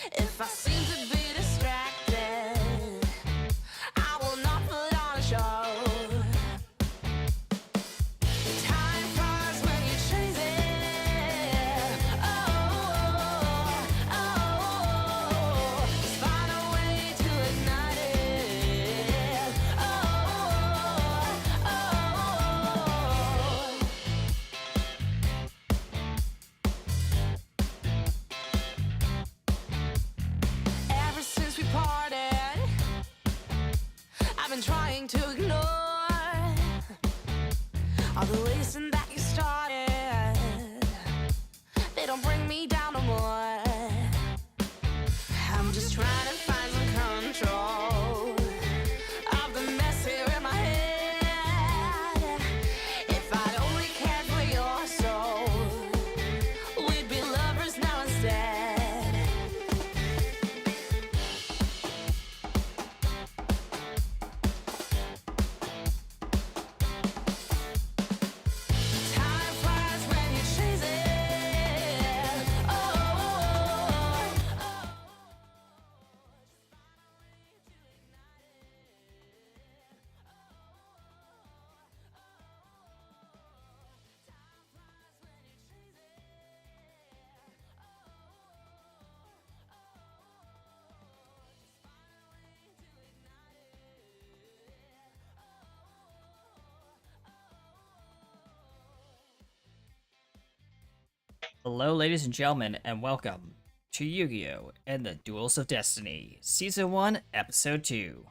If I seem to be distracted, I will not put on a show. Time flies when you chase it. Just find a way to ignite it. Ever since we parted, I've been trying to ignore all the wasting that you started. They don't bring me down no more. I'm just trying to find some control of the mess here in my head. If I'd only cared for your soul, we'd be lovers now instead. Time flies when you chase it. Hello, ladies and gentlemen, and welcome to Yu-Gi-Oh! And the Duels of Destiny, Season 1, Episode 2.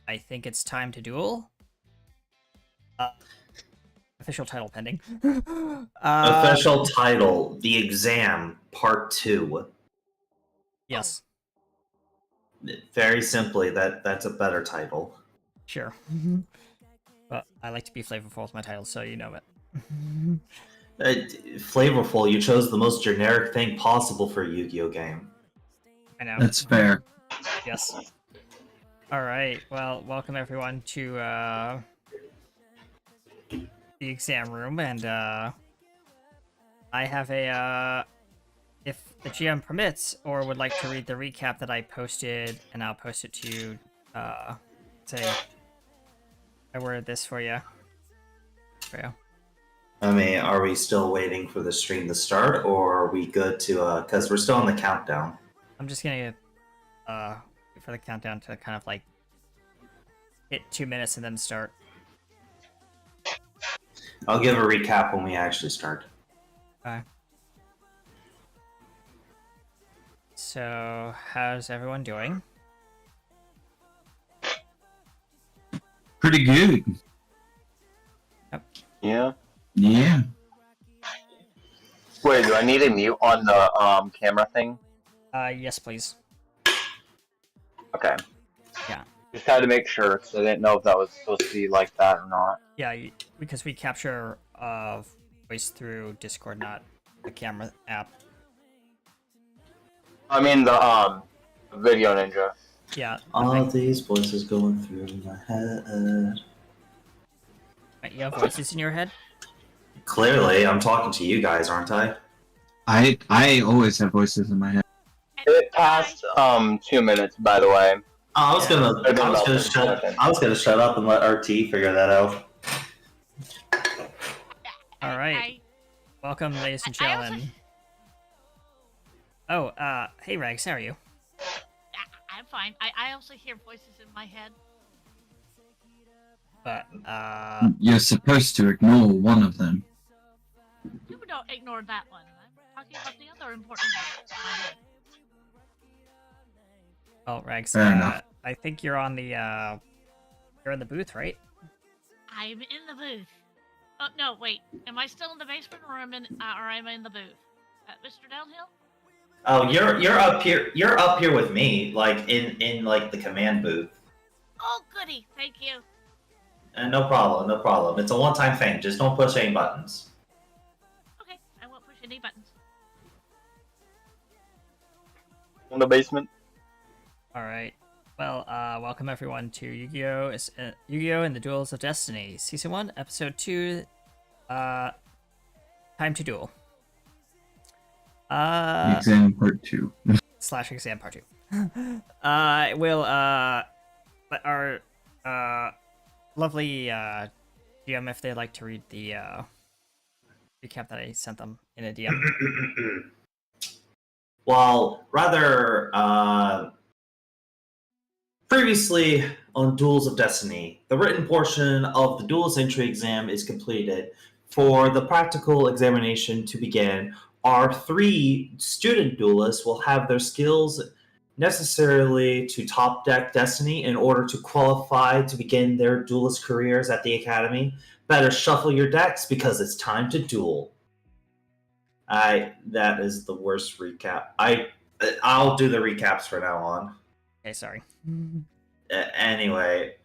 I think it's time to duel? Official title pending. Official title, The Exam, Part 2. Yes, Very simply, that's a better title. sure. But I like to be flavorful with my titles, so you know it. Flavorful, you chose the most generic thing possible for a Yu-Gi-Oh game. I know. That's fair. Yes. Alright, well, welcome everyone to the exam room, and I have a, if the GM permits, or would like to read the recap that I posted, and I'll post it to you, say, I worded this for you. I mean, are we still waiting for the stream to start, or are we good to, because we're still on the countdown. I'm just gonna, wait for the countdown to kind of, like, hit 2 minutes and then start. I'll give a recap when we actually start. Okay. So, how's everyone doing? Pretty good. Yeah. Yeah. Wait, do I need a mute on the camera thing? Yes, please. Okay. Yeah. Just had to make sure, because I didn't know if that was supposed to be like that or not. Yeah, because we capture voice through Discord, not the camera app. I mean the Video Ninja. Yeah. All these voices going through my head. Wait, you have voices in your head? Clearly, I'm talking to you guys, aren't I? I always have voices in my head. It passed 2 minutes, by the way. I was gonna shut up and let RT figure that out. All right. Welcome, ladies and gentlemen. Oh, hey Rags, how are you? I'm fine. I also hear voices in my head. But, You're supposed to ignore one of them. You don't ignore that one. I'm talking about the other important voices in my head. well, Rags, Fair enough. I think you're on the, you're in the booth, right? I'm in the booth. Oh, no, wait. Am I still in the basement or am I in the booth? Mr. Downhill? Oh, you're up here. You're up here with me, like in like the command booth. Oh, goody. Thank you. No problem, no problem. It's a one-time thing. Just don't push any buttons. Okay, I won't push any buttons. In the basement. All right. Well, welcome everyone to Yu-Gi-Oh! Yu-Gi-Oh! And the Duels of Destiny, Season 1, Episode 2, Time to Duel. Exam Part 2. slash exam part 2. We'll let our lovely DM, if they'd like to read the recap that I sent them in a DM. Well, rather, previously on Duels of Destiny, the written portion of the Duels entry exam is completed. For the practical examination to begin, our 3 student duelists will have their skills necessarily to top deck Destiny in order to qualify to begin their duelist careers at the Academy. Better shuffle your decks because it's time to duel. That is the worst recap. I'll do the recaps from now on. Okay, sorry. Anyway,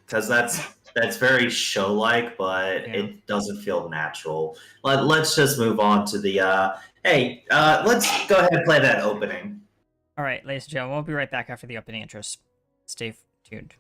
because that's very show-like, but Yeah. it doesn't feel natural. Let's just move on to the let's go ahead and play that opening. All right, ladies and gentlemen, we'll be right back after the opening intros. Stay tuned.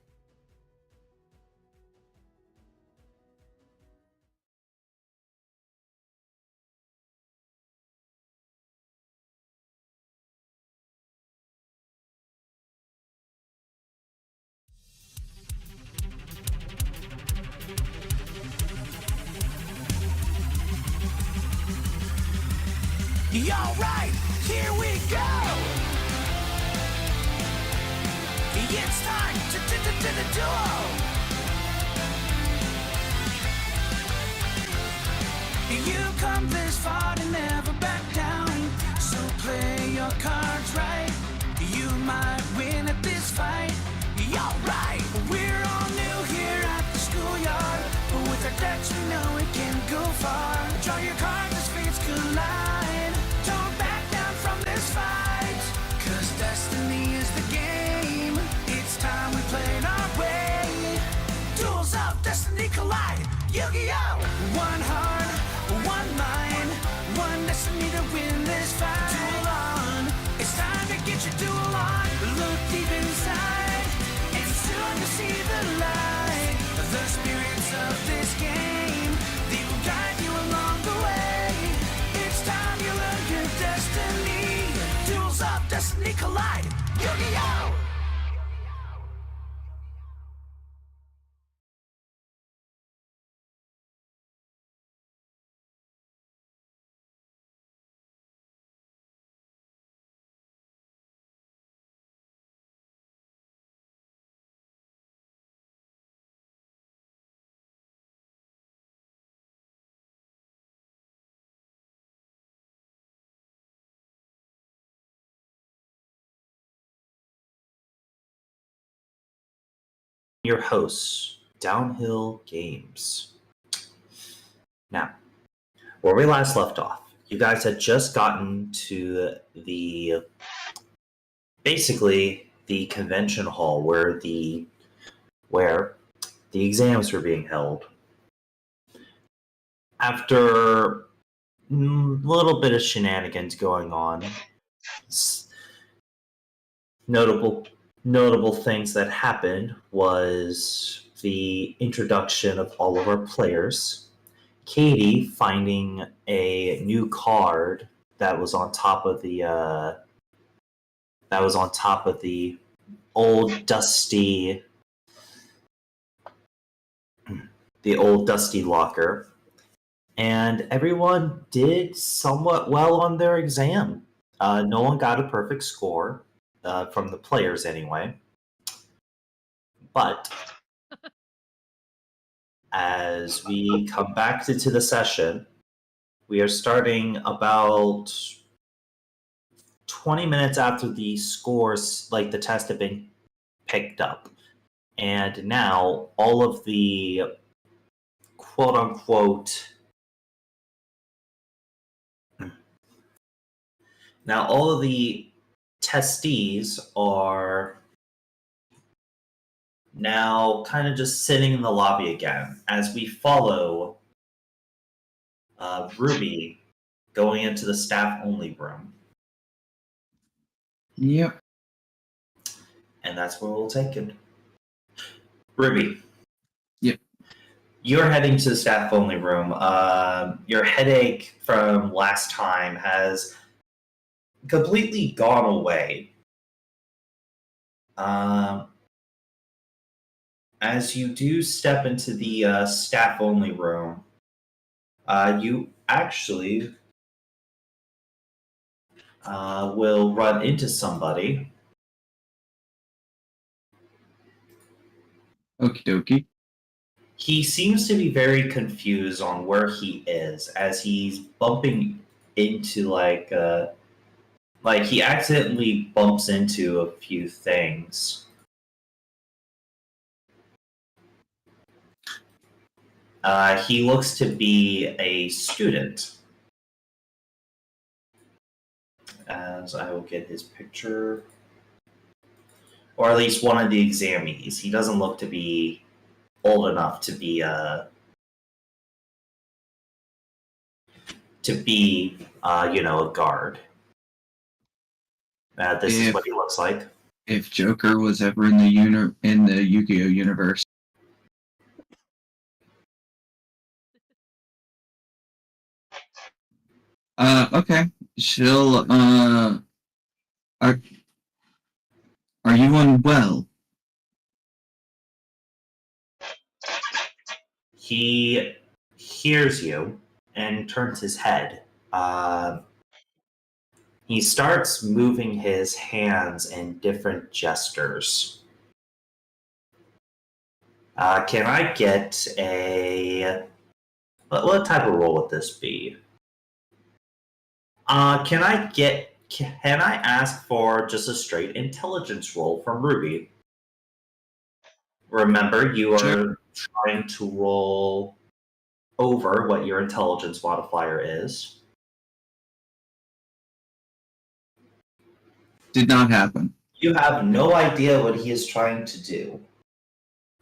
Alright, here we go! It's time to duel! You come this far to never back down, so play your cards right. You might win at this fight. Alright, we're all new here at the schoolyard, but with our decks we know it can go far. Draw your cards as fates collide. Don't back down from this fight, 'cause destiny is the game. It's time we play it our way. Duels of Destiny collide. Yu-Gi-Oh! One heart, one mind, one destiny to win this fight. Duel on. It's time to get your duel on. Look deep inside, and soon you'll see the light. The spirits of this game, they will guide you along the way. It's time you learn your destiny. Duels of Destiny collide. Yu-Gi-Oh! Your hosts, Downhill Games. Now, where we last left off, you guys had just gotten to basically the convention hall where the exams were being held. After a little bit of shenanigans going on, notable things that happened was the introduction of all of our players. Katie finding a new card that was on top of the old dusty locker, and everyone did somewhat well on their exam. No one got a perfect score, from the players anyway. But as we come back into the session, we are starting about 20 minutes after the scores, like the test, had been picked up. And now all of the quote-unquote testees are now kind of just sitting in the lobby again as we follow Ruby going into the staff-only room. Yep. And that's where we'll take it. Ruby. Yep. You're heading to the staff-only room. Your headache from last time has completely gone away. As you do step into the staff-only room, you actually will run into somebody. Okie dokie. He seems to be very confused on where he is as he's bumping into like he accidentally bumps into a few things. He looks to be a student. As I will get his picture. Or at least one of the examinees. He doesn't look to be old enough to be a guard. This is what he looks like. If Joker was ever in the Yu-Gi-Oh universe. Okay. She'll are you unwell? He hears you and turns his head. He starts moving his hands in different gestures. Can I get a... What type of roll would this be? Can I ask for just a straight intelligence roll from Ruby? Remember, you are trying to roll over what your intelligence modifier is. Did not happen. You have no idea what he is trying to do,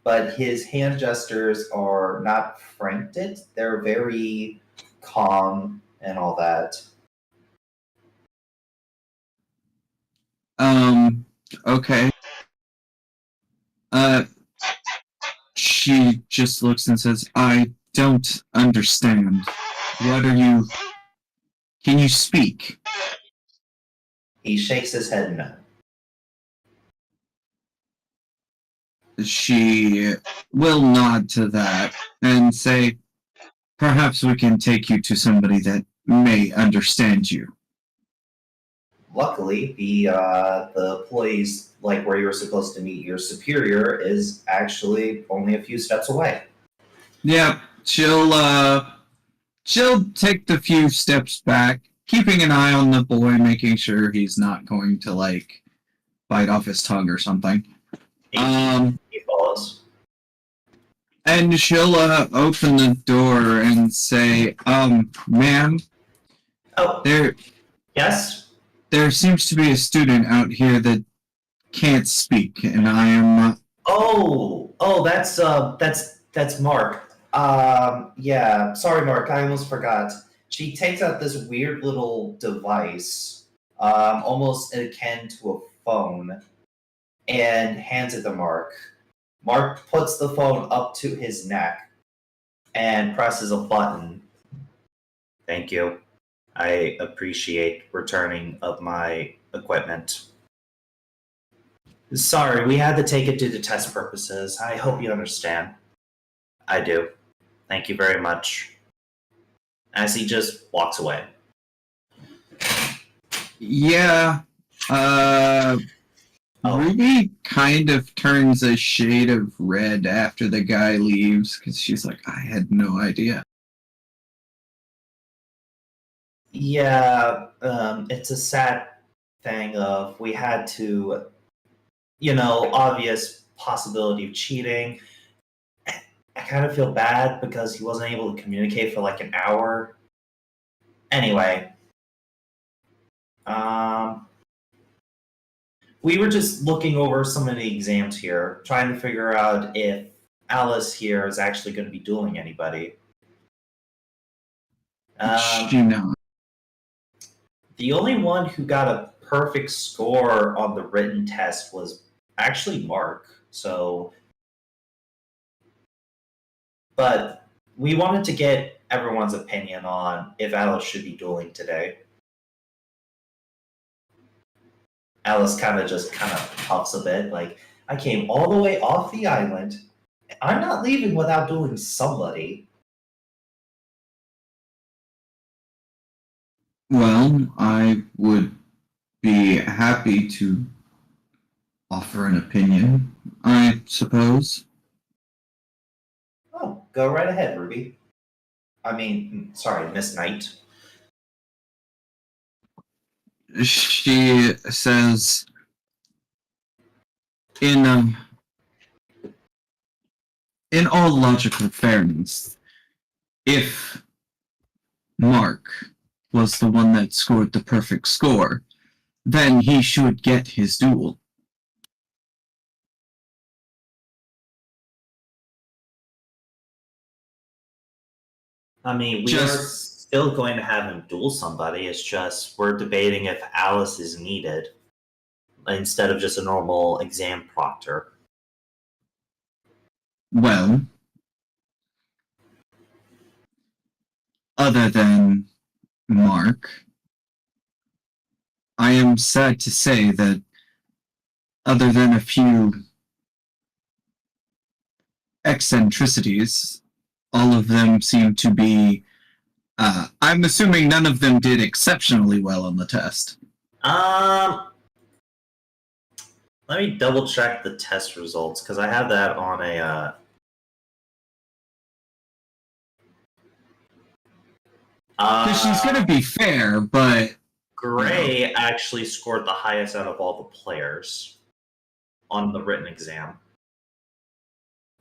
but his hand gestures are not frantic. They're very calm and all that. Okay. She just looks and says, I don't understand. What are you... Can you speak? He shakes his head no. She will nod to that and say, perhaps we can take you to somebody that may understand you. Luckily, the place, like where you were supposed to meet your superior, is actually only a few steps away. Yeah, she'll take the few steps back, keeping an eye on the boy, making sure he's not going to like bite off his tongue or something. He follows. And she'll open the door and say, ma'am, Oh, yes? There seems to be a student out here that can't speak, and I am... That's Mark. Yeah, sorry, Mark, I almost forgot. She takes out this weird little device, almost akin to a phone, and hands it to Mark. Mark puts the phone up to his neck and presses a button. Thank you. I appreciate returning of my equipment. Sorry, we had to take it due to test purposes. I hope you understand. I do. Thank you very much. As he just walks away. Yeah, Ruby kind of turns a shade of red after the guy leaves, because she's like, I had no idea. Yeah, it's a sad thing of we had to, obvious possibility of cheating. I kind of feel bad because he wasn't able to communicate for like an hour. Anyway, we were just looking over some of the exams here, trying to figure out if Alice here is actually going to be dueling anybody. She knows. The only one who got a perfect score on the written test was actually Mark. But we wanted to get everyone's opinion on if Alice should be dueling today. Alice kind of puffs a bit, like, I came all the way off the island. I'm not leaving without dueling somebody. Well, I would be happy to offer an opinion, I suppose. Oh, go right ahead, Ruby. I mean, sorry, Miss Knight. She says, in all logical fairness, if Mark was the one that scored the perfect score, then he should get his duel. I mean, we are still going to have him duel somebody. It's just we're debating if Alice is needed instead of just a normal exam proctor. Well, other than Mark, I am sad to say that other than a few eccentricities, all of them seem to be. I'm assuming none of them did exceptionally well on the test. Let me double check the test results because I have that on a. She's going to be fair, but Gray actually scored the highest out of all the players on the written exam.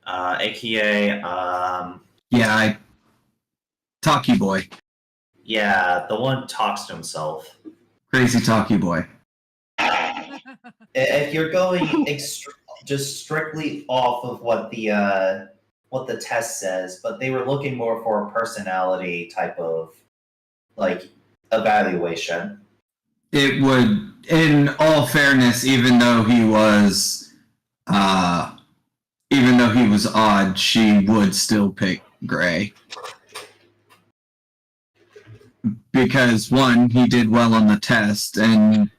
AKA, Talkie Boy. Yeah, the one talks to himself. Crazy Talkie Boy. If you're going just strictly off of what the test says, but they were looking more for a personality type of evaluation. It would, in all fairness, even though he was odd, she would still pick Gray. Because one, he did well on the test, and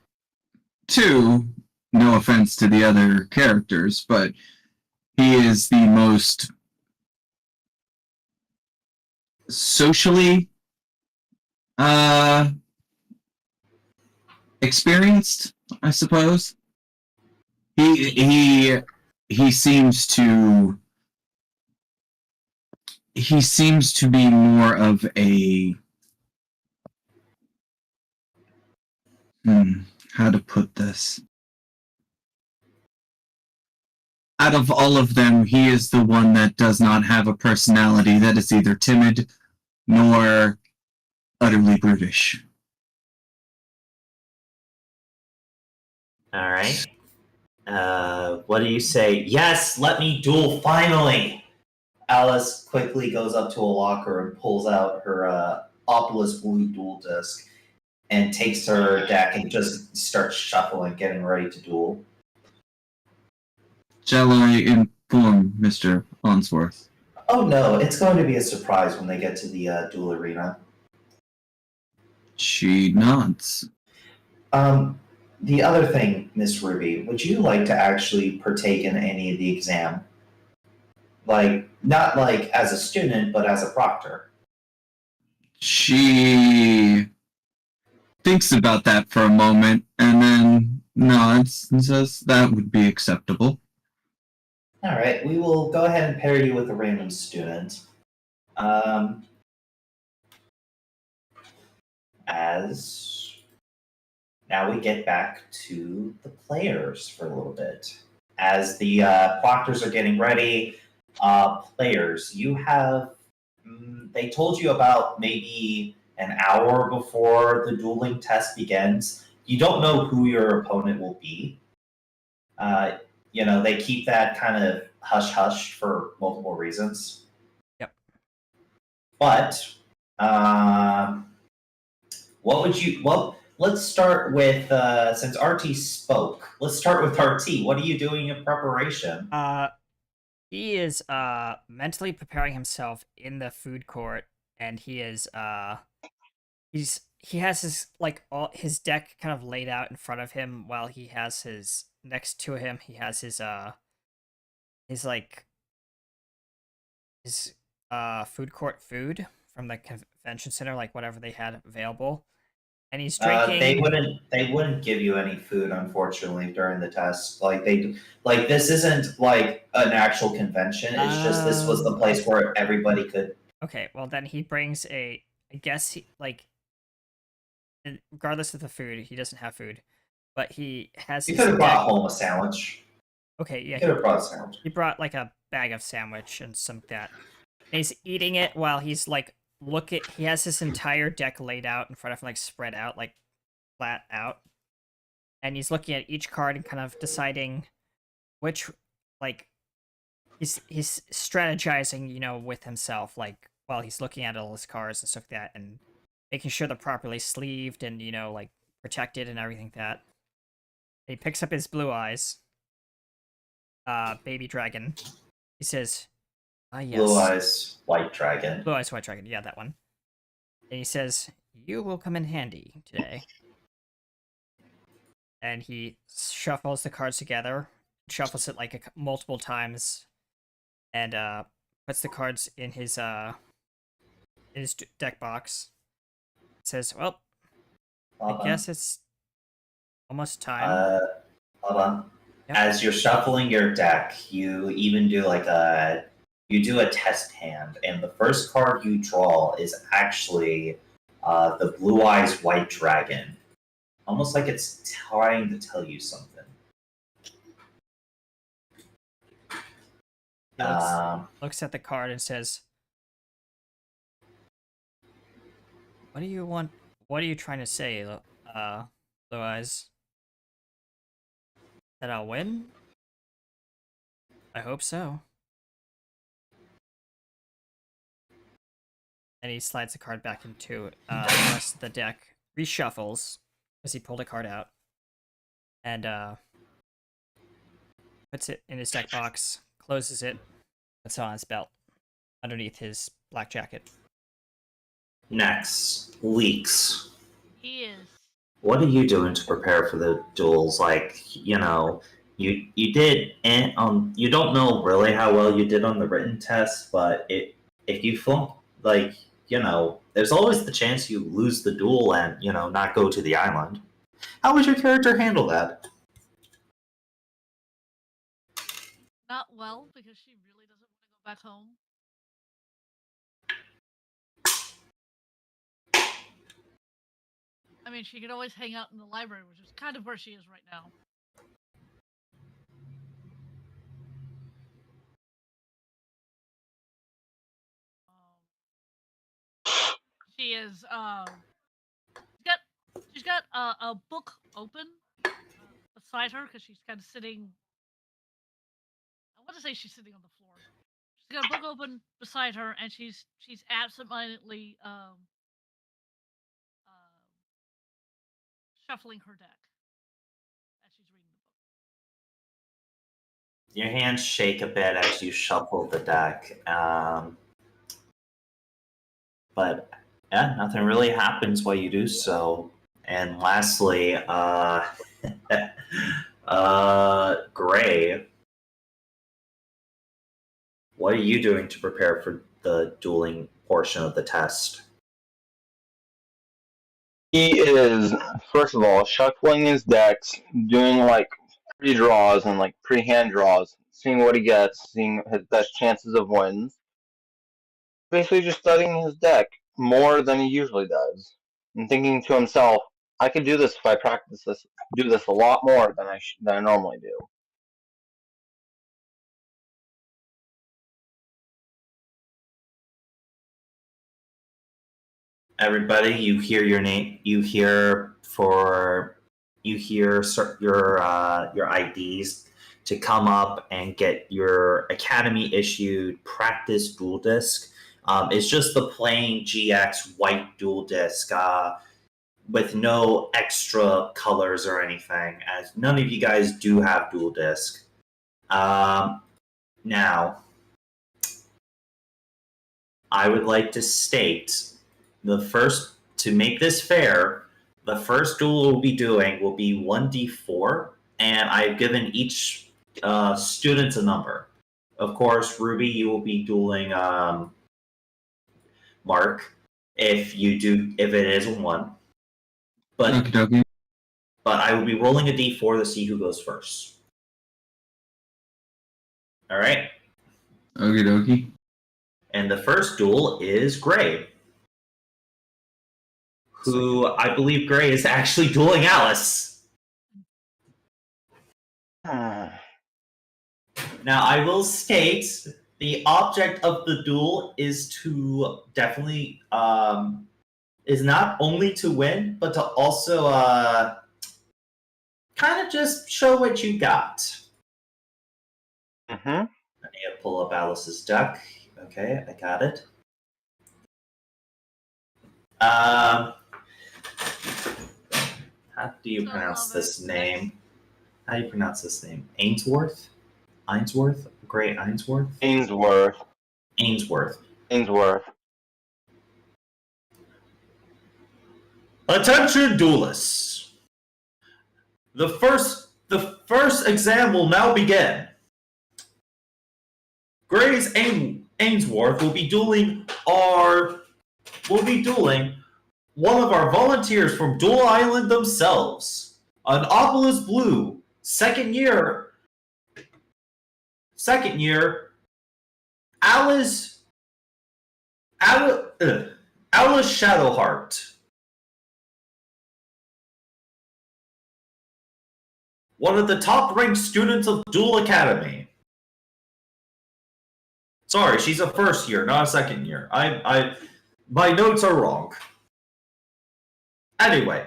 two, no offense to the other characters, but he is the most socially experienced, I suppose. He seems to be more of a how to put this. Out of all of them, he is the one that does not have a personality that is either timid nor utterly brutish. All right. What do you say? Yes, let me duel finally. Alice quickly goes up to a locker and pulls out her Opulus Blue duel disc and takes her deck and just starts shuffling, getting ready to duel. Shall I inform Mr. Onsworth? Oh no, it's going to be a surprise when they get to the duel arena. She nods. The other thing, Miss Ruby, would you like to actually partake in any of the exam? Not as a student, but as a proctor. She thinks about that for a moment and then nods and says that would be acceptable. All right, we will go ahead and pair you with a random student. As now we get back to the players for a little bit. As the proctors are getting ready, players, you have. They told you about maybe an hour before the dueling test begins. You don't know who your opponent will be. They keep that kind of hush-hush for multiple reasons. Yep. But, what would you... Well, let's start with, since RT spoke, let's start with RT. What are you doing in preparation? He is mentally preparing himself in the food court, and he is he's he has his like all his deck kind of laid out in front of him while he has his next to him he has his like his food court food from the convention center, like whatever they had available, and he's They drinking. wouldn't give you any food, unfortunately, during the test. Like this isn't like an actual convention. It's just this was the place where everybody could. Okay, well then he brings a. I guess he like. Regardless of the food, he doesn't have food, but he has You his could have deck. brought home a sandwich. Okay, You yeah, could have brought a sandwich. he brought like a bag of sandwich and some of that. And he's eating it while he's like he has his entire deck laid out in front of him, like spread out, like flat out. And he's looking at each card and kind of deciding which like he's strategizing, with himself, like while he's looking at all his cards and stuff like that, and making sure they're properly sleeved and, like protected and everything like that. And he picks up his Blue Eyes, baby dragon. He says, yes. Blue Eyes White Dragon. Blue Eyes White Dragon, yeah, that one. And he says, you will come in handy today. And he shuffles the cards together, shuffles it like multiple times, and puts the cards in his deck box. Says, well, I guess it's almost time. Hold on. Yep. As you're shuffling your deck, you even do you do a test hand, and the first card you draw is actually the Blue Eyes White Dragon. Almost like it's trying to tell you something. He looks at the card and says, what do you want? What are you trying to say, Blue Eyes? That I'll win? I hope so. And he slides the card back into the rest of the deck, reshuffles, because he pulled a card out, and puts it in his deck box, closes it, puts it on his belt, underneath his black jacket. Next, Leaks. He is. What are you doing to prepare for the duels? You did, and you don't know really how well you did on the written test, but if you flunk, there's always the chance you lose the duel and not go to the island. How would your character handle that? Not well, because she really doesn't want to go back home. I mean, she could always hang out in the library, which is kind of where she is right now. She is, she's got a book open beside her, because she's kind of sitting, I want to say she's sitting on the floor. She's got a book open beside her, and she's absentmindedly, shuffling her deck as she's reading the book. Your hands shake a bit as you shuffle the deck, but yeah, nothing really happens while you do so. And lastly, Gray, what are you doing to prepare for the dueling portion of the test? He is, first of all, shuffling his decks, doing like pre-draws and like pre-hand draws, seeing what he gets, seeing his best chances of wins. Basically just studying his deck more than he usually does. And thinking to himself, I could do this if I practice this, do this a lot more than I normally do. Everybody, you hear your name. You hear your IDs to come up and get your Academy issued practice dual disc. It's just the plain GX white dual disc with no extra colors or anything, as none of you guys do have dual disc. Now, I would like to state the first to make this fair, the first duel we'll be doing will be 1d4, and I've given each student a number. Of course, Ruby, you will be dueling Mark if it is a 1. But Okie dokie. but I will be rolling a d4 to see who goes first. All right. Okie dokie. And the first duel is Gray, who I believe Gray is actually dueling Alice. Now, I will state the object of the duel is to definitely is not only to win, but to also kind of just show what you got. Mm-hmm. I need to pull up Alice's deck. Okay, I got it. How do you pronounce this name? How do you pronounce this name? Ainsworth? Ainsworth? Gray Ainsworth? Ainsworth. Ainsworth. Ainsworth. Attention, duelists! The first exam will now begin. Gray's Ainsworth will be dueling one of our volunteers from Duel Island themselves, an Obelisk Blue, second year, Alice Shadowheart. One of the top-ranked students of Duel Academy. Sorry, she's a first year, not a second year. My notes are wrong. Anyway.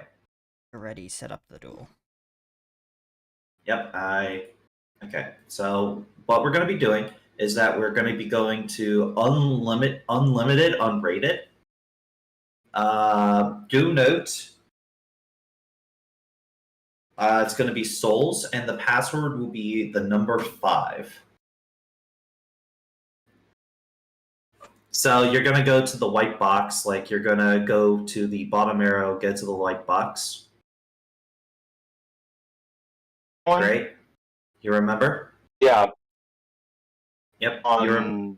Already set up the duel. Yep, okay. So what we're going to be doing is that we're going to be going to unlimited, unrated. Do note, it's going to be souls, and the password will be the number 5. So you're going to go to the white box, like you're going to go to the bottom arrow, get to the white box. Great. You remember? Yeah. Yep. On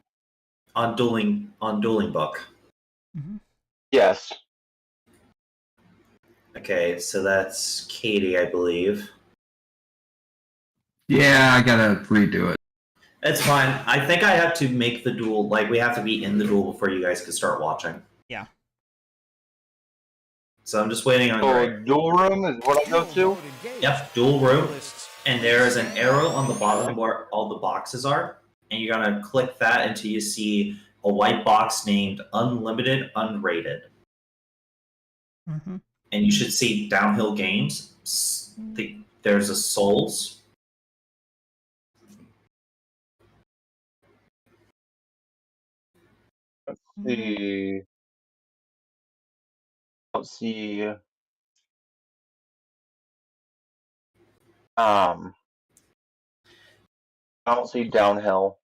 dueling book. Mm-hmm. Yes. Okay, so that's Katie, I believe. Yeah, I gotta redo it. It's fine. I think I have to make the duel, like, we have to be in the duel before you guys can start watching. Yeah. So I'm just waiting on So Greg. duel room is what I go to? Yep, duel room. And there is an arrow on the bottom where all the boxes are. And you're going to click that until you see a white box named Unlimited Unrated. Mm-hmm. And you should see Downhill Games. There's a Souls. Let's see. Let's see. I don't see downhill.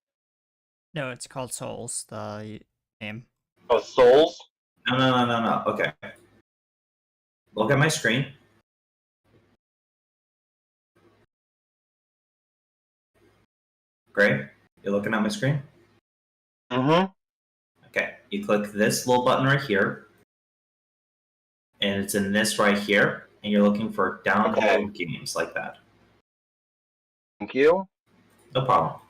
No, it's called Souls, the name. Oh, souls? No. Okay. Look at my screen. Great. You're looking at my screen? Mm-hmm. Okay. You click this little button right here. And it's in this right here. And you're looking for Downhill Games, like that. Thank you. No problem.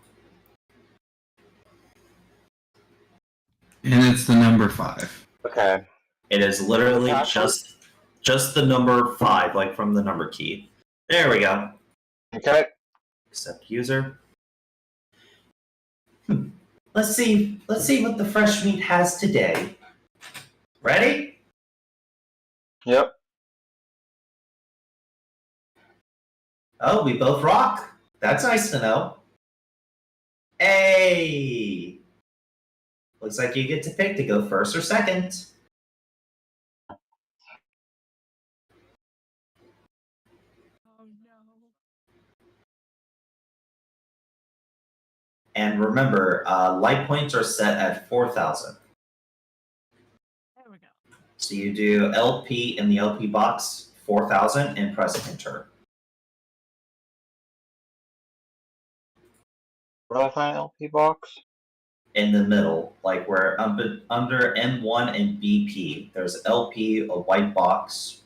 And it's the number 5. Okay. It is literally Password? just the number 5, like from the number key. There we go. Okay. Accept user. Let's see what the fresh meat has today. Ready? Yep. Oh, we both rock. That's nice to know. Hey! Looks like you get to pick to go first or second. Oh no. And remember, light points are set at 4,000. There we go. So you do LP in the LP box 4000 and press enter. Where do I find LP box? In the middle, like where under M1 and BP, there's LP, a white box.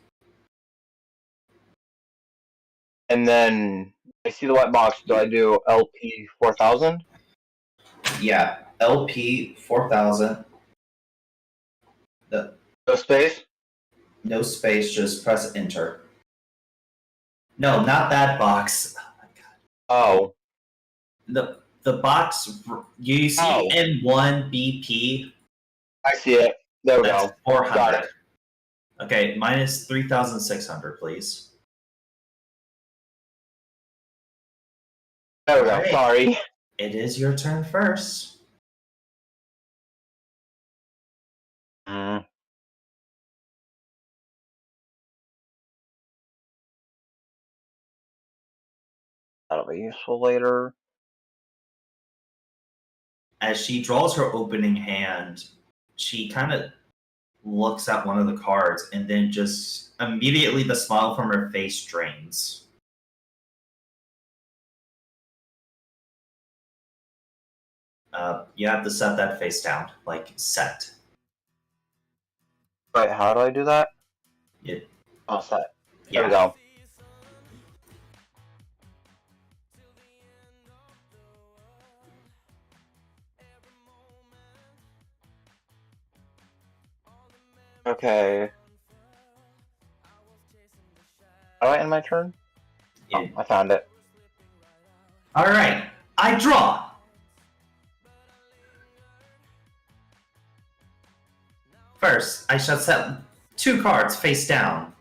And then I see the white box. Do I do LP 4000? Yeah, LP 4000. No space? No space, just press enter. No, not that box. Oh my god. Oh. The box you see Oh. M1 BP. I see it. There we That's go. 400. Got it. Okay, minus 3,600, please. There we go. Alright. Sorry. It is your turn first. Mm. That'll be useful later. As she draws her opening hand, she kind of looks at one of the cards and then just immediately the smile from her face drains. You have to set that face down, like set. Wait, how do I do that? It, Oh, set. There yeah. we go. Okay. How do I end my turn? Oh, I found it. All right, I draw. First, I shall set 2 cards face down.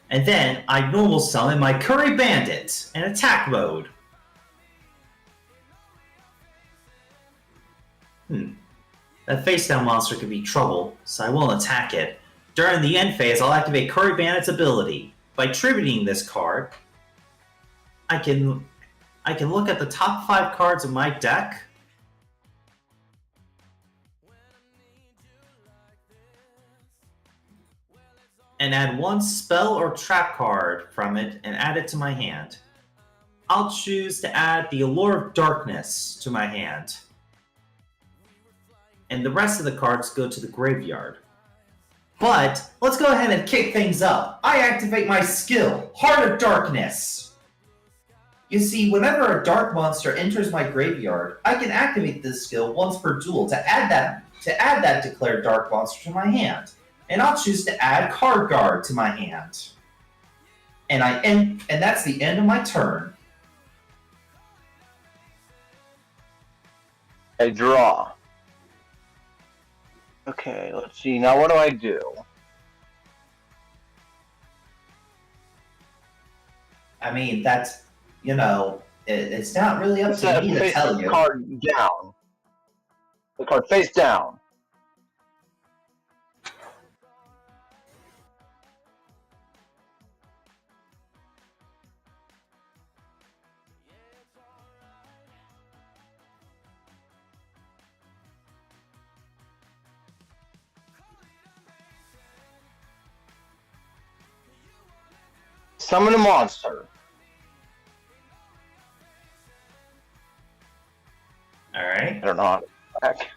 And then I normal summon my Curry Bandit in attack mode. That face down monster could be trouble, so I won't attack it. During the end phase, I'll activate Curry Bandit's ability. By tributing this card, I can look at the top 5 cards of my deck. And add 1 spell or trap card from it and add it to my hand. I'll choose to add the Allure of Darkness to my hand. And the rest of the cards go to the graveyard. But let's go ahead and kick things up. I activate my skill, Heart of Darkness. You see, whenever a dark monster enters my graveyard, I can activate this skill once per duel to add that declared dark monster to my hand. And I'll choose to add Card Guard to my hand. And that's the end of my turn. I draw. Okay, let's see. Now what do I do? I mean, that's, it's not really up Instead to of me to face tell the you. card down. The card face down. Summon a monster. Alright. I don't know how to attack.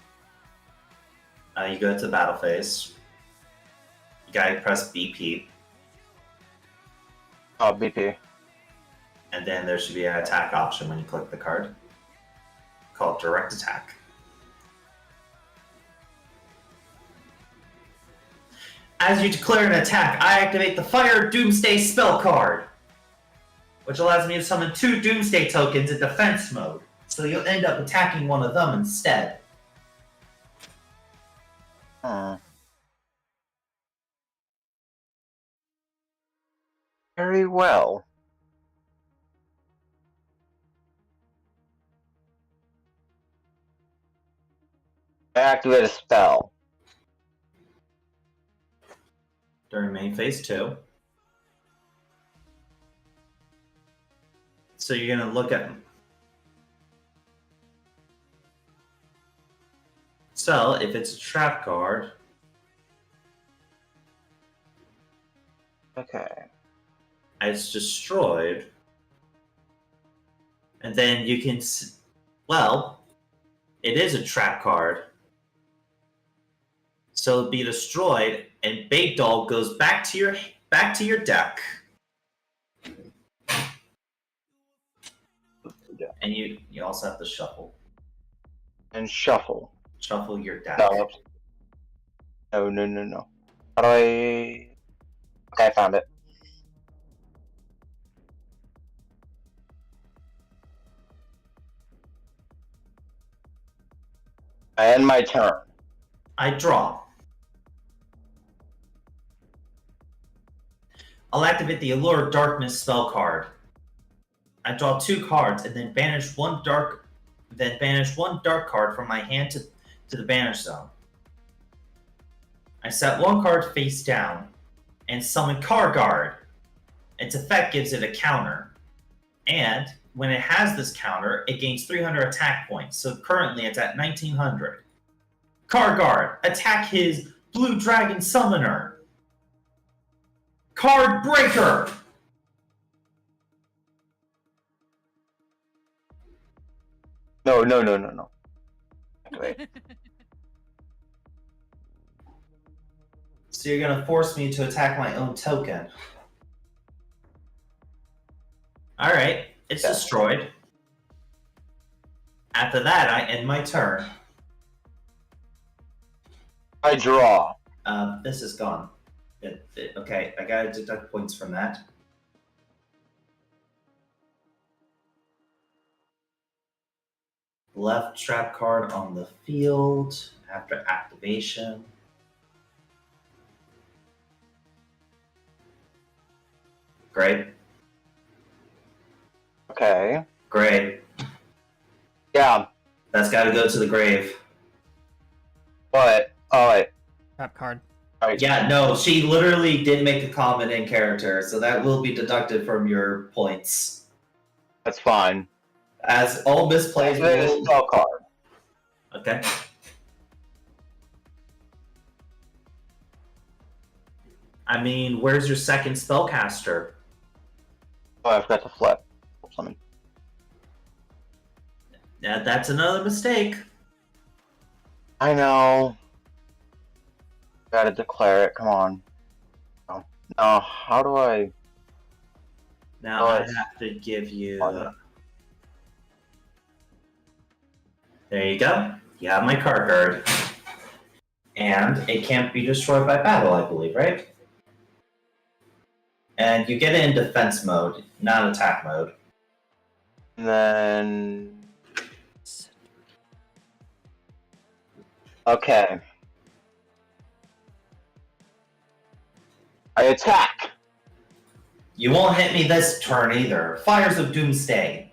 You go to the battle phase. You gotta press BP. Oh, BP. And then there should be an attack option when you click the card. Called Direct Attack. As you declare an attack, I activate the Fire Doomsday spell card, which allows me to summon 2 Doomsday tokens in defense mode, so you'll end up attacking one of them instead. Very well. I activate a spell. During main phase 2. So you're gonna look at... So, if it's a trap card, Okay. It's destroyed. And then you can... Well, it is a trap card. So it'll be destroyed, and Bait Doll goes back to your deck. And you also have to shuffle. And shuffle. Shuffle your deck. No. No. How do I... Okay, I found it. I end my turn. I draw. I'll activate the Allure of Darkness spell card. I draw 2 cards and then banish one dark card from my hand to the banish zone. I set 1 card face down and summon Kargard. Its effect gives it a counter. And when it has this counter, it gains 300 attack points. So currently it's at 1900. Kargard, attack his Blue Dragon Summoner. Card Breaker! No. Wait. So you're going to force me to attack my own token. Alright, it's destroyed. After that, I end my turn. I draw. This is gone. Okay, I gotta deduct points from that. Left trap card on the field after activation. Great. Okay. Great. Yeah, That's gotta go to the grave. but... Alright. Trap card. Yeah, no, she literally did make a comment in character, so that will be deducted from your points. That's fine. As all misplays Activate a will... spell card. Okay. I mean, where's your second spellcaster? Oh, I forgot to flip. Something. Yeah, that's another mistake. I know. Gotta declare it. Come on. No. How do I... Now Oh, I it's- have to give you... Fun. There you go. You have my card guard. And it can't be destroyed by battle, I believe, right? And you get it in defense mode, not attack mode. And then... Okay. I attack! You won't hit me this turn either. Fires of Doomsday.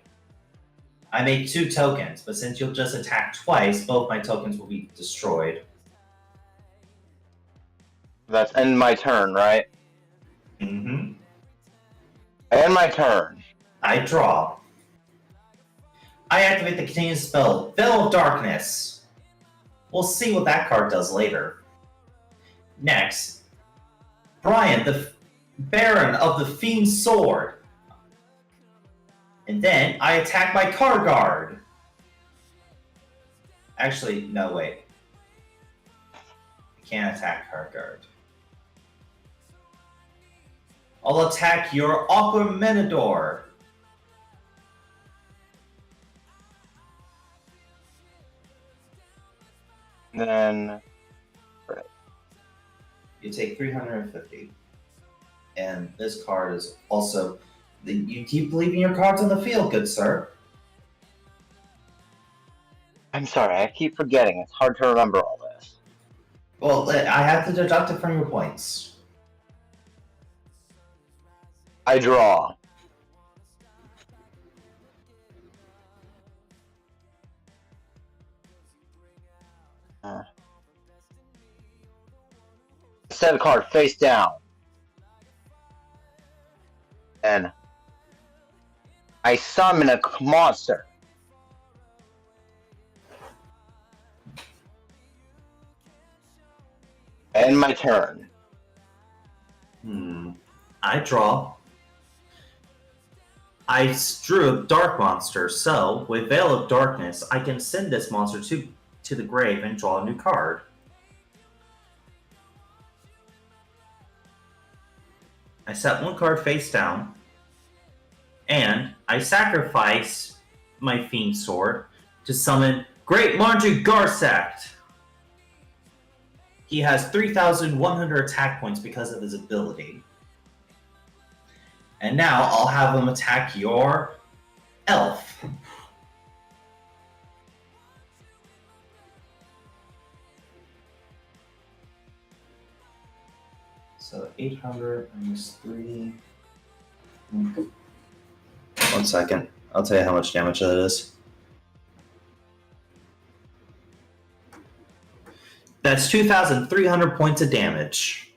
I made 2 tokens, but since you'll just attack twice, both my tokens will be destroyed. That's end my turn, right? Mm-hmm. I end my turn. I draw. I activate the continuous spell, Veil of Darkness. We'll see what that card does later. Next, Brian, the Baron of the Fiend's Sword. And then I attack my Kargard. Actually, no, wait. I can't attack Kargard. I'll attack your Aquamenador. Then... You take 350. And this card is also... You keep leaving your cards on the field, good sir. I'm sorry, I keep forgetting. It's hard to remember all this. Well, I have to deduct it from your points. I draw. Set a card face down. And I summon a monster. End my turn. I draw. I drew a dark monster, so with Veil of Darkness, I can send this monster to the grave and draw a new card. I set one card face down, and I sacrifice my Fiend Sword to summon Great Marju Garsect. He has 3,100 attack points because of his ability. And now I'll have him attack your elf. So 800 minus 3. 1 second. I'll tell you how much damage that is. That's 2,300 points of damage.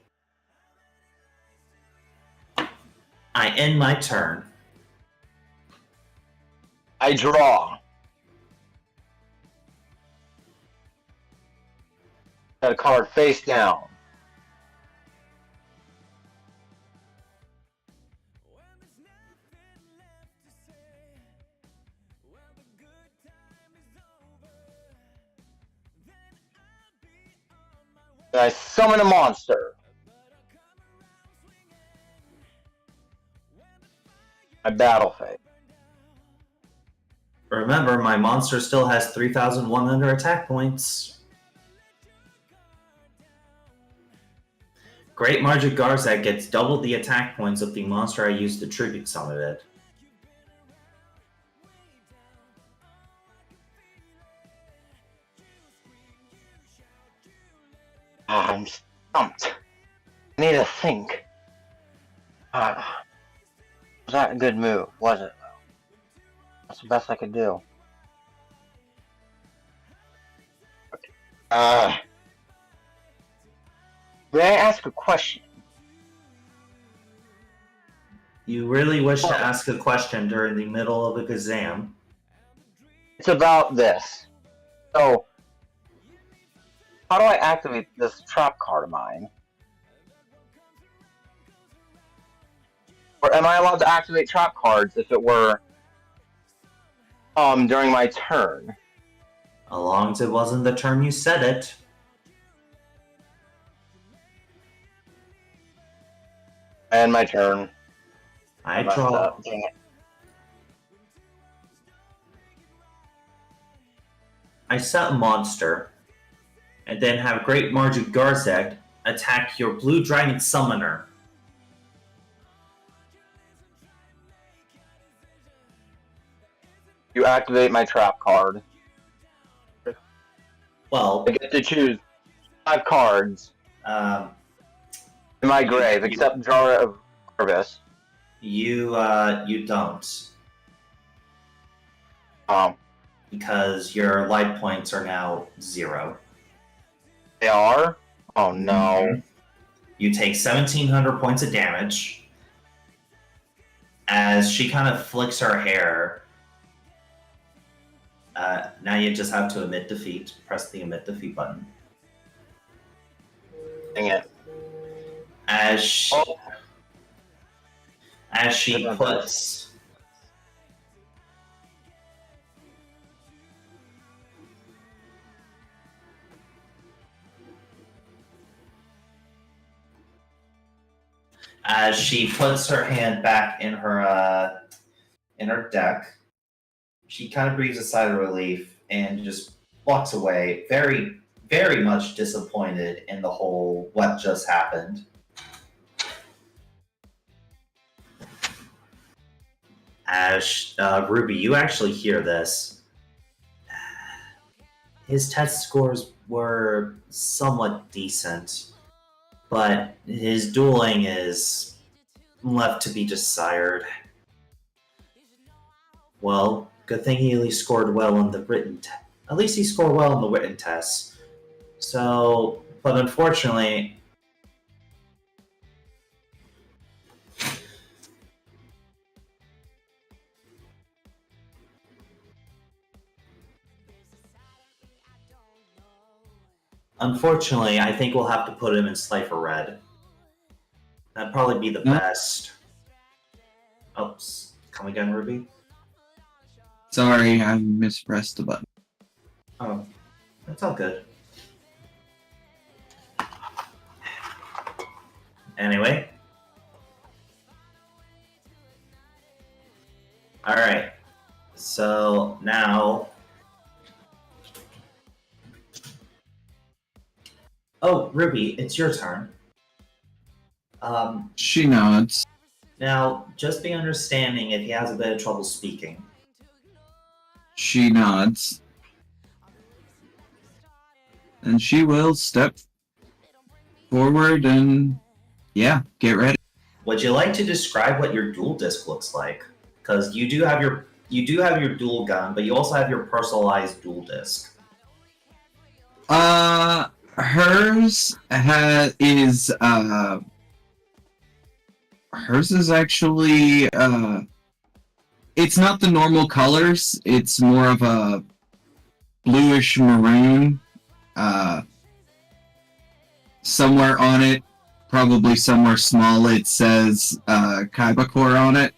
I end my turn. I draw. Got a card face down. And I summon a monster. I battle phase. Remember, my monster still has 3,100 attack points. Great Marju Garzak gets double the attack points of the monster I used to tribute summon it. I'm stumped. I need to think. Was that a good move? Was it? That's the best I could do. May I ask a question? You really wish to ask a question during the middle of a exam? It's about this. So, how do I activate this trap card of mine? Or am I allowed to activate trap cards if it were during my turn? As long as it wasn't the turn you said it. And my turn. I messed draw. up. Dang it. I set a monster, and then have Great Marju Garzak attack your Blue Dragon Summoner. You activate my trap card. Well, I get to choose 5 cards um, in my grave, except Jar of Corvus. you don't, because your life points are now 0. They are? Oh no. You take 1,700 points of damage as she kind of flicks her hair. Now you just have to admit defeat. Press the admit defeat button. Dang it. As she Goodness. puts her hand back in her deck, she kind of breathes a sigh of relief and just walks away, very, very much disappointed in the whole what just happened. Ash, Ruby, you actually hear this. His test scores were somewhat decent, but his dueling is left to be desired. Well, good thing he at least scored well on the written test. At least he scored well on the written test. So, but unfortunately, I think we'll have to put him in Slifer Red. That'd probably be the No. best. Oops. Come again, Ruby? Sorry, I mispressed the button. Oh, that's all good. Anyway. Alright. So now. Oh, Ruby, it's your turn. She nods. Now, just be understanding if he has a bit of trouble speaking. She nods. And she will step forward and, yeah, get ready. Would you like to describe what your dual disc looks like? Because you do have your dual gun, but you also have your personalized dual disc. Hers is actually, it's not the normal colors. It's more of a bluish maroon. Somewhere on it, probably somewhere small, it says Kaiba Core on it.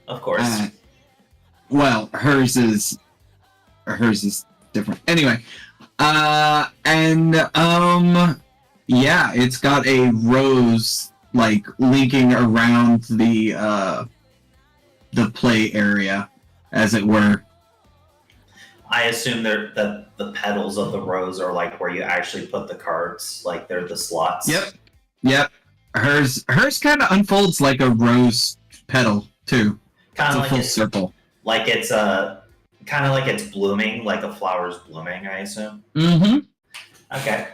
Of course. Well, hers is different. Anyway, yeah, it's got a rose like linking around the play area, as it were. I assume that the petals of the rose are like where you actually put the cards, like they're the slots. Yep. Hers kind of unfolds like a rose petal too. Kind It's of a like full circle. Like it's kind of like it's blooming, like a flower's blooming, I assume. Mm-hmm. Okay.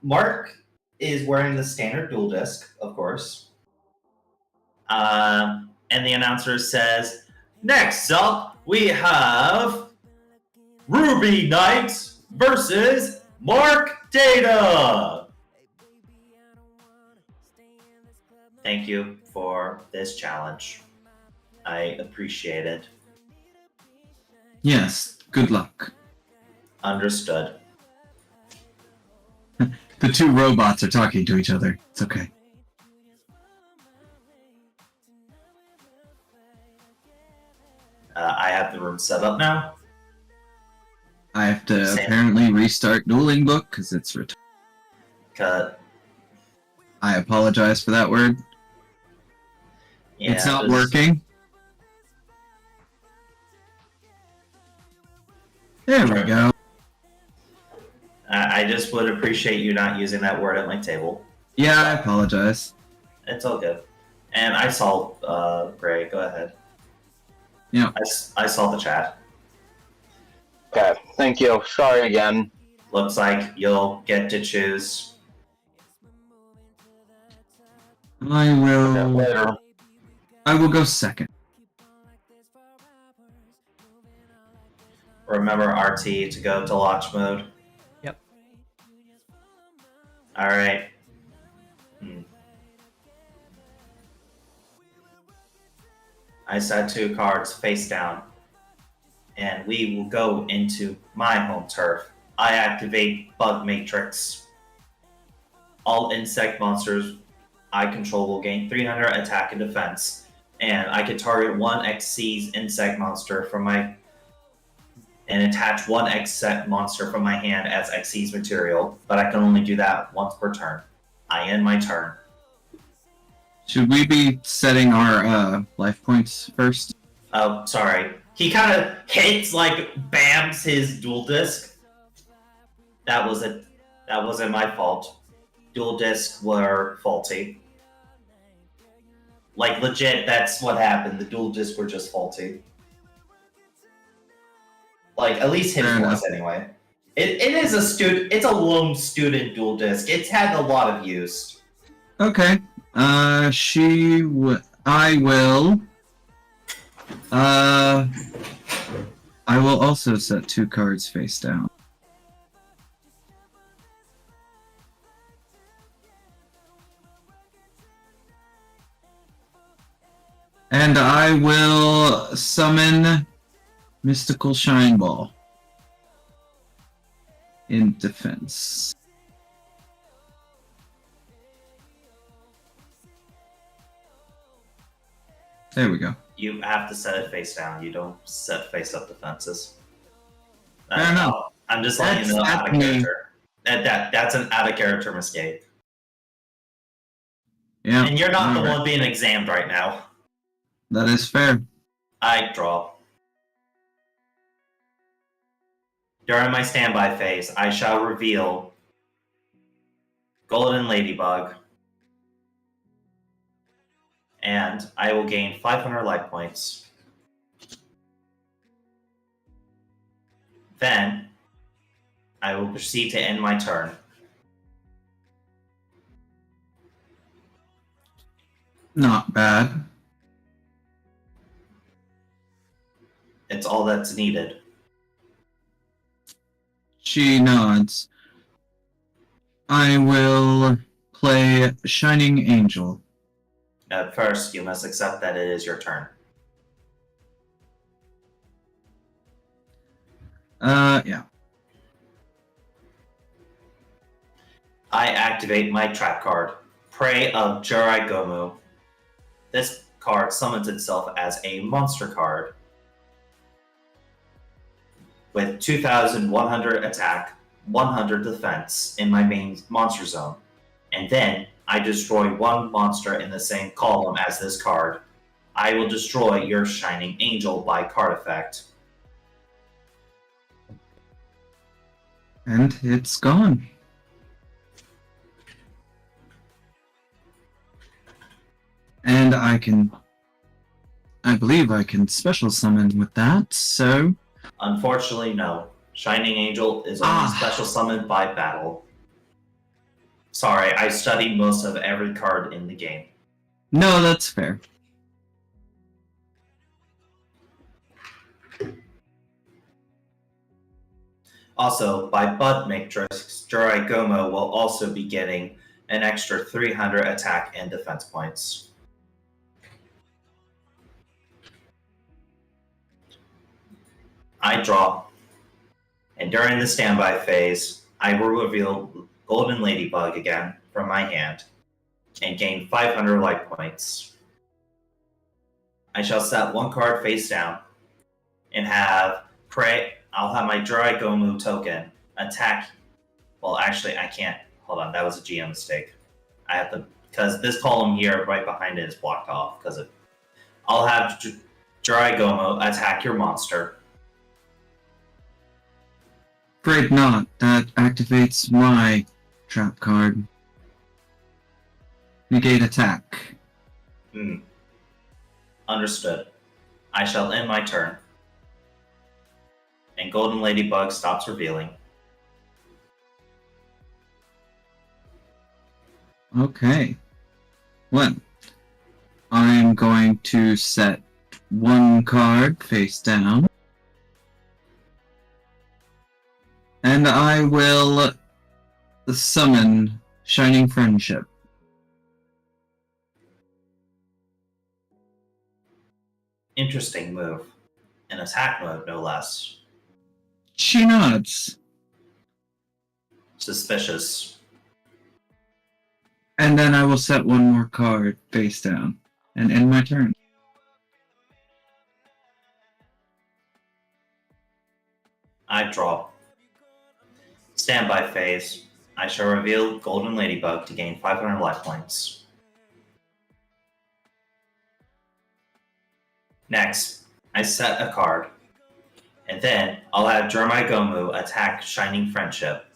Mark is wearing the standard dual disc, of course. And the announcer says, "Next up, we have Ruby Knight versus Mark Data." Thank you for this challenge. I appreciate it. Yes. Good luck. Understood. The two robots are talking to each other. It's okay. I have the room set up now. I have to Same. apparently restart Dueling Book because it's retarded. Cut. I apologize for that word. Yeah, It's not working. There we go. I just would appreciate you not using that word at my table. Yeah, I apologize. It's all good. And I saw Gray. Go ahead. Yeah. I saw the chat. Okay, thank you. Sorry again. Looks like you'll get to choose. I will. Later. I will go second. Remember RT to go to launch mode. Yep. All right. I set 2 cards face down, and we will go into my home turf. I activate Bug Matrix. All insect monsters I control will gain 300 attack and defense, and I can target 1 XC's insect monster from my and attach 1 insect monster from my hand as XC's material, but I can only do that once per turn. I end my turn. Should we be setting our life points first? Oh, sorry. He kind of hits, like, bams his dual disc. That wasn't my fault. Dual discs were faulty. Like, legit, that's what happened. The dual discs were just faulty. Like, at least his Fair was, anyway. It is it's a lone student dual disc. It's had a lot of use. Okay. I will also set 2 cards face down. And I will summon Mystical Shine Ball in defense. There we go. You have to set it face down. You don't set face up defenses. Fair enough. I'm just letting you know That's out of me. character. That's an out of character mistake. Yeah. And you're not the alright. one being examined right now. That is fair. I draw. During my standby phase, I shall reveal Golden Ladybug. And I will gain 500 life points. Then, I will proceed to end my turn. Not bad. It's all that's needed. She nods. I will play Shining Angel. At first, you must accept that it is your turn. Yeah. I activate my trap card, Prey of Jirai Gomu. This card summons itself as a monster card with 2,100 attack, 100 defense in my main monster zone. And then I destroy one monster in the same column as this card. I will destroy your Shining Angel by card effect. And it's gone. And I believe I can special summon with that, so... Unfortunately, no. Shining Angel is only special summoned by battle. Sorry, I studied most of every card in the game. No, that's fair. Also, by Bud Matrix, Jirai Gomu will also be getting an extra 300 attack and defense points. I draw, and during the standby phase, I will reveal Golden Ladybug again from my hand and gain 500 life points. I shall set one card face down and have Prey. I'll have my Jirai Gomu token attack. Well, actually, I can't. Hold on, that was a GM mistake. I have to, because this column here right behind it is blocked off. I'll have Jirai Gomu attack your monster. Afraid not. That activates my trap card. Negate attack. Understood. I shall end my turn. And Golden Ladybug stops revealing. Okay. Well, I'm going to set one card face down. And I will summon Shining Friendship. Interesting move. In attack mode, no less. She nods. Suspicious. And then I will set one more card face down and end my turn. I draw. Standby phase. I shall reveal Golden Ladybug to gain 500 life points. Next, I set a card. And then I'll have Jirai Gomu attack Shining Friendship.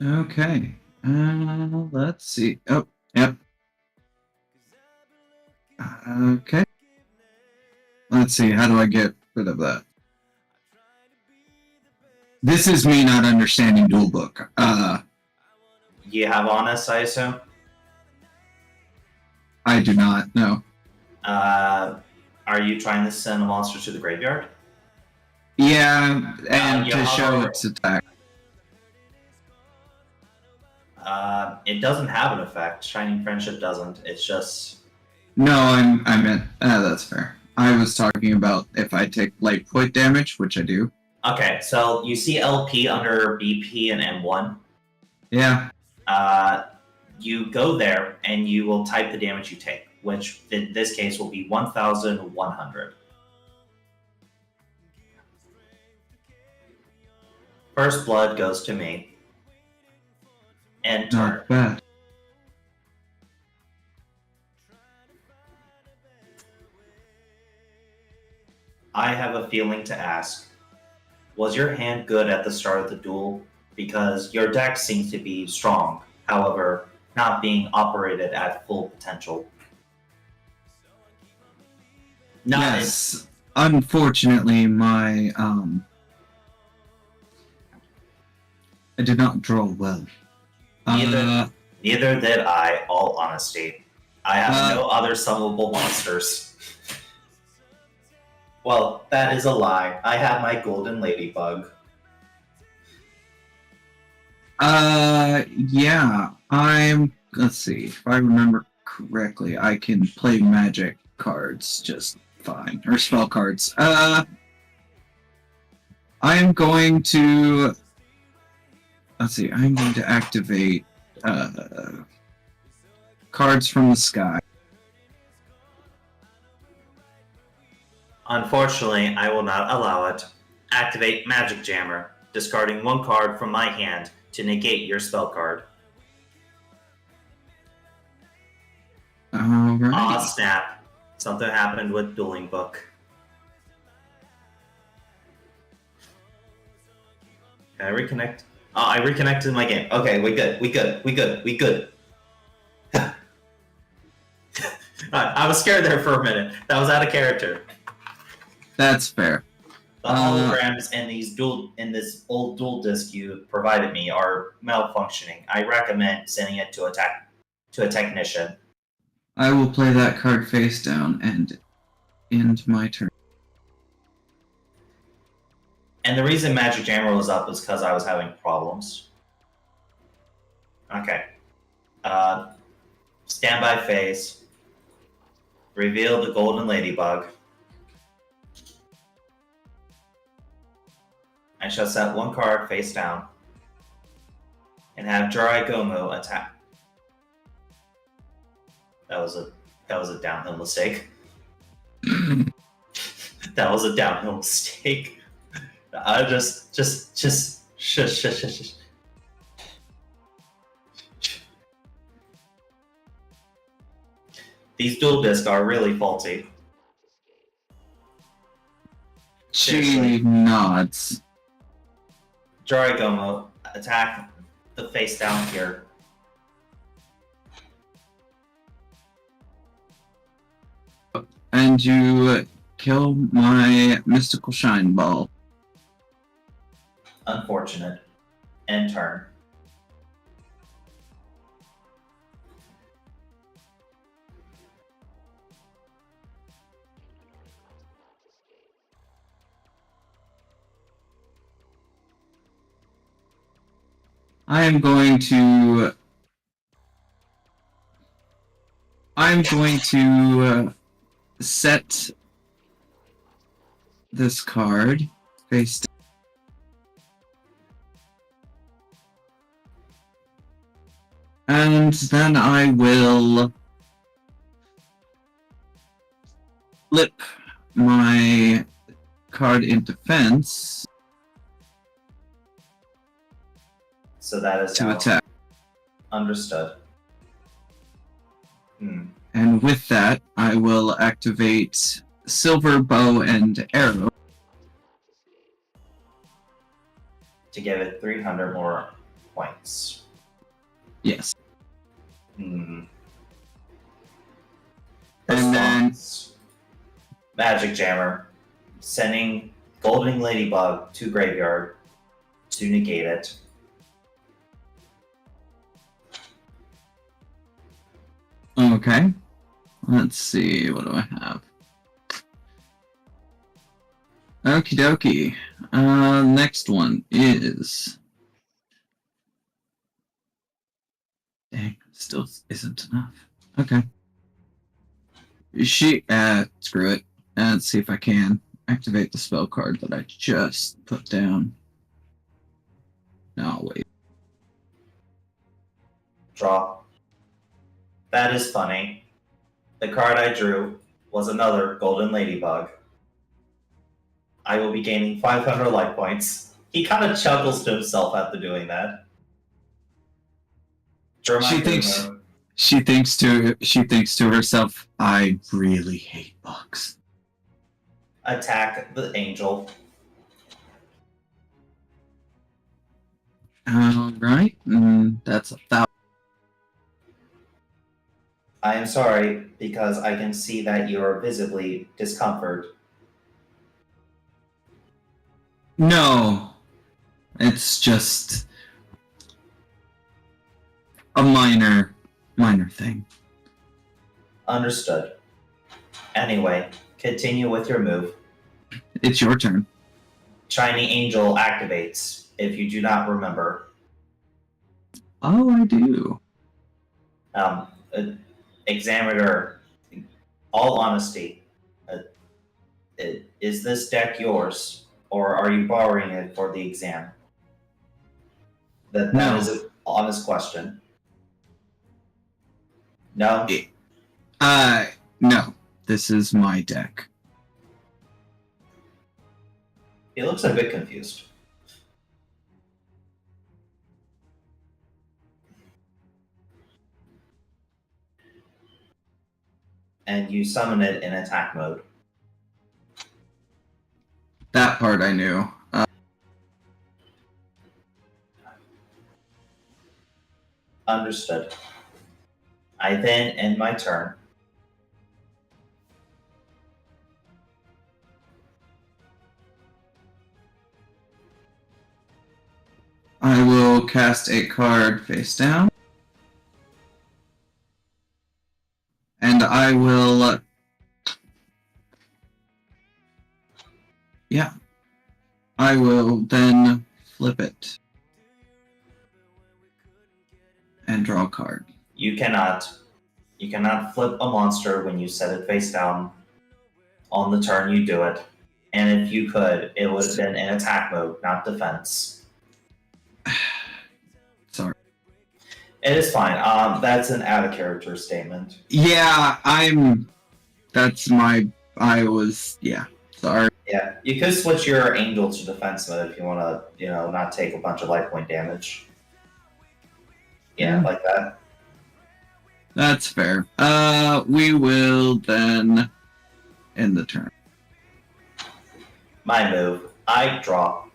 Okay. Let's see. Oh, yep. Okay. Let's see. How do I get rid of that? This is me not understanding Duel Book. You have Honest, I assume? I do not know. Are you trying to send a monster to the graveyard? Yeah, and yeah, to show I'll- its attack. It doesn't have an effect. Shining Friendship doesn't. It's just... No, I meant that's fair. I was talking about if I take light point damage, which I do. Okay, so you see LP under BP and M1. Yeah. you go there and you will type the damage you take, which in this case will be 1,100. First blood goes to me. And turn. Not bad. I have a feeling to ask, was your hand good at the start of the duel? Because your deck seems to be strong, however, not being operated at full potential. Yes. Unfortunately, my I did not draw well. Neither did I, all honesty. I have no other summonable monsters. Well, that is a lie. I have my golden ladybug. Yeah. Let's see. If I remember correctly, I can play magic cards just fine. Or spell cards. I am going to... Let's see. I'm going to activate, cards from the sky. Unfortunately, I will not allow it. Activate Magic Jammer, discarding one card from my hand to negate your spell card. Alright. Aw, snap. Something happened with Dueling Book. Can I reconnect? Oh, I reconnected my game. Okay, we good. I was scared there for a minute. That was out of character. That's fair. The holograms in this old dual disc you provided me are malfunctioning. I recommend sending it to a technician. I will play that card face down and end my turn. And the reason Magic Jammer was up is because I was having problems. Okay. Standby phase. Reveal the golden ladybug. I shall set one card face down and have Jirai Gomu attack. That was a downhill mistake. That was a downhill mistake. I just shush. These dual discs are really faulty. She nods. Jirai Gomu, attack the face down here. And you kill my mystical shine ball. Unfortunate. End turn. I'm going to set this card face down. And then I will flip my card in defense So that is to now attack. understood. And with that, I will activate Silver Bow and Arrow. To give it 300 more points. Yes. And then Magic Jammer, sending Golden Ladybug to Graveyard to negate it. Okay. Let's see, what do I have? Okie dokie. Next one is... Dang, still isn't enough. Okay. Screw it. Let's see if I can activate the spell card that I just put down. No, wait. Draw. That is funny. The card I drew was another golden ladybug. I will be gaining 500 life points. He kind of chuckles to himself after doing that. She thinks to herself, I really hate bugs. Attack the angel. Alright, that's 1,000. I am sorry, because I can see that you are visibly discomfort. No, it's just a minor thing. Understood. Anyway, continue with your move. It's your turn. Shiny Angel activates, if you do not remember. Oh, I do. Examiner, all honesty, is this deck yours, or are you borrowing it for the exam? That No. is an honest question. No? No. This is my deck. He looks a bit confused. And you summon it in attack mode. That part I knew. Understood. I then end my turn. I will cast a card face down. And I will... yeah. I will then flip it. And draw a card. You cannot flip a monster when you set it face down on the turn you do it. And if you could, it would have been in attack mode, not defense. Sorry. It is fine. That's an out of character statement. Yeah, sorry. Yeah, you could switch your angel to defense mode if you want to, not take a bunch of life point damage. Yeah, like that. That's fair. We will then end the turn. My move. I draw.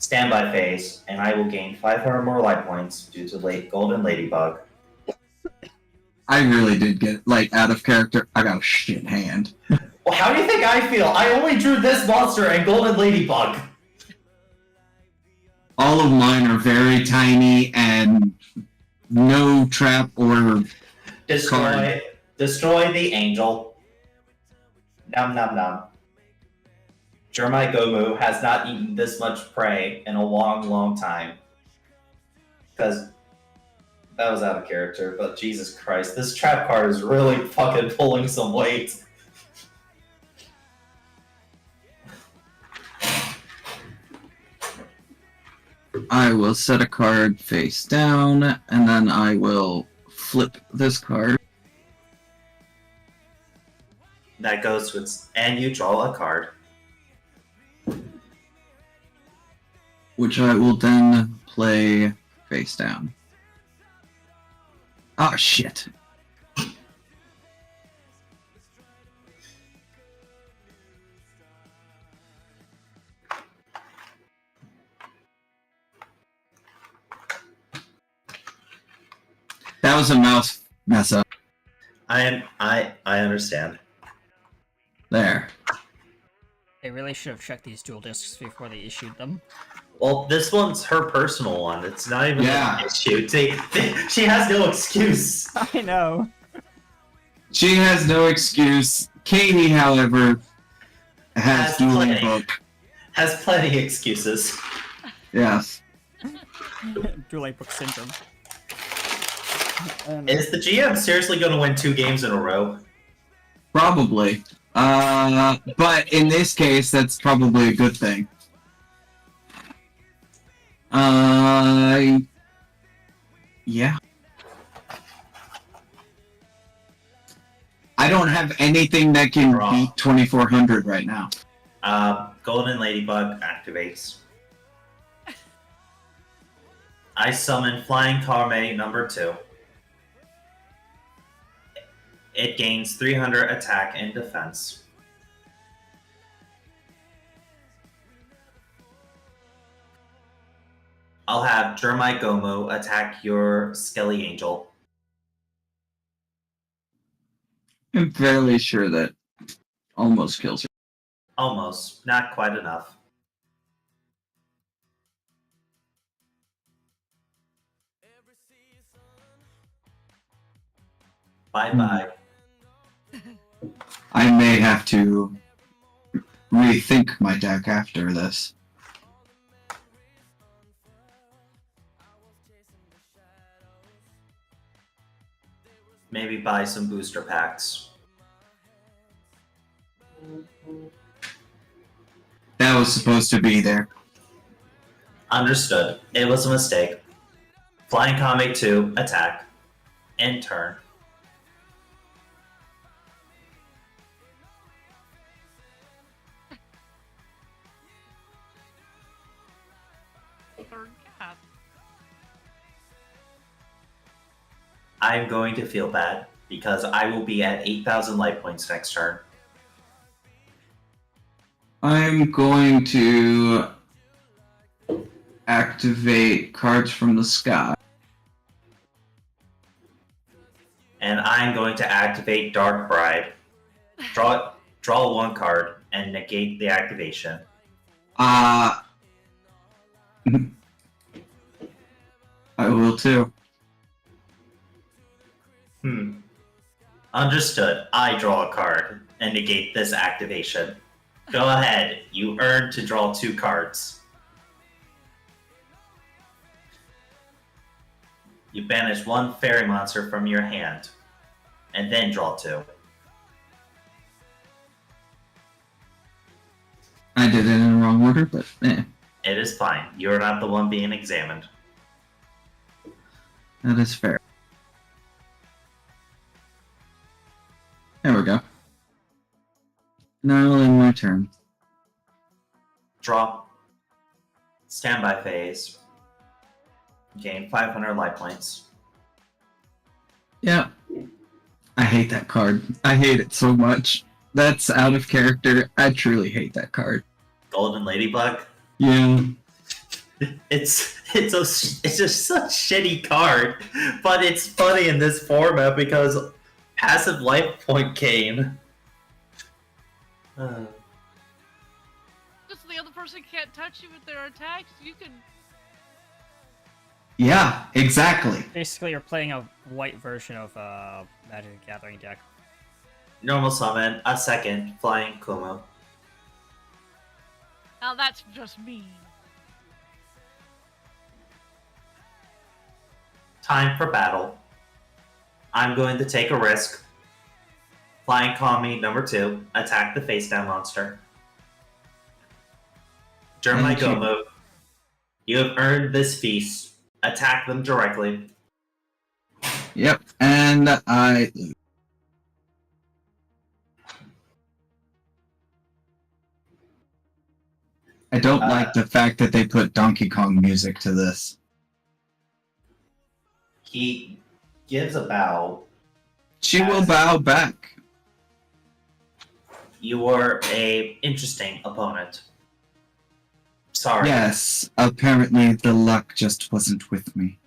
Standby phase, and I will gain 500 more life points due to Golden Ladybug. I really did get, out of character. I got a shit hand. Well, how do you think I feel? I only drew this monster and Golden Ladybug. All of mine are very tiny and no trap or card. Destroy the angel. Nom nom nom. Jermai Gomu has not eaten this much prey in a long, long time. Because that was out of character, but Jesus Christ, this trap card is really fucking pulling some weight. I will set a card face down, and then I will flip this card. That goes to its... and you draw a card. Which I will then play face down. Ah, shit. That was a mouse mess up. I understand. There. They really should have checked these dual discs before they issued them. Well, this one's her personal one. It's not even Yeah. an issue. She has no excuse. I know. She has no excuse. Katie, however, has dueling plenty. book. Has plenty excuses. Yes. Dueling book syndrome. Is the GM seriously going to win 2 games in a row? Probably. But in this case, that's probably a good thing. Yeah. I don't have anything that can Draw. beat 2400 right now. Golden Ladybug activates. I summon Flying Kame number 2. It gains 300 attack and defense. I'll have Jermai Gomu attack your Skelly Angel. I'm fairly sure that almost kills her. Almost. Not quite enough. Bye-bye. I may have to rethink my deck after this. Maybe buy some booster packs. That was supposed to be there. Understood. It was a mistake. Flying Kame 2, attack. End turn. Third cat. I'm going to feel bad because I will be at 8,000 life points next turn. I'm going to activate cards from the sky. And I'm going to activate Dark Bride. Draw 1 card and negate the activation. I will too. Understood. I draw a card and negate this activation. Go ahead. You earn to draw 2 cards. You banish 1 fairy monster from your hand, and then draw 2. I did it in the wrong order, but eh, It is fine. You're not the one being examined. that is fair. There we go. Now in my turn. Draw. Standby phase. Gain 500 life points. Yeah. I hate that card. I hate it so much. That's out of character. I truly hate that card. Golden Ladybug. Yeah. It's just such shitty card, but it's funny in this format because passive life point gain. Because the other person can't touch you with their attacks, you can. Yeah, exactly. Basically, you're playing a white version of Magic the Gathering deck. Normal summon, a second, Flying Kumo. Now that's just mean. Time for battle. I'm going to take a risk. Flying Kami number 2, attack the face down monster. Jermai Thank you. Gomu, you have earned this feast. Attack them directly. Yep, and I lose. I don't like the fact that they put Donkey Kong music to this. He gives a bow. She will bow back. You were a interesting opponent. Sorry. Yes, apparently the luck just wasn't with me.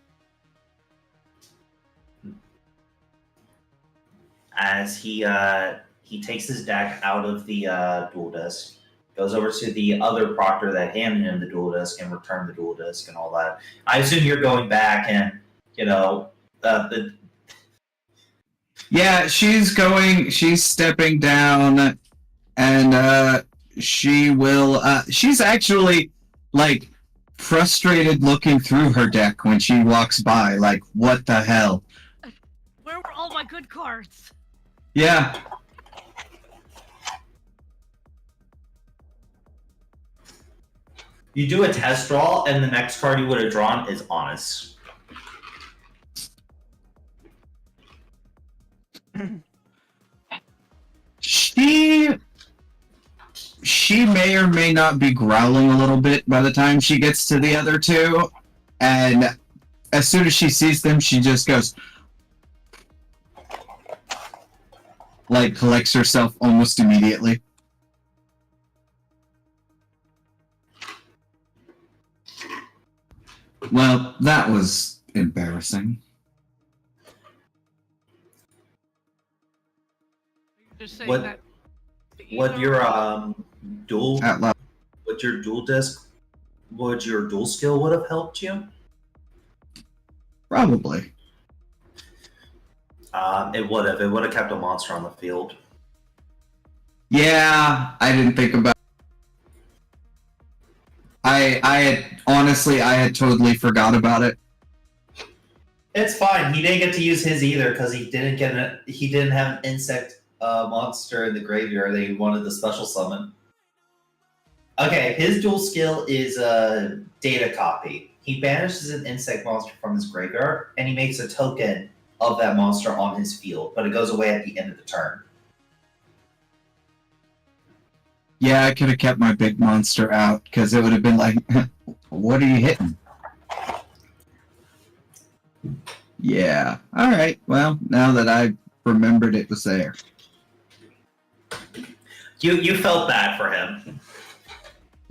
As he takes his deck out of the duel disc, goes over to the other proctor that handed him the duel disc and returned the duel disc and all that. I assume you're going back and Yeah, she's stepping down, and she's actually, like, frustrated looking through her deck when she walks by, like, what the hell? Where were all my good cards? Yeah. you do a test draw, and the next card you would have drawn is Honest. she may or may not be growling a little bit by the time she gets to the other two, and as soon as she sees them, she just goes, like, collects herself almost immediately. Well, that was embarrassing. You're just saying What- that. Would your dual Out loud. would your dual disc would your dual skill would have helped you? Probably. It would have. It would have kept a monster on the field. Yeah, I didn't think about. I had totally forgot about it. It's fine. He didn't get to use his either because he didn't have an insect monster in the graveyard that he wanted the special summon. Okay, his dual skill is a data copy. He banishes an insect monster from his graveyard, and he makes a token of that monster on his field, but it goes away at the end of the turn. Yeah, I could have kept my big monster out because it would have been like, what are you hitting? Yeah. All right. Well, now that I remembered it was there. You felt bad for him.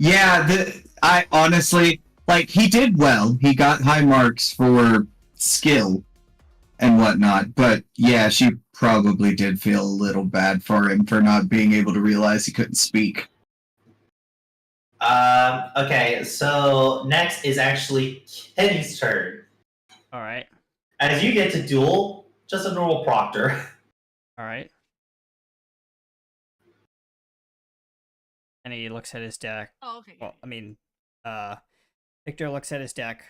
Yeah, I honestly, like, he did well. He got high marks for skill and whatnot, but yeah, she probably did feel a little bad for him for not being able to realize he couldn't speak. Okay, so next is actually Kenny's turn. All right. As you get to duel, just a normal proctor. All right. And he looks at his deck. Oh, okay. Well, I mean, Victor looks at his deck.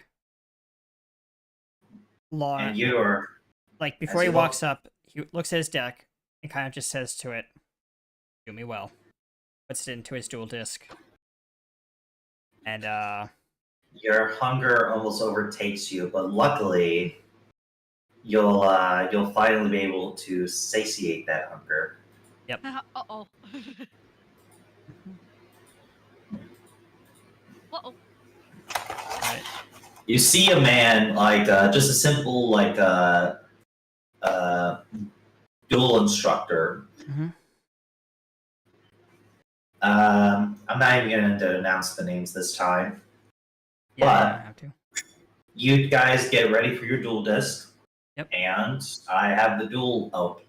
Lauren, And you're like before as he you walk- walks up, he looks at his deck and kind of just says to it, "Do me well." Puts it into his dual disc. And your hunger almost overtakes you, but luckily you'll finally be able to satiate that hunger. Uh-oh. Uh-oh. right. You see a man like just a simple like duel instructor. Mhm. I'm not even going to announce the names this time. Yeah, But- you don't have to. You guys get ready for your duel disc. Yep. And I have the duel out.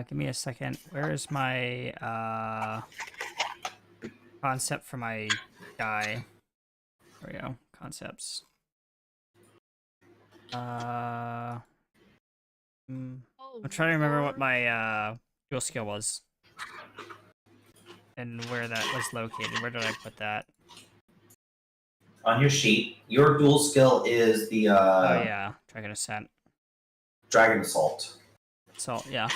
Give me a second. Where is my concept for my guy? There we go. Concepts. Oh, I'm trying to remember what Lord. my dual skill was. And where that was located. Where did I put that? On your sheet, your duel skill is the Oh yeah, Dragon Ascent. Dragon Assault. So yeah.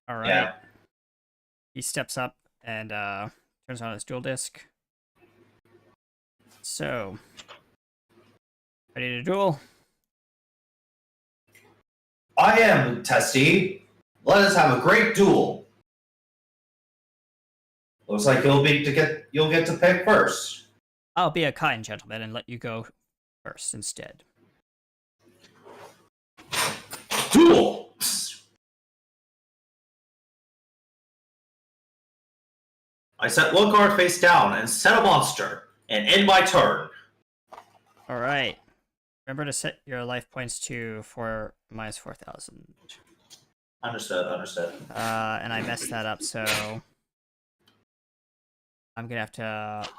All right. Yeah. He steps up and turns on his dual disc. So, ready to duel? I am Testy. Let us have a great duel. Looks like you'll get to pick first. I'll be a kind gentleman and let you go first instead. Duel. I set one card face down and set a monster, and end my turn. All right. Remember to set your life points to minus 4,000. Understood. And I messed that up, so I'm gonna have to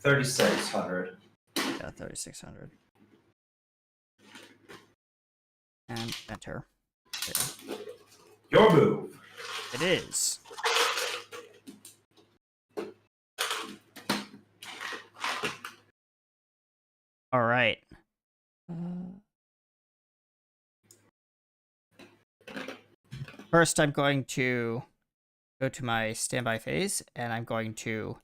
3,600. yeah, 3,600 and enter. Yeah, Your move. it is. All right. First, I'm going to go to my standby phase, and I'm going to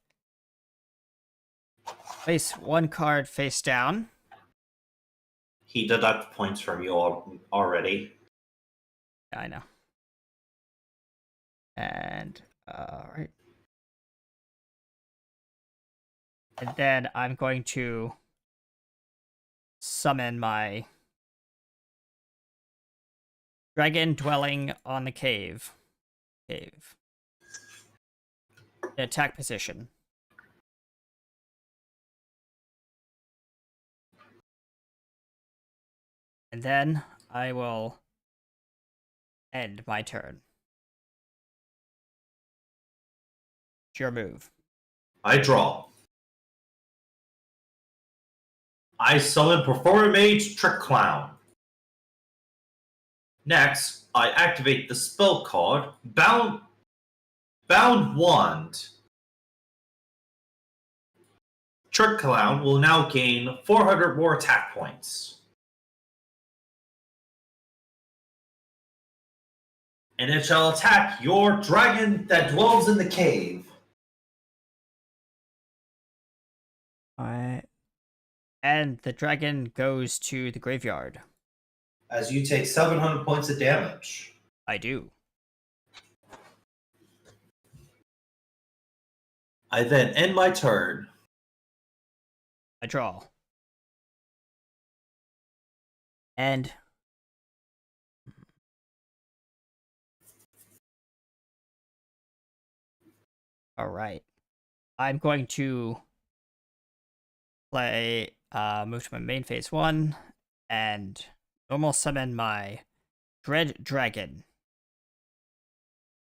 place one card face down. He deducts points from you already. Yeah, I know. And, alright. And then I'm going to summon my dragon dwelling on the cave. In attack position. And then I will end my turn. It's your move. I draw. I summon Performer Mage Trick Clown. Next, I activate the spell card Bound Wand. Trick Clown will now gain 400 more attack points. And it shall attack your dragon that dwells in the cave. Alright. And the dragon goes to the graveyard. As you take 700 points of damage. I do. I then end my turn. I draw. And alright. I'm going to play move to my main phase 1 and normal summon my Dread Dragon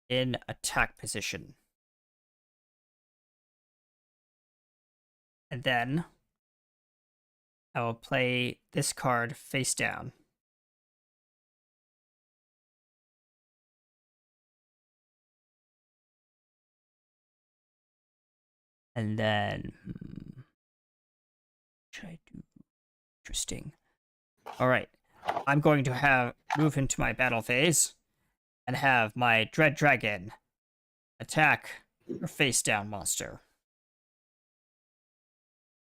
in attack position. And then I will play this card face down. And then should I do interesting? All right. I'm going to move into my battle phase and have my Dread Dragon attack your face down monster.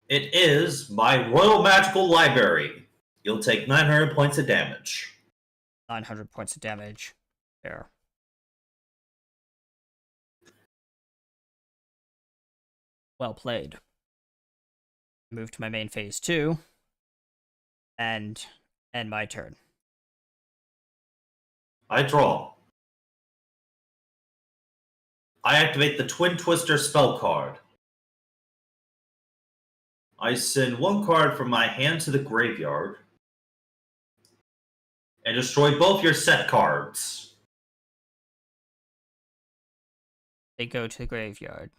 It is my Royal Magical Library. You'll take 900 points of damage. 900 points of damage. There. Well played. Move to my main phase 2 and end my turn. I draw. I activate the Twin Twister spell card. I send one card from my hand to the graveyard and destroy both your set cards. They go to the graveyard.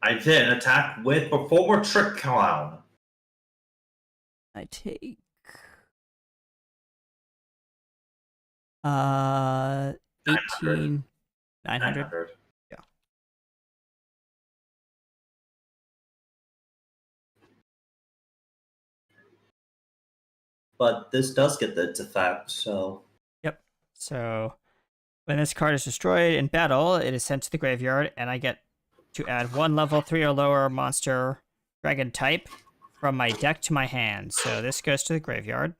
I then attack with Performer Trick Clown. I take 18 900. Yeah. But this does get its effect, so Yep. So when this card is destroyed in battle, it is sent to the graveyard, and I get to add 1 level 3 or lower monster dragon type from my deck to my hand. So this goes to the graveyard.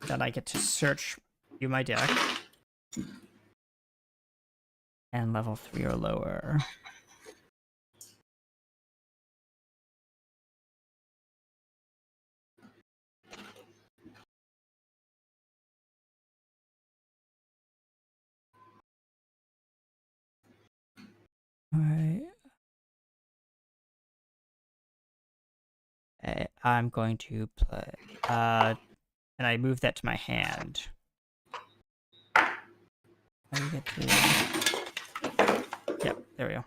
Then I get to search view my deck. And level 3 or lower. Alright. I'm going to play, and I move that to my hand. How do you get to... Yep, there we go.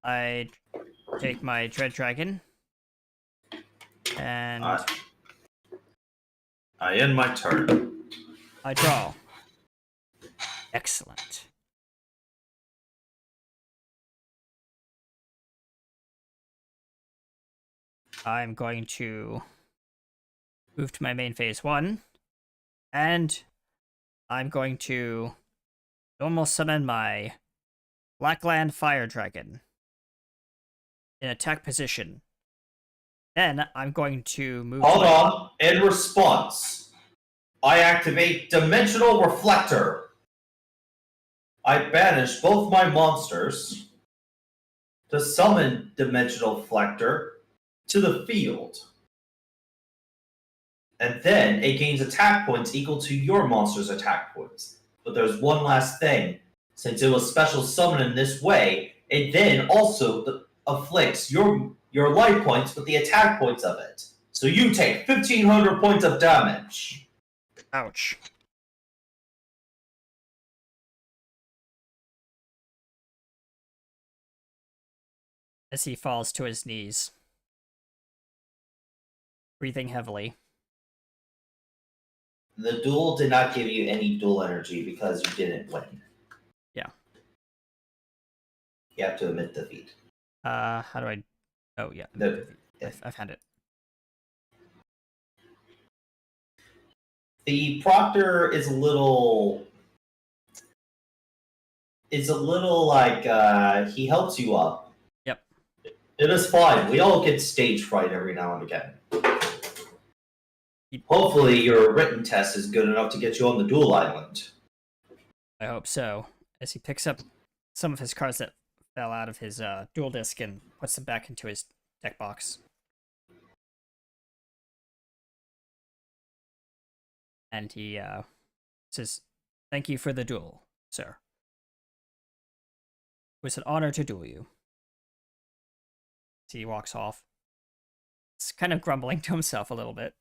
I take my Dread Dragon, and I end my turn. I draw. Excellent. I'm going to move to my main phase 1, and I'm going to normal summon my Blackland Fire Dragon in attack position. Then I'm going to move. Hold on. In response, I activate Dimensional Reflector. I banish both my monsters to summon Dimensional Reflector to the field. And then it gains attack points equal to your monster's attack points. But there's one last thing. Since it was special summoned in this way, it then also afflicts your life points with the attack points of it. So you take 1,500 points of damage. Ouch. As he falls to his knees, breathing heavily. The duel did not give you any duel energy because you didn't win. Yeah. You have to admit defeat. How do I... Oh, yeah. No. I found it. The proctor is a little like he helps you up. Yep. It is fine. We all get stage fright every now and again. Hopefully your written test is good enough to get you on the duel island. I hope so. As he picks up some of his cards that fell out of his dual disc and puts them back into his deck box. And he says, "Thank you for the duel, sir. It was an honor to duel you." So he walks off. It's kind of grumbling to himself a little bit.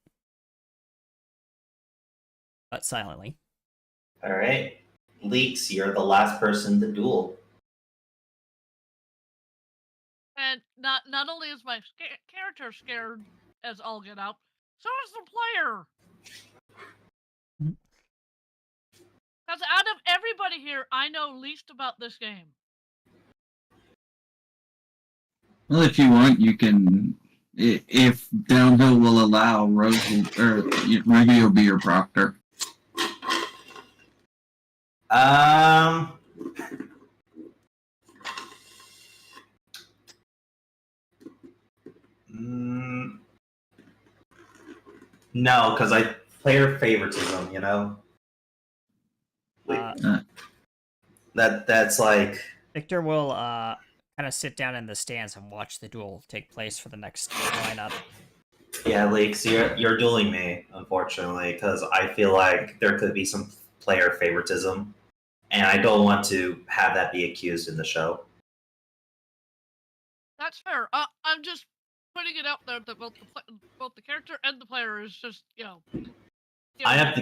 But silently. Alright. Leaks, you're the last person to duel. And not only is my character scared as all get out, so is the player. Because out of everybody here, I know least about this game. Well, if you want, you can. If Downhill will allow, Rose Ruby will be your proctor. No, because I player favoritism, you know? That's like... Victor will kind of sit down in the stands and watch the duel take place for the next lineup. Yeah, Leaks, you're dueling me, unfortunately, because I feel like there could be some player favoritism, and I don't want to have that be accused in the show. That's fair. I'm just putting it out there that both the character and the player is just, I have the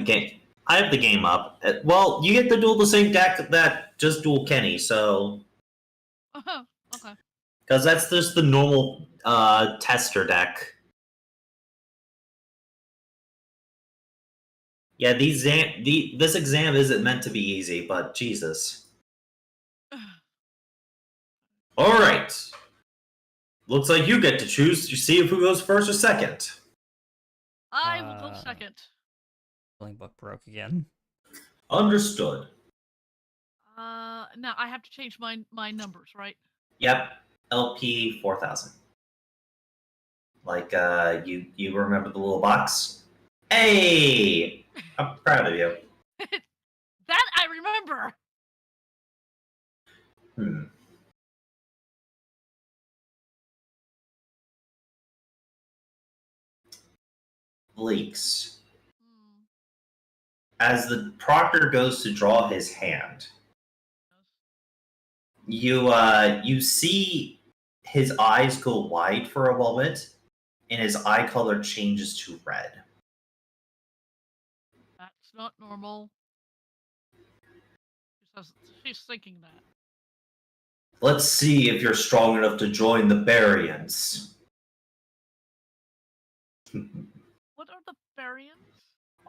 game up. Well, you get to duel the same deck that just duel Kenny, so... Okay. Because that's just the normal tester deck. Yeah, this exam isn't meant to be easy, but Jesus. Alright. Looks like you get to choose to see if who goes first or second. I will go second. Dueling book broke again. Understood. Now I have to change my numbers, right? Yep. LP 4000. Like, you remember the little box? Hey! I'm proud of you. That I remember! Leaks. As the proctor goes to draw his hand, you see his eyes go wide for a moment, and his eye color changes to red. That's not normal. She's thinking that. Let's see if you're strong enough to join the Barians. What are the Barians?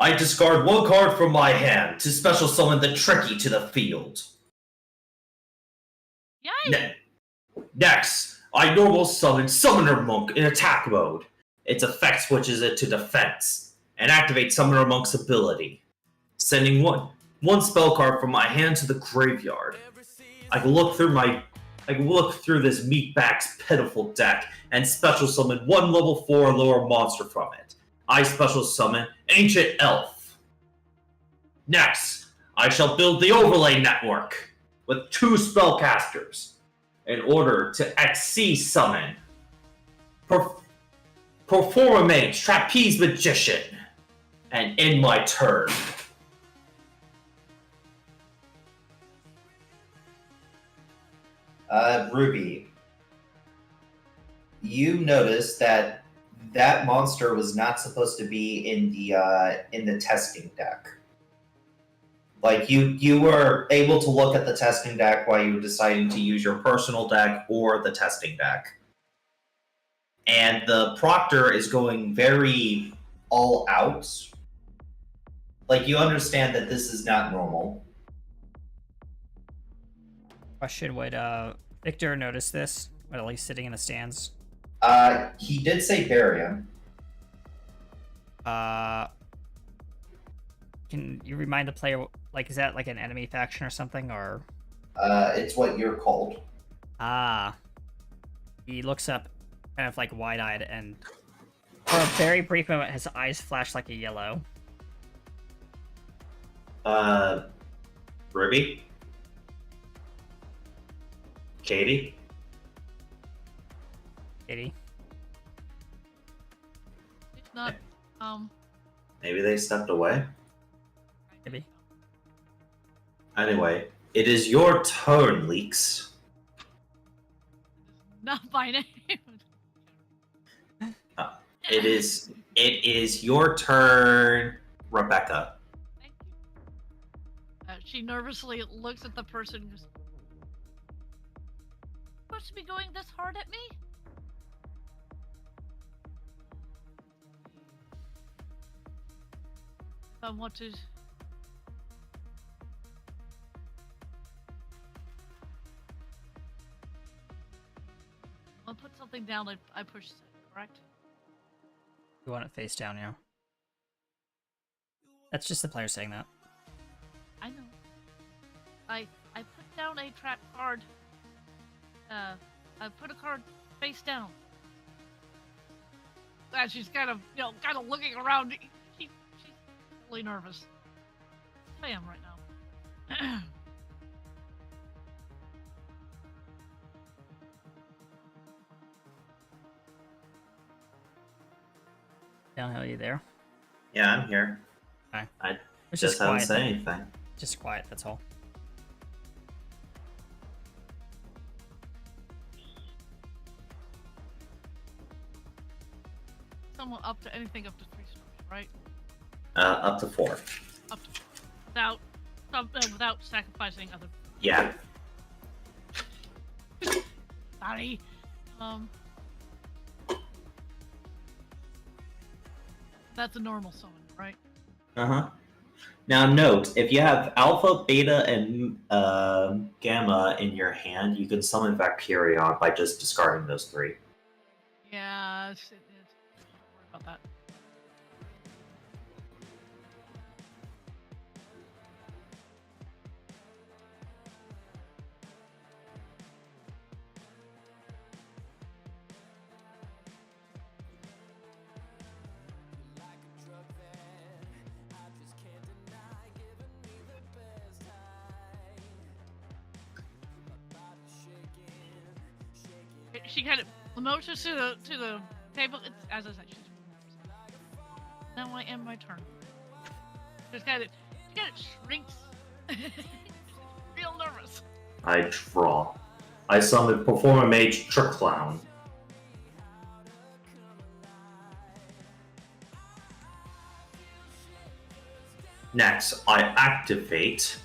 I discard one card from my hand to special summon the Tricky to the field. Yay! Next, I normal summon Summoner Monk in attack mode. Its effect switches it to defense, and activates Summoner Monk's ability, sending one spell card from my hand to the graveyard. I can look through my I can look through this meatbag's pitiful deck and special summon one level 4 lower monster from it. I special summon Ancient Elf. Next, I shall build the overlay network with 2 spellcasters in order to XC summon Performa Mage, Trapeze Magician, and end my turn. Ruby, you noticed that that monster was not supposed to be in the testing deck. Like you were able to look at the testing deck while you were deciding to use your personal deck or the testing deck. And the proctor is going very all out. Like, you understand that this is not normal. Question: would Victor notice this? At least sitting in the stands. He did say bury him. Can you remind the player? Like, is that like an enemy faction or something, or? It's what you're called. Ah. He looks up, kind of like wide-eyed, and for a very brief moment, his eyes flash like a yellow. Ruby? Katie? Katie. It's not. Maybe they stepped away? Maybe. Anyway, it is your turn, Leaks. Not my name. It is your turn, Rebecca. Thank you. She nervously looks at the person who's supposed to be going this hard at me. If I want to. I'll put something down. I push it, correct? You want it face down, yeah. That's just the player saying that. I know. I put down a trap card. I put a card face down. And she's kind of looking around. She's really nervous. I am right now. Downhill, you there? Yeah, I'm here. Okay. I It's just haven't quiet. said anything. Just quiet, that's all. Someone up to anything up to 3 stars, right? Up to 4. Up to 4. Without sacrificing other. Yeah. Sorry. That's a normal summon, right? Uh-huh. Now note, if you have Alpha, Beta, and Gamma in your hand, you can summon Valkyrion by just discarding those 3. Yeah, it's don't worry about that. She kind of motions to the table. It's, as I said, she's now I am my turn. She kind of shrinks. Real nervous. I draw. I summon Performa Mage Trick Clown. Next, I activate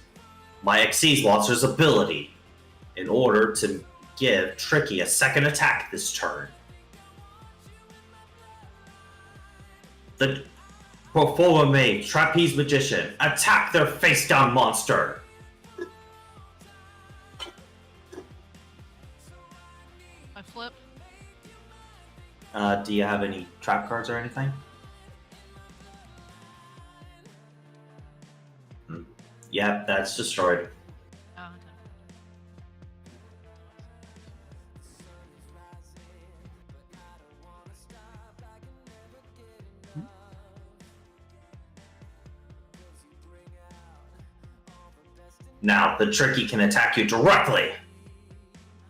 my Xyz Monster's ability in order to give Tricky a second attack this turn. The Performa Mage Trapeze Magician attack their face down monster. I flip. Do you have any trap cards or anything? Yeah, that's destroyed. Oh, Now, the Tricky can attack you directly.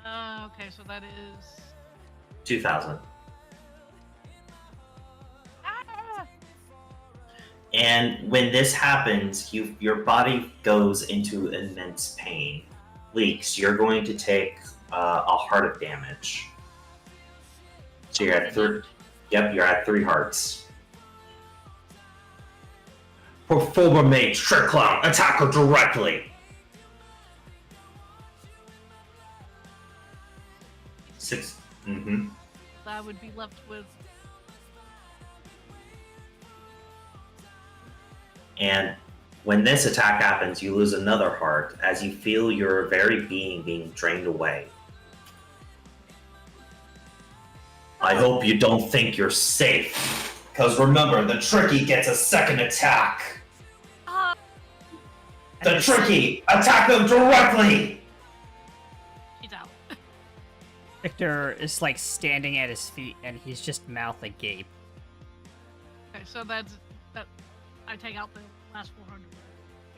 Okay, so that is 2,000. ah! And when this happens, your body goes into immense pain. Leaks, you're going to take a heart of damage. So you're at 3. Yep, you're at 3 hearts. Performer Mage Trick Clown, attack her directly. 6. Mm-hmm. I would be left with. And when this attack happens, you lose another heart as you feel your very being drained away. I hope you don't think you're safe. Because remember, the Tricky gets a second attack. The Tricky! Attack them directly! He's out. Victor is like standing at his feet and he's just mouth agape. Okay, so that's that. I take out the last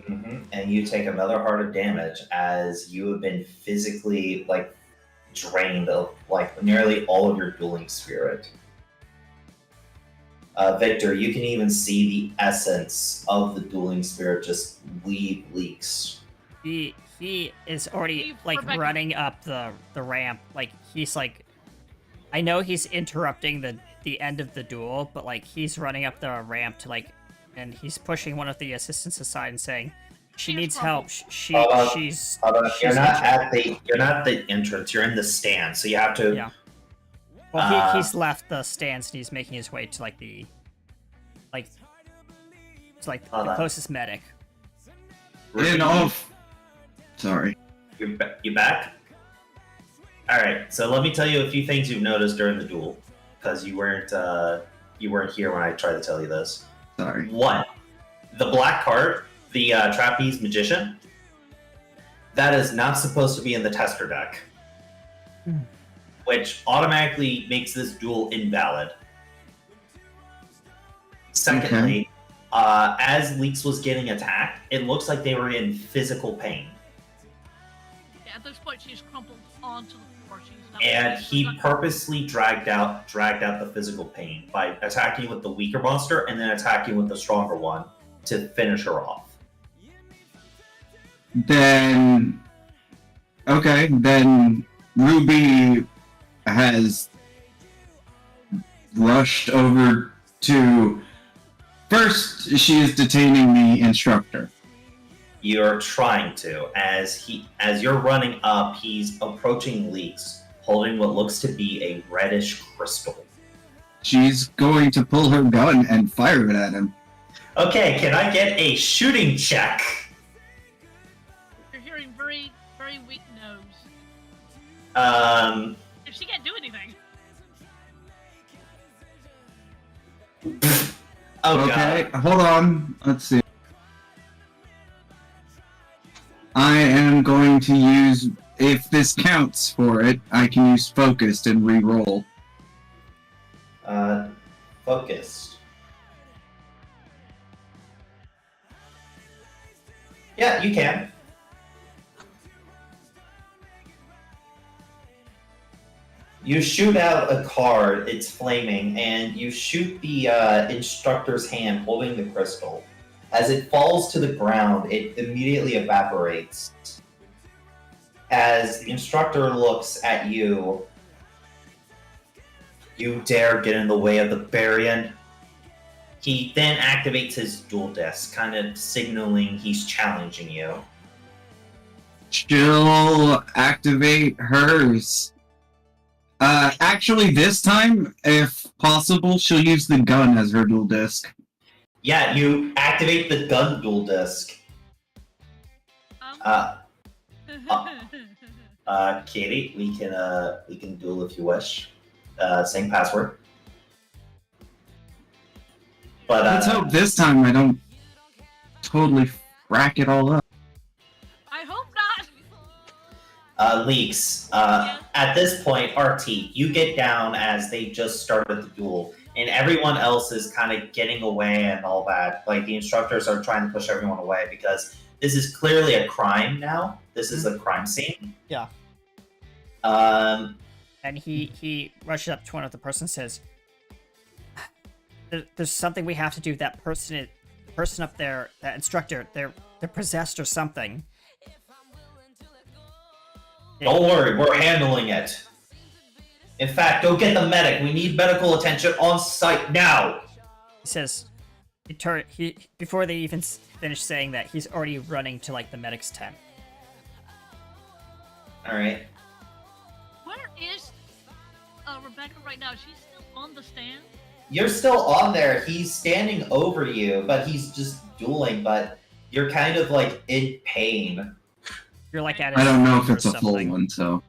400. And you take another heart of damage as you have been physically like drained of like nearly all of your dueling spirit. Victor, you can even see the essence of the dueling spirit just leave Leaks. He is already Leave like Rebecca. running up the ramp. Like he's like, I know he's interrupting the end of the duel, but like he's running up the ramp to like, and he's pushing one of the assistants aside and saying, "She Here's needs Crumple. help. She's You're she's not injured." at the entrance. You're in the stand, so you have to. Yeah. Well, he's left the stands and he's making his way to like the the closest medic. And off. Sorry. You back? Alright, so let me tell you a few things you've noticed during the duel. Because you weren't here when I tried to tell you this. Sorry. 1. The black card, the trapeze magician, that is not supposed to be in the tester deck. Which automatically makes this duel invalid. Secondly, as Leaks was getting attacked, it looks like they were in physical pain. Yeah, at this point, she's crumpled onto the floor. She's not. And she's he not- purposely dragged out the physical pain by attacking with the weaker monster and then attacking with the stronger one to finish her off. Then Ruby has rushed over to. First, she is detaining the instructor. You're trying to. As you're running up, he's approaching Leaks, holding what looks to be a reddish crystal. She's going to pull her gun and fire it at him. Okay, can I get a shooting check? You're hearing very, very weak nose. If she can't do anything. Oh Okay, god. hold on. Let's see. I am going to use, if this counts for it, I can use focused and re-roll. Focused. Yeah, you can. You shoot out a card, it's flaming, and you shoot the instructor's hand holding the crystal. As it falls to the ground, it immediately evaporates. As the instructor looks at you, you dare get in the way of the Barian? He then activates his dual disc, kind of signaling he's challenging you. She'll activate hers. Actually, this time, if possible, she'll use the gun as her dual disc. Yeah, you activate the gun dual disc. Katie, we can duel if you wish. Same password. But Let's hope this time I don't totally frack it all up. I hope not. Leaks. At this point, RT, you get down as they just started the duel, and everyone else is kind of getting away and all that. Like the instructors are trying to push everyone away because This is clearly a crime now. This is a crime scene. Yeah. And he rushes up to one of the person and says, "There's something we have to do. That person up there, that instructor, they're possessed or something." Don't worry, we're handling it. In fact, go get the medic. We need medical attention on site now. He says, he before they even finish saying that, he's already running to like the medic's tent. All right. Where is Rebecca right now? She's still on the stand. You're still on there. He's standing over you, but he's just dueling. But you're kind of like in pain. You're like at. I don't know if or it's a full something. one, so.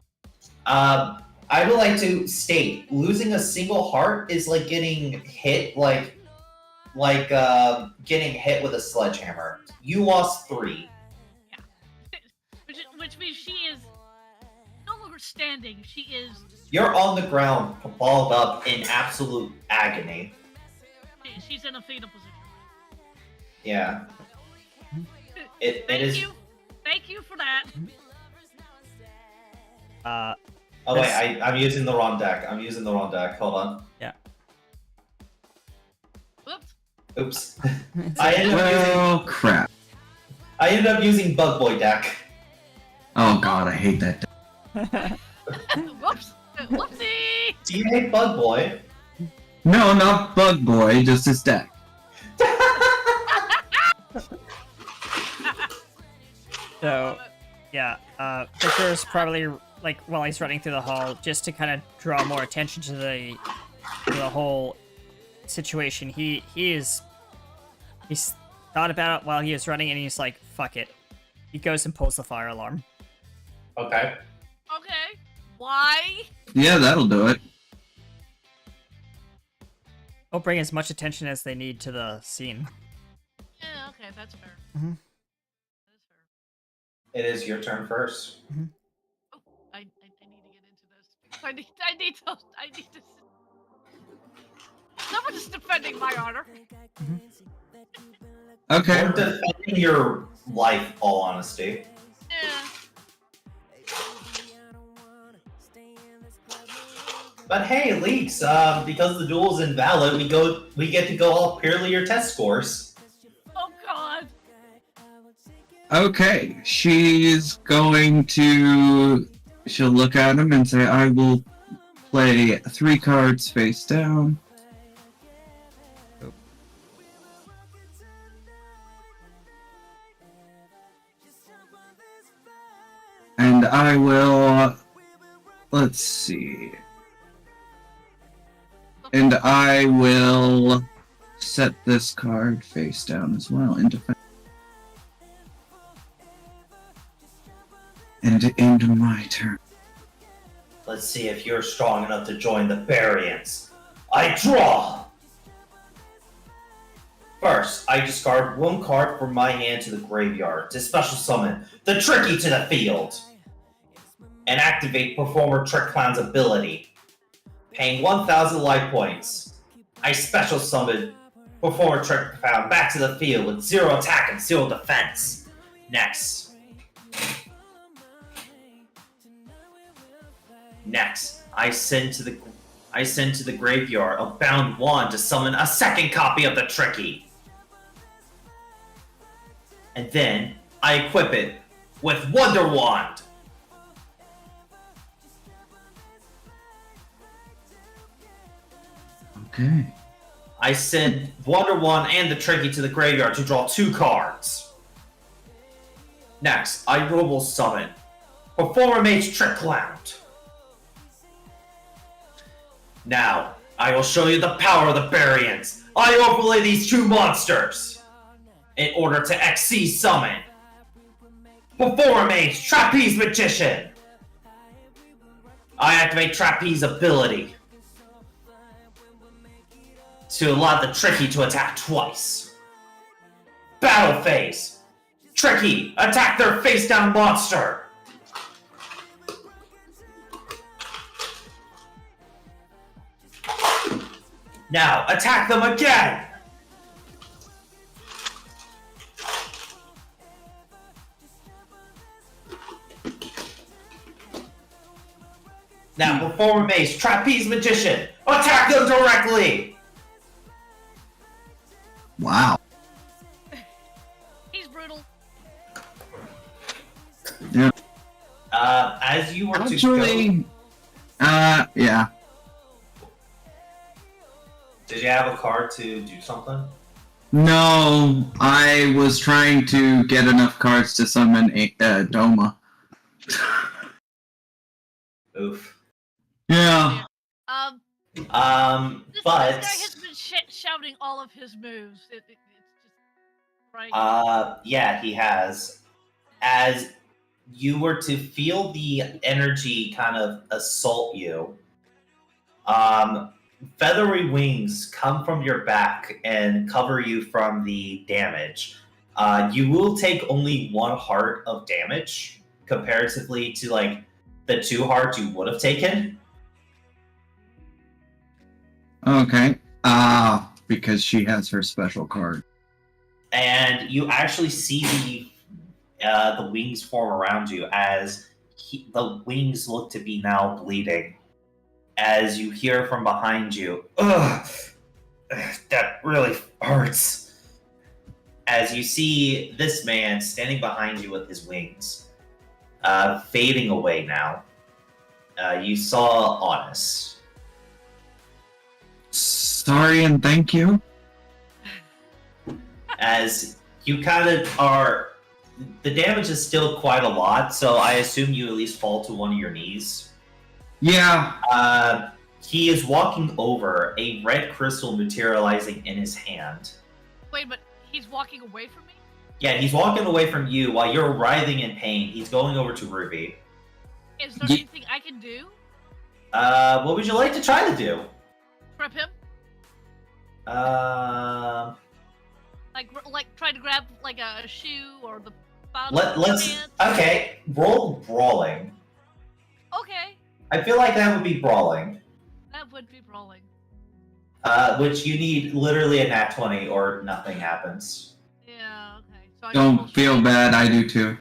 I would like to state losing a single heart is like getting hit, like getting hit with a sledgehammer. You lost 3. Yeah. which means she is no longer standing. She is. You're on the ground, balled up in absolute agony. She's in a fetal position. Yeah. It Thank is. you. Thank you for that. Oh wait, I'm using the wrong deck. Hold on. Yeah. Whoops. Oops. I ended up using Bug Boy deck. Oh god, I hate that deck. Whoops. Whoopsie. Do you hate Bug Boy? No, not Bug Boy, just his deck. So, yeah, Victor's probably, like, while he's running through the hall, just to kind of draw more attention to the whole situation, he's thought about it while he was running, and he's like, fuck it. He goes and pulls the fire alarm. Okay. Okay. Why? Yeah, that'll do it. He'll bring as much attention as they need to the scene. Yeah. Okay. That's fair. Mm-hmm. That's fair. It is your turn first. Oh, I need to get into this. I need to. Someone's defending my honor. Okay. Or defending your life, all honesty. Yeah. But hey, Leaks, because the duel is invalid, we get to go off purely your test scores. Oh God. Okay, she's going to... She'll look at him and say, I will play 3 cards face down. And I will... Let's see... And I will set this card face down as well in defense. And end my turn. Let's see if you're strong enough to join the variants. I draw! First, I discard 1 card from my hand to the graveyard to special summon the Tricky to the field. And activate Performer Trick Clown's ability. Paying 1,000 life points. I special summon Performer Trick Clown back to the field with 0 attack and 0 defense. Next, I send to the graveyard a bound wand to summon a second copy of the Tricky. And then I equip it with Wonder Wand. Okay. I send Wonder Wand and the Tricky to the graveyard to draw 2 cards. Next, I Robo Summon Performer Mage Trick Clown. Now, I will show you the power of the variants. I overlay these 2 monsters in order to XC summon Performer Mage Trapeze Magician. I activate Trapeze ability to allow the Tricky to attack twice. Battle phase. Tricky, attack their face-down monster. Now, attack them again. Now perform a maze trapeze magician. Attack them directly. Wow. He's brutal. Yeah. As you were to go, Actually, yeah. did you have a card to do something? No, I was trying to get enough cards to summon a Doma. Oof. Yeah. This But guy has been shouting all of his moves. It's just right. yeah, he has. As you were to feel the energy kind of assault you, feathery wings come from your back and cover you from the damage. You will take only 1 heart of damage comparatively to like the 2 hearts you would have taken. Okay. Because she has her special card. And you actually see the wings form around you as the wings look to be now bleeding. As you hear from behind you, ugh, that really hurts. As you see this man standing behind you with his wings, fading away now. You saw Honest. Sorry and thank you. As you kind of are, the damage is still quite a lot, so I assume you at least fall to one of your knees. Yeah. He is walking over, a red crystal materializing in his hand. Wait, but he's walking away from me? Yeah, he's walking away from you while you're writhing in pain. He's going over to Ruby. Is there anything I can do? What would you like to try to do? Trip him? Like try to grab like a shoe or the bottom of the let's pants? okay. Roll brawling. Okay, I feel like that would be brawling. that would be brawling. Which you need literally a nat 20 or nothing happens. Yeah, okay. So I just roll Don't feel strength? bad, I do too.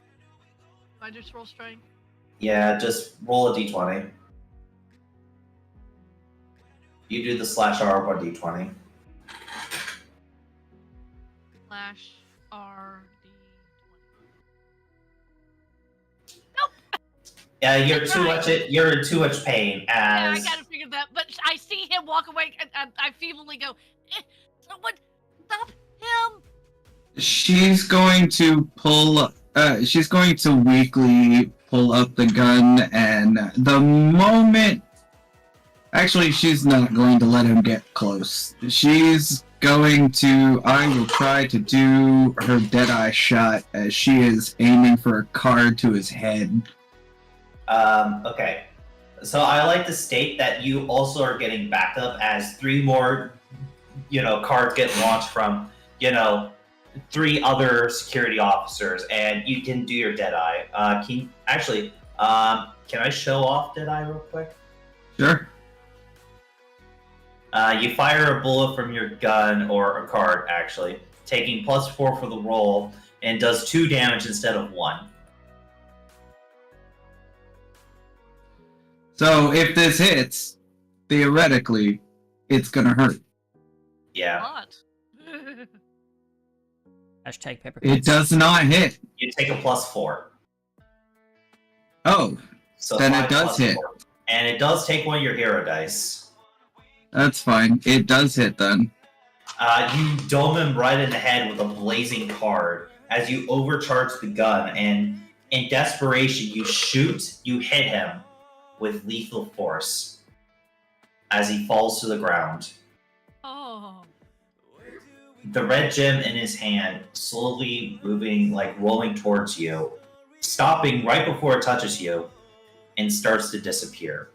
I just roll strength. Yeah, just roll a d20. You do the /R or d20. /RD20. Yeah, you're That's too right. much. You're in too much pain. Yeah, I As gotta figure that. But I see him walk away, and I feebly go, "Someone stop him!" She's going to pull. She's going to weakly pull up the gun, and the moment. Actually, she's not going to let him get close. She's going to. I will try to do her Deadeye shot as she is aiming for a card to his head. okay. So I like to state that you also are getting backed up as 3 more, cards get launched from, 3 other security officers, and you can do your Deadeye. Can I show off Deadeye real quick? Sure. You fire a bullet from your gun or a card, actually, taking +4 for the roll, and does 2 damage instead of 1. So if this hits, theoretically, it's gonna hurt. Yeah. What? Hashtag paper It cuts. does not hit. You take a +4. Oh, So then 5 it does plus hit. 4. And it does take one of your hero dice. That's fine. It does hit then. You dome him right in the head with a blazing card as you overcharge the gun, and in desperation, you hit him with lethal force as he falls to the ground. Oh. The red gem in his hand slowly moving, rolling towards you, stopping right before it touches you, and starts to disappear.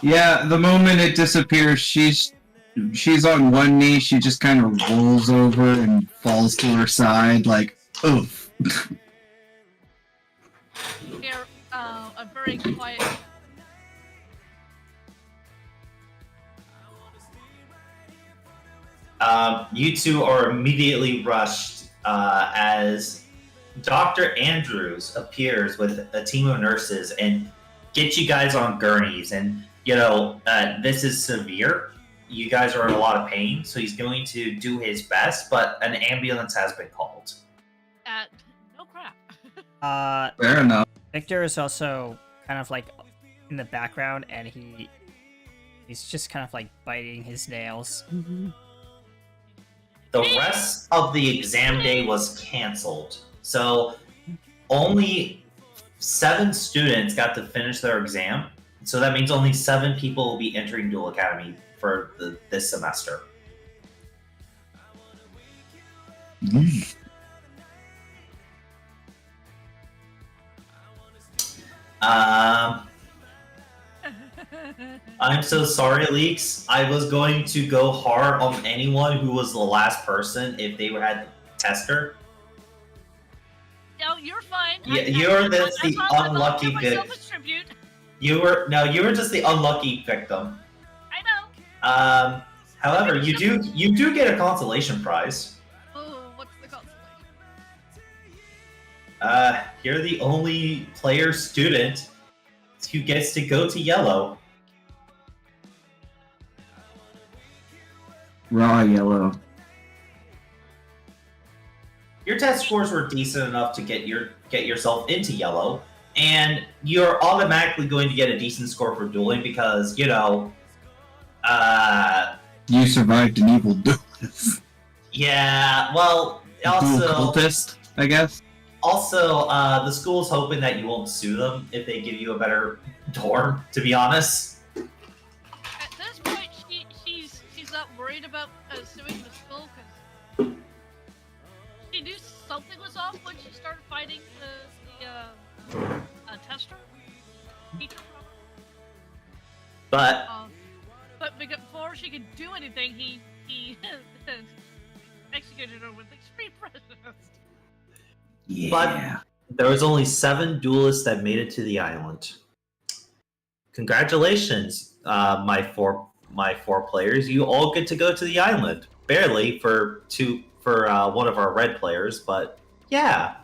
Yeah, the moment it disappears, she's on one knee. She just kind of rolls over and falls to her side, like, oof. Here, a very quiet. You two are immediately rushed as Dr. Andrews appears with a team of nurses and gets you guys on gurneys. And, this is severe. You guys are in a lot of pain, so he's going to do his best, but an ambulance has been called. No crap. Fair enough. Victor is also kind of like in the background, and he's just kind of like biting his nails. The rest of the exam day was canceled, so only 7 students got to finish their exam. So that means only 7 people will be entering Duel Academy for this semester. I'm so sorry, Leaks. I was going to go hard on anyone who was the last person if they had tester. No, you're fine. Yeah, you're the unlucky victim. Tribute. You were just the unlucky victim. I know. However, you do get a consolation prize. Oh, what's the consolation? You're the only player student who gets to go to yellow. Raw yellow. Your test scores were decent enough to get yourself into yellow, and you're automatically going to get a decent score for dueling because you survived an evil duelist. Yeah, well, also Dual cultist, I guess. Also, the school's hoping that you won't sue them if they give you a better dorm. To be honest. At this point, she's not worried about suing the school because she knew something was off when she started fighting the tester teacher. But before she could do anything, he executed her with extreme prejudice. Yeah. But there was only 7 duelists that made it to the island. Congratulations, my four players. You all get to go to the island. Barely for one of our red players, but yeah.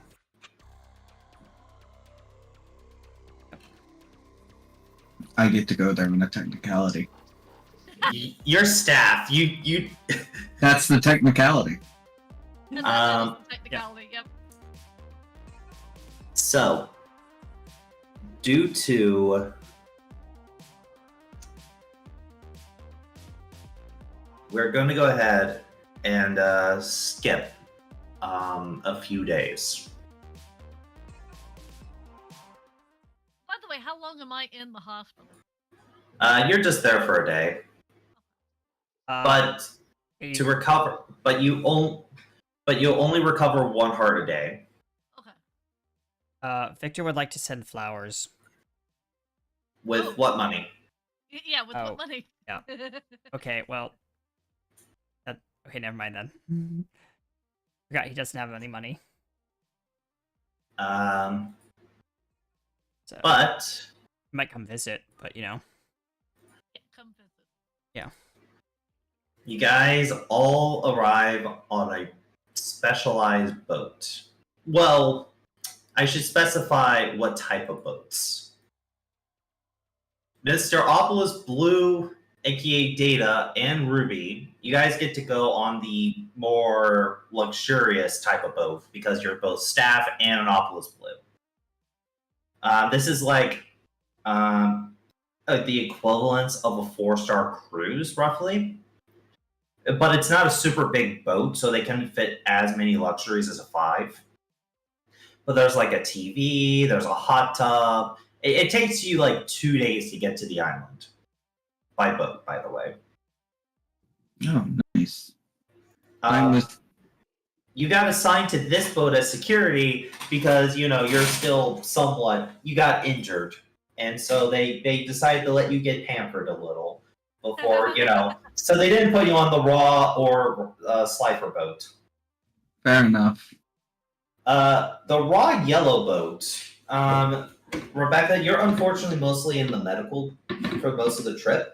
I get to go there in a technicality. Your staff, you. That's the technicality. Technicality, yep. So, due to we're going to go ahead and skip a few days. By the way, how long am I in the hospital? You're just there for a day, but to recover, but you'll only recover 1 heart a day. Okay. Victor would like to send flowers. With what money? Yeah, with what money? Yeah. Okay, well. Okay, never mind then. Forgot he doesn't have any money. So, But he might come visit, but Yeah, come visit. Yeah. You guys all arrive on a specialized boat. Well, I should specify what type of boats. Mr. Opulus Blue, aka Data, and Ruby, you guys get to go on the more luxurious type of boat because you're both staff and an Opulus Blue. This is like the equivalence of a 4-star cruise, roughly. But it's not a super big boat, so they can fit as many luxuries as a 5. But there's like a TV, there's a hot tub. It takes you like 2 days to get to the island. By boat, by the way. Oh, nice. You got assigned to this boat as security because, you're still you got injured. And so they decided to let you get pampered a little before, So they didn't put you on the raw or slifer boat. Fair enough. The raw yellow boat. Rebecca, you're unfortunately mostly in the medical for most of the trip.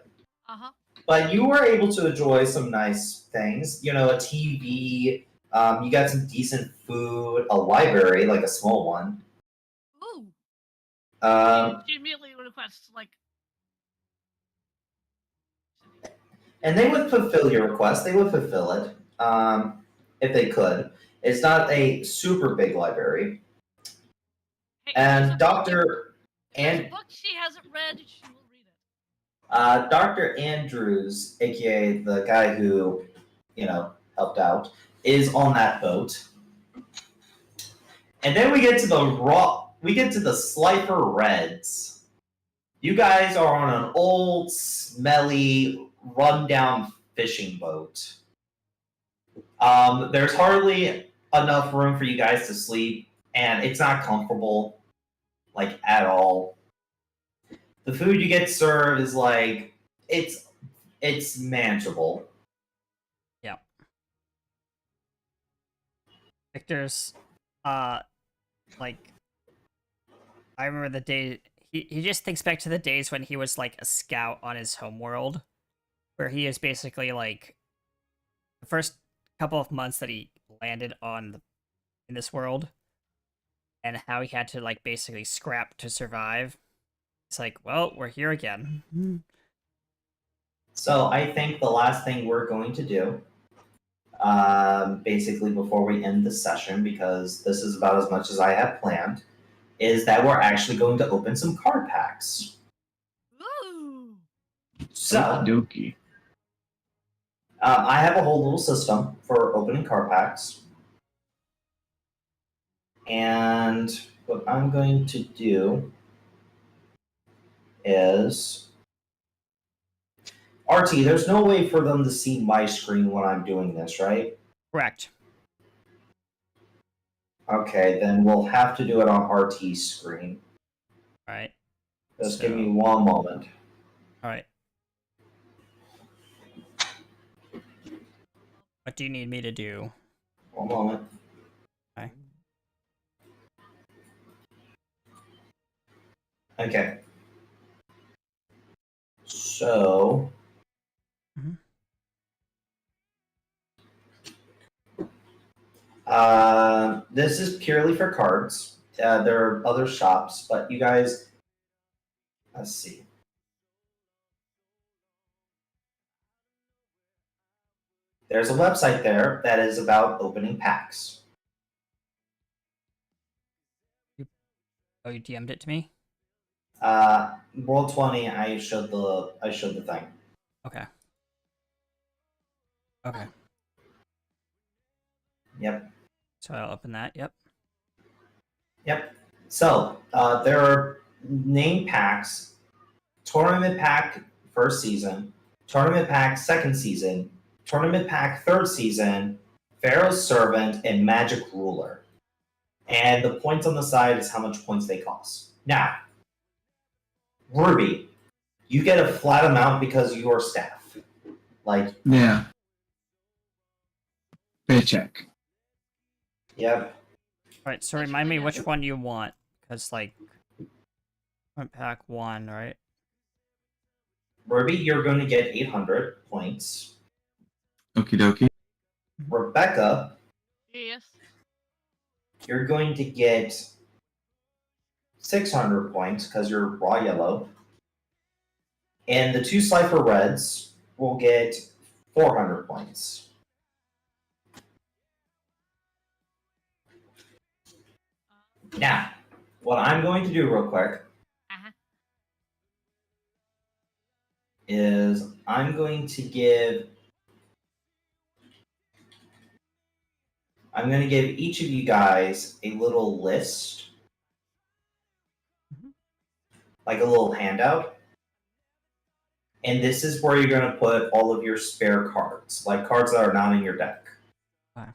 Uh-huh. But you were able to enjoy some nice things. A TV, You got some decent food, a library, like a small one. Ooh. Um, She immediately requests like. and they would fulfill your request. They would fulfill it if they could. It's not a super big library. Hey, And Doctor if there's a and book she hasn't read, she will read it. Dr. Andrews, aka the guy who, helped out, is on that boat. And then we get to the Slifer Reds. You guys are on an old, smelly, rundown fishing boat. There's hardly enough room for you guys to sleep, and it's not comfortable, like, at all. The food you get served is like it's manageable. Yeah. Victor's, like, I remember the day he just thinks back to the days when he was like a scout on his homeworld, where he is basically like the first couple of months that he landed in this world, and how he had to like basically scrap to survive. It's like, well, we're here again. So I think the last thing we're going to do, basically before we end the session, because this is about as much as I have planned, is that we're actually going to open some card packs. Ooh. So Okie dokie. I have a whole little system for opening card packs. And what I'm going to do is RT, there's no way for them to see my screen when I'm doing this, right? Correct. Okay, then we'll have to do it on RT's screen. All right. Just give me one moment. All right. What do you need me to do? One moment. Okay. Okay. So. Mhm. This is purely for cards. There are other shops, but you guys. Let's see. There's a website there that is about opening packs. Oh, you DM'd it to me? World 20. I showed the thing. Okay. Okay. Yep. So I'll open that. Yep. Yep. So there are name packs: tournament pack first season, tournament pack second season, tournament pack third season, Pharaoh's Servant, and Magic Ruler. And the points on the side is how much points they cost. Now, Ruby, you get a flat amount because you are staff. Like, Yeah. Paycheck. yep. All right. So That's remind me really which good. one you want, because like, pack 1, right? Ruby, you're going to get 800 points. Okie dokie. Rebecca, Yes. you're going to get 600 points because you're raw yellow. And the two Slifer Reds will get 400 points. Now, what I'm going to do real quick Uh-huh. is I'm going to give each of you guys a little list, Mhm. like a little handout. And this is where you're going to put all of your spare cards, like cards that are not in your deck. Okay.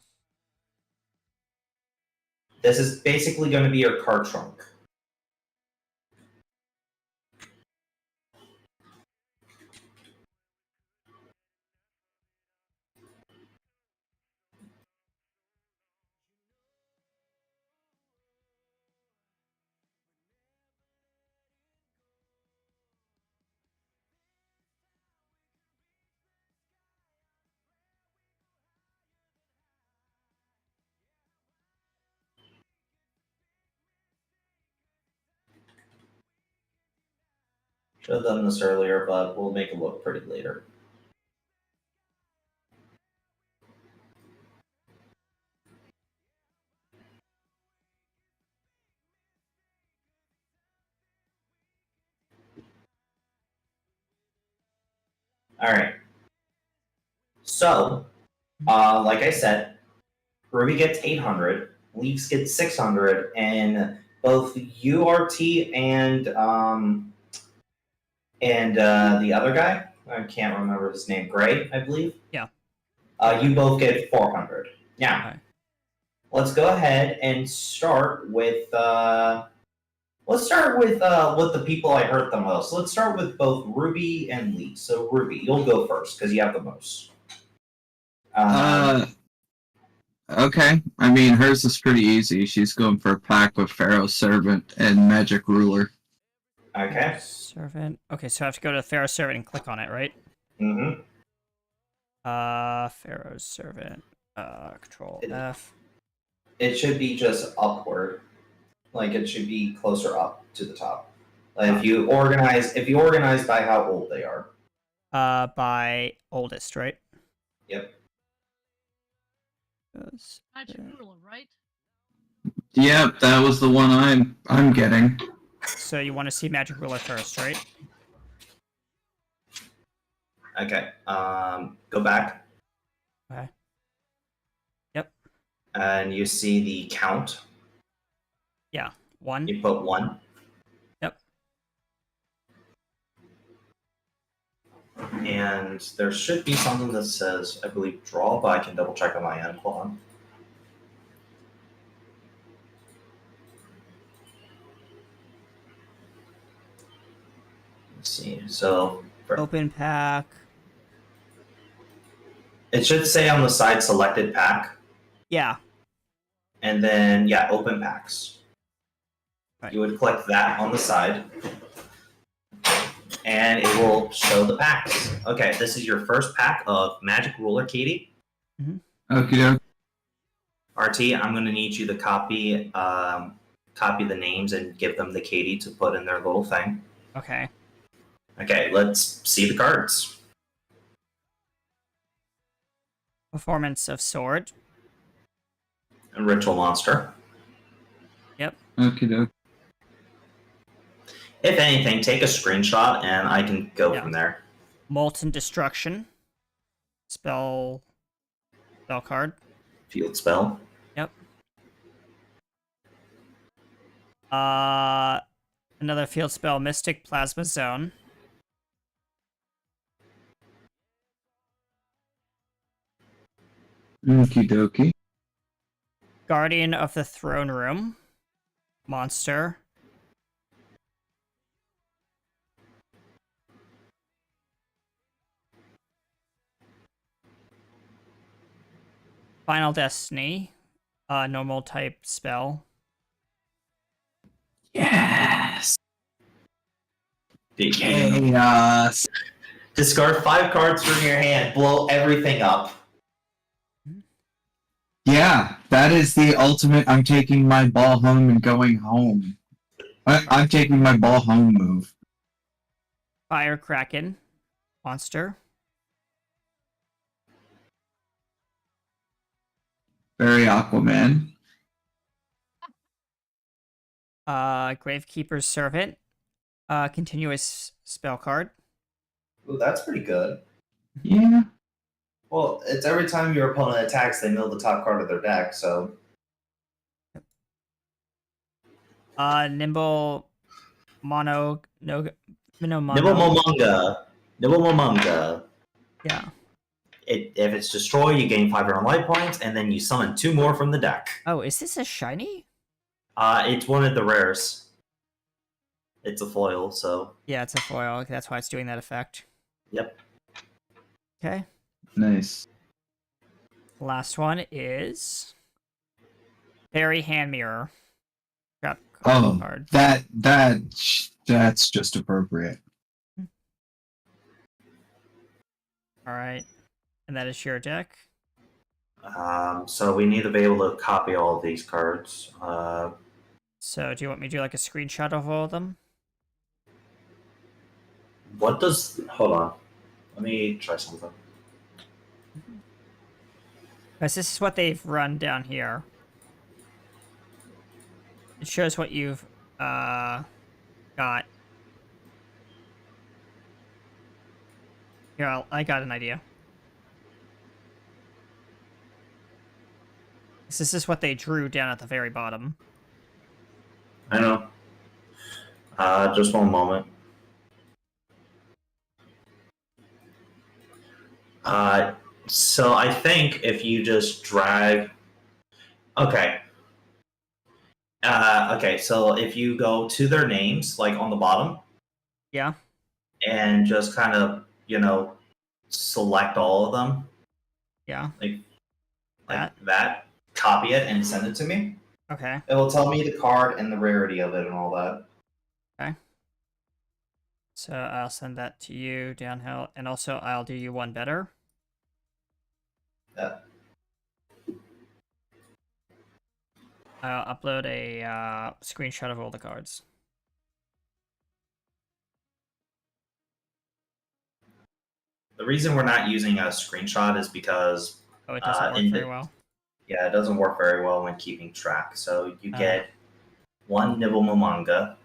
This is basically going to be your card trunk. Should have done this earlier, but we'll make it look pretty later. All right. So, like I said, Ruby gets 800, Leafs gets 600, and both URT and the other guy, I can't remember his name, Gray, I believe. Yeah. You both get 400. Now, Okay. let's go ahead and start with with the people I hurt the most. Let's start with both Ruby and Lee. So Ruby, you'll go first because you have the most. Okay. I mean, hers is pretty easy. She's going for a pack with Pharaoh's Servant and Magic Ruler. Okay. Servant. Okay, so I have to go to Pharaoh's Servant and click on it, right? Mm-hmm. Pharaoh's Servant. Control F. It should be just upward. Like it should be closer up to the top. Like if you organize by how old they are. By oldest, right? Yep. Magic ruler, right? Yep, that was the one I'm getting. So you want to see Magic Ruler first, right? Okay. Go back. Okay. Yep. And you see the count. Yeah. 1. You put 1. Yep. And there should be something that says, I believe, draw, but I can double check on my end. Hold on. Let's see. So Open pack. it should say on the side selected pack. Yeah. And then, yeah, open packs. Right. You would click that on the side. And it will show the packs. Okay, this is your first pack of Magic Ruler, Katie. Okay. RT, I'm going to need you to copy the names and give them to Katie to put in their little thing. Okay. Okay, let's see the cards. Performance of Sword. A Ritual Monster. Yep. Okay. If anything, take a screenshot and I can go from there. Molten Destruction. Spell card. Field spell. Yep. Another field spell, Mystic Plasma Zone. Okie dokie. Guardian of the Throne Room. Monster. Final Destiny. Normal type spell. Yes. Chaos. Chaos. Discard 5 cards from your hand. Blow everything up. Yeah, that is the ultimate. I'm taking my ball home and going home. I'm taking my ball home move. Fire Kraken. Monster. Very Aquaman. Gravekeeper's Servant. Continuous spell card. Ooh, that's pretty good. Yeah. Well, it's every time your opponent attacks, they mill the top card of their deck, so... Nimble Mono... No... Mono. Nibble Momonga. Yeah. If it's destroyed, you gain 500 life points, and then you summon 2 more from the deck. Oh, is this a shiny? It's one of the rares. It's a foil, so... Yeah, it's a foil. That's why it's doing that effect. Yep. Okay. Nice. Last one is... Fairy Hand Mirror. Trap Oh, card. that's just appropriate. Alright. And that is your deck. So we need to be able to copy all of these cards. So do you want me to do like a screenshot of all of them? What does? Hold on. Let me try something. Because this is what they've run down here. It shows what you've got. Here, I got an idea. This is what they drew down at the very bottom. I know. Just one moment. So I think if you just drag. Okay. Okay, so if you go to their names, like on the bottom, Yeah. and just kind of, select all of them, Yeah. like That. that, copy it and send it to me. Okay. It will tell me the card and the rarity of it and all that. Okay. So I'll send that to you, Downhill, and also I'll do you one better. Yeah. I'll upload a screenshot of all the cards. The reason we're not using a screenshot is because Oh, it doesn't work very well. Yeah, it doesn't work very well when keeping track. So you Oh. get one Nibble manga.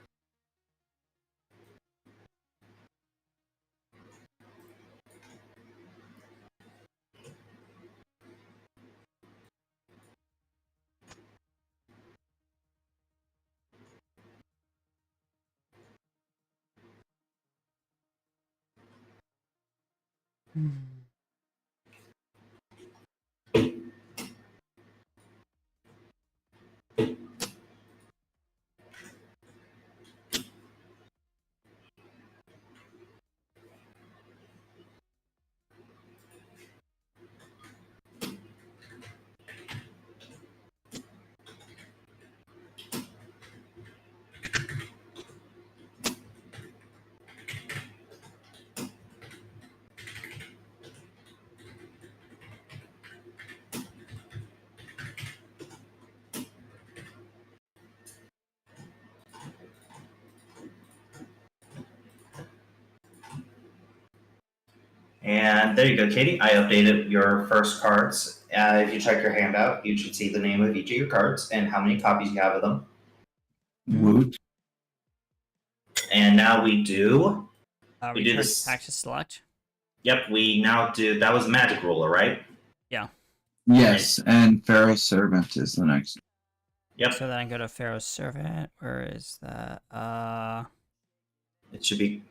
And there you go, Katie. I updated your first cards. If you check your handout, you should see the name of each of your cards and how many copies you have of them. Woot. And now we do. We do Return this. back to select. Yep, we now do. That was Magic Ruler, right? Yeah. Yes, and Pharaoh's Servant is the next. Yep. So then I go to Pharaoh's Servant. Where is that? It should be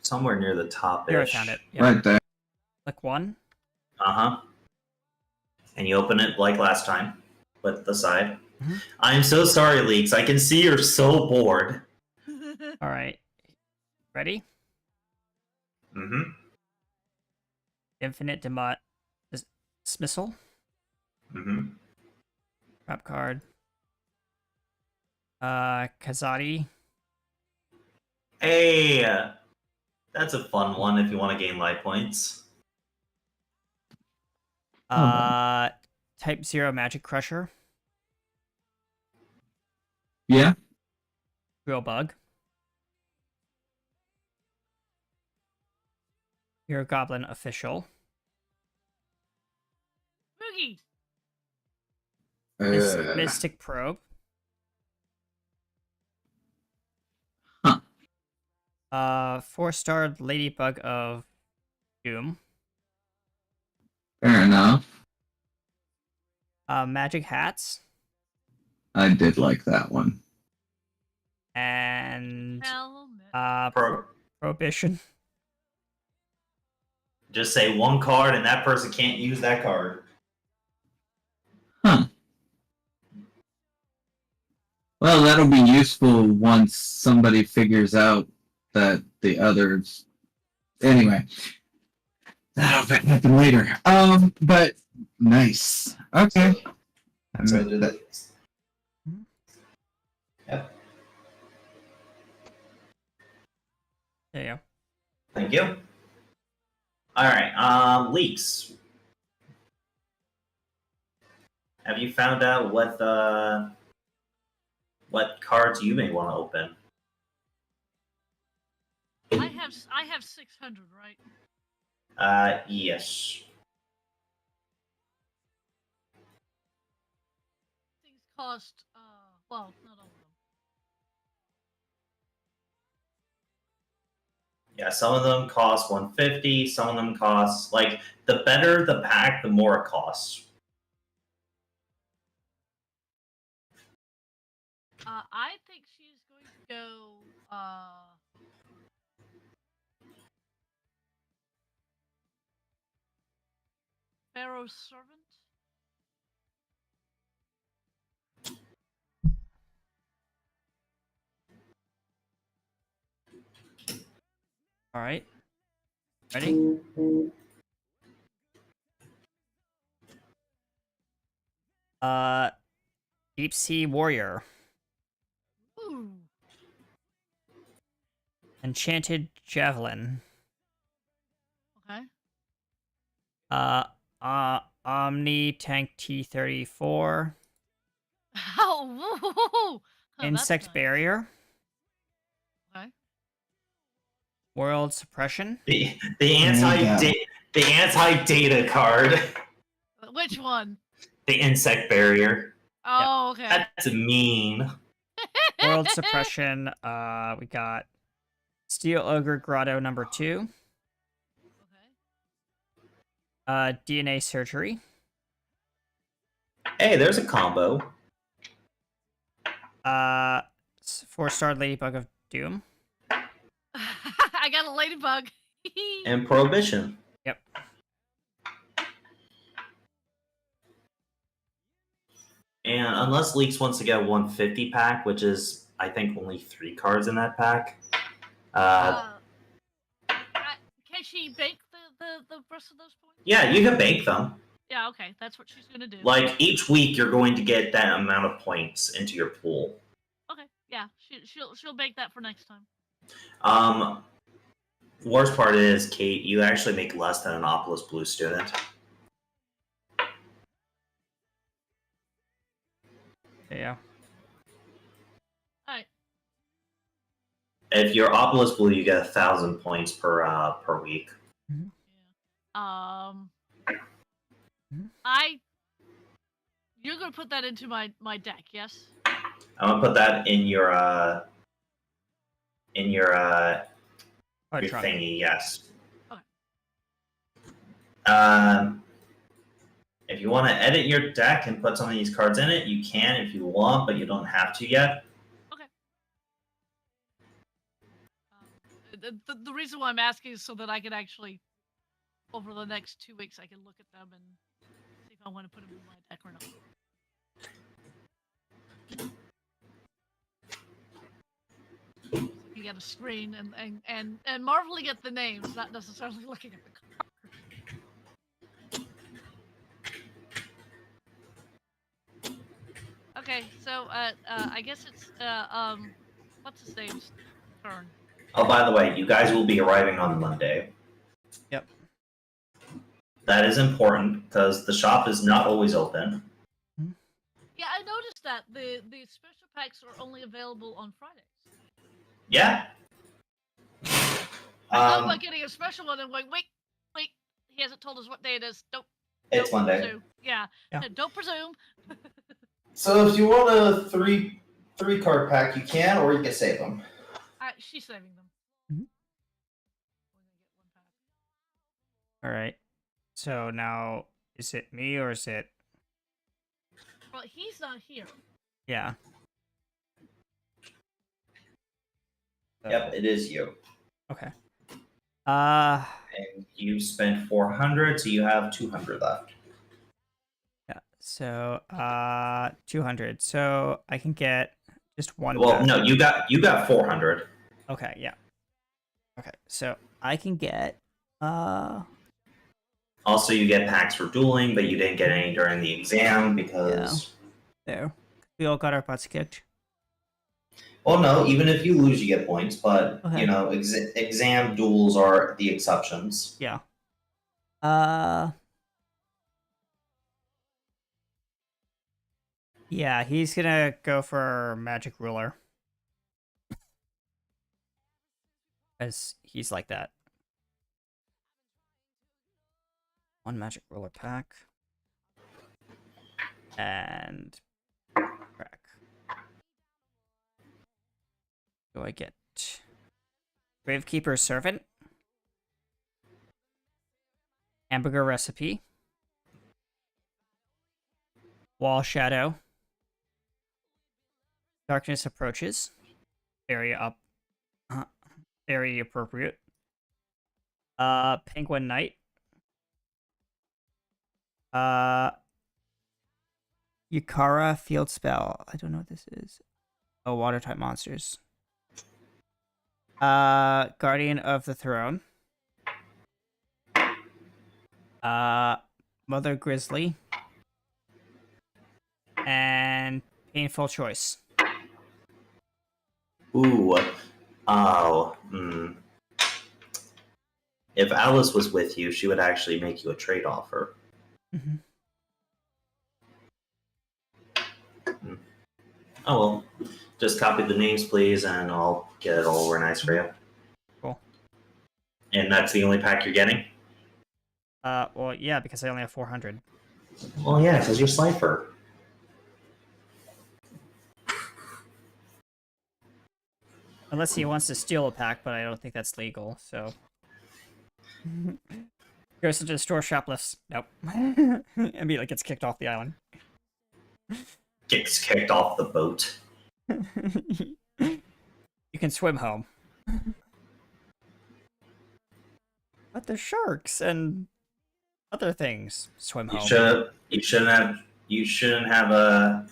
somewhere near the top. Here I found it. Yep. Right there. Click one. Uh-huh. And you open it like last time, with the side. Mhm. I'm so sorry, Leaks. I can see you're so bored. All right. Ready? Mm-hmm. Infinite dismissal. Mm-hmm. Trap card. Kazadi. Hey, that's a fun one if you want to gain life points. Type 0 Magic Crusher. Yeah. Real Bug. Hero Goblin Official. Boogie. Mystic Probe. Huh. 4-star Ladybug of Doom. Fair enough. Magic Hats. I did like that one. And Helmet. Prohibition. Just say one card and that person can't use that card. Huh. Well, that'll be useful once somebody figures out that the others. Anyway, that'll happen later. But nice. Okay. So I did that. Yep. There you go. Thank you. All right, Leaks. Have you found out what cards you may want to open? I have 600, right? Yes. Things cost well, not all of them. Yeah, some of them cost 150. Some of them cost like the better the pack, the more it costs. I think she's going to go Pharaoh's servant. All right. Ready? Deep Sea Warrior. Ooh. Enchanted Javelin. Okay. Omni Tank T-34. Oh, that's Insect nice. Barrier. Okay. World Suppression. The Yeah. anti data card. Which one? The insect barrier. Oh, okay. That's mean. World Suppression. We got Steel Ogre Grotto number 2. Okay. DNA Surgery. Hey, there's a combo. 4-star Ladybug of Doom. I got a ladybug. And Prohibition. Yep. And unless Leaks wants to get a 150 pack, which is I think only 3 cards in that pack. Can she bake the rest of those points? Yeah, you can bank them. Yeah, okay, that's what she's gonna do. Like each week, you're going to get that amount of points into your pool. Okay, yeah, she'll bake that for next time. Worst part is, Kate, you actually make less than an Opolis Blue student. Yeah. Alright. If you're Opolis Blue, you get 1,000 points per week. Mm-hmm. Yeah. You're gonna put that into my deck, yes? I'm gonna put that in your thingy, yes. Okay. If you want to edit your deck and put some of these cards in it, you can if you want, but you don't have to yet. Okay. The reason why I'm asking is so that I can actually, over the next 2 weeks, I can look at them and see if I want to put them in my deck or not. You get a screen and marveling at the names, not necessarily looking at the card. Okay, so I guess it's what's his name's turn. Oh, by the way, you guys will be arriving on Monday. Yep. That is important because the shop is not always open. Yeah, I noticed that the special packs are only available on Fridays. Yeah. I thought about getting a special one and wait, he hasn't told us what day it is. It's don't Monday. Presume. Yeah. Don't presume. So if you want a three card pack, you can, or you can save them. She's saving them. All right. So now, is it me or is it? Well, he's not here. Yeah. Yep, it is you. Okay. And you spent 400, so you have 200 left. Yeah. So 200. So I can get just one. Well, pack. no, you got 400. Okay. Yeah. Okay. So I can get Also, you get packs for dueling, but you didn't get any during the exam because. there. We all got our butts kicked. Well, no. Even if you lose, you get points. But Okay. you know, exam duels are the exceptions. Yeah. Yeah, he's gonna go for Magic Ruler. as he's like that. 1 magic roller pack. And crack. Do I get Gravekeeper's Servant? Hamburger Recipe. Wall Shadow. Darkness Approaches. Very very appropriate. Penguin Knight. Yukara Field Spell. I don't know what this is. Oh, water type monsters. Guardian of the Throne. Mother Grizzly. And Painful Choice. Ooh. Oh. If Alice was with you, she would actually make you a trade offer. Mm-hmm. Oh well. Just copy the names, please, and I'll get it all organized for you. Cool. And that's the only pack you're getting? Well, yeah, because I only have 400. Well, yeah, because you're Cypher. Unless he wants to steal a pack, but I don't think that's legal, so... Goes into the store, shoplifts. Nope. Immediately gets kicked off the island. Gets kicked off the boat. You can swim home. But there's sharks and other things. Swim home. You shouldn't have a...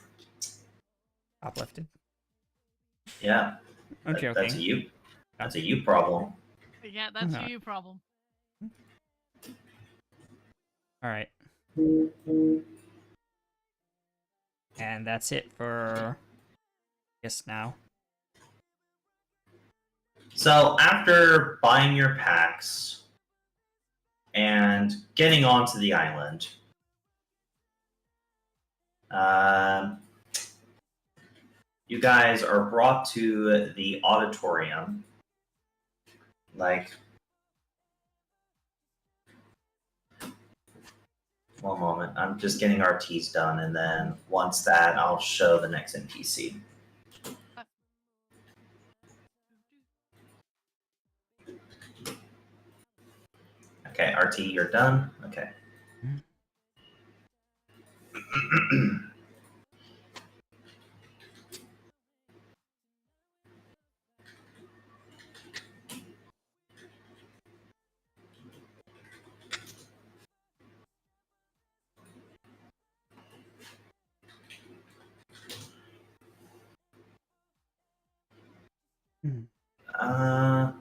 Uplifted. Yeah. I'm joking. That's a you problem. Yeah, that's Uh-huh. your problem. Alright. And that's it for... I guess now. So after buying your packs and getting onto the island, you guys are brought to the auditorium. Like, one moment, I'm just getting RTs done, and then once that, I'll show the next NPC. Okay, RT, you're done. Okay. Uh,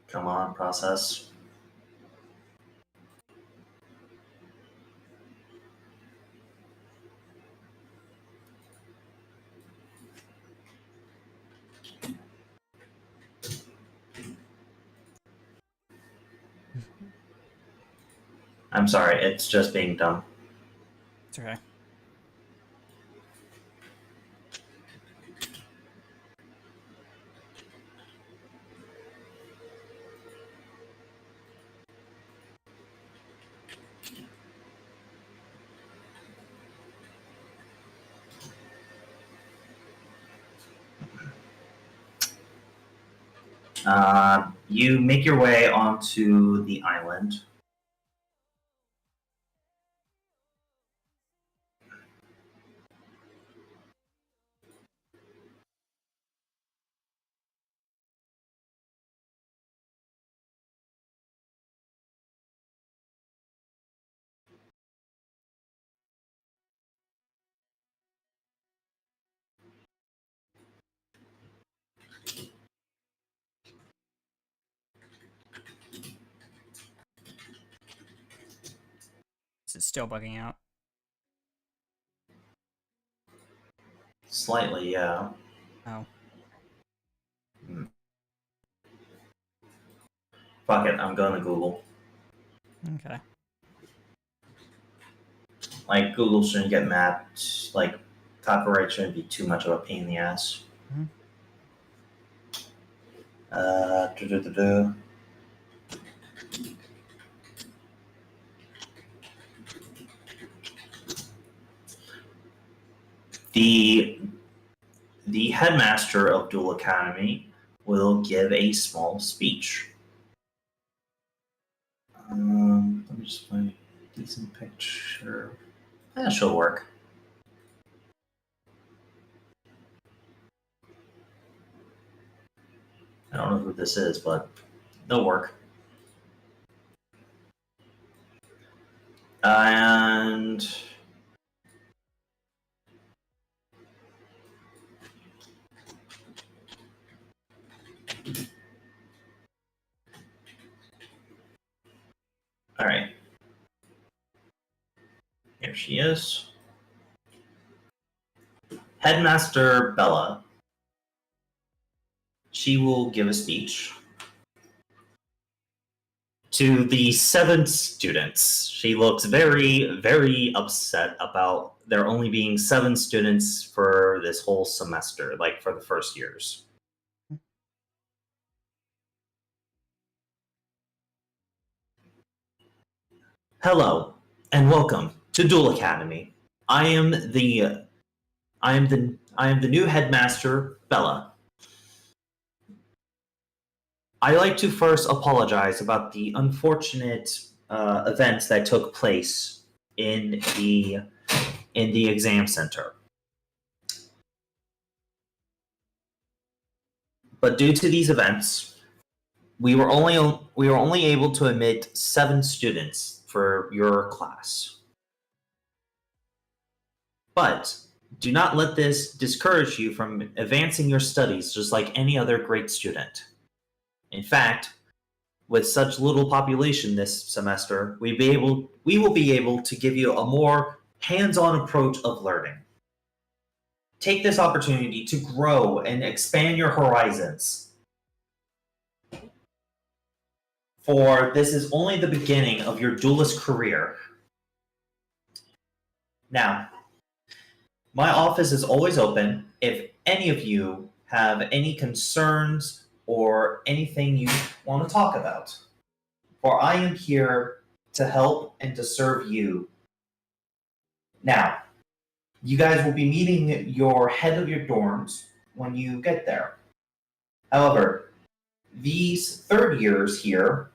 come on, process. I'm sorry, it's just being done. It's okay. You make your way onto the island. still bugging out. Slightly, yeah. Oh. Fuck it, I'm going to Google. Okay. Like, Google shouldn't get mad. Like, copyright shouldn't be too much of a pain in the ass. Mhm. Do-do-do-do. The headmaster of Duel Academy will give a small speech. Let me just find a decent picture. That should work. I don't know who this is, but they'll work. And all right, here she is. Headmaster Bella. She will give a speech to the 7 students. She looks very, very upset about there only being 7 students for this whole semester, like for the first years. Hello, and welcome to Duel Academy. I am the new headmaster, Bella. I like to first apologize about the unfortunate events that took place in the exam center. But due to these events, we were only able to admit 7 students for your class. But do not let this discourage you from advancing your studies just like any other great student. In fact, with such little population this semester, we will be able to give you a more hands-on approach of learning. Take this opportunity to grow and expand your horizons. For this is only the beginning of your duelist career. Now, my office is always open if any of you have any concerns or anything you want to talk about. For I am here to help and to serve you. Now, you guys will be meeting your head of your dorms when you get there. However, these 3rd years here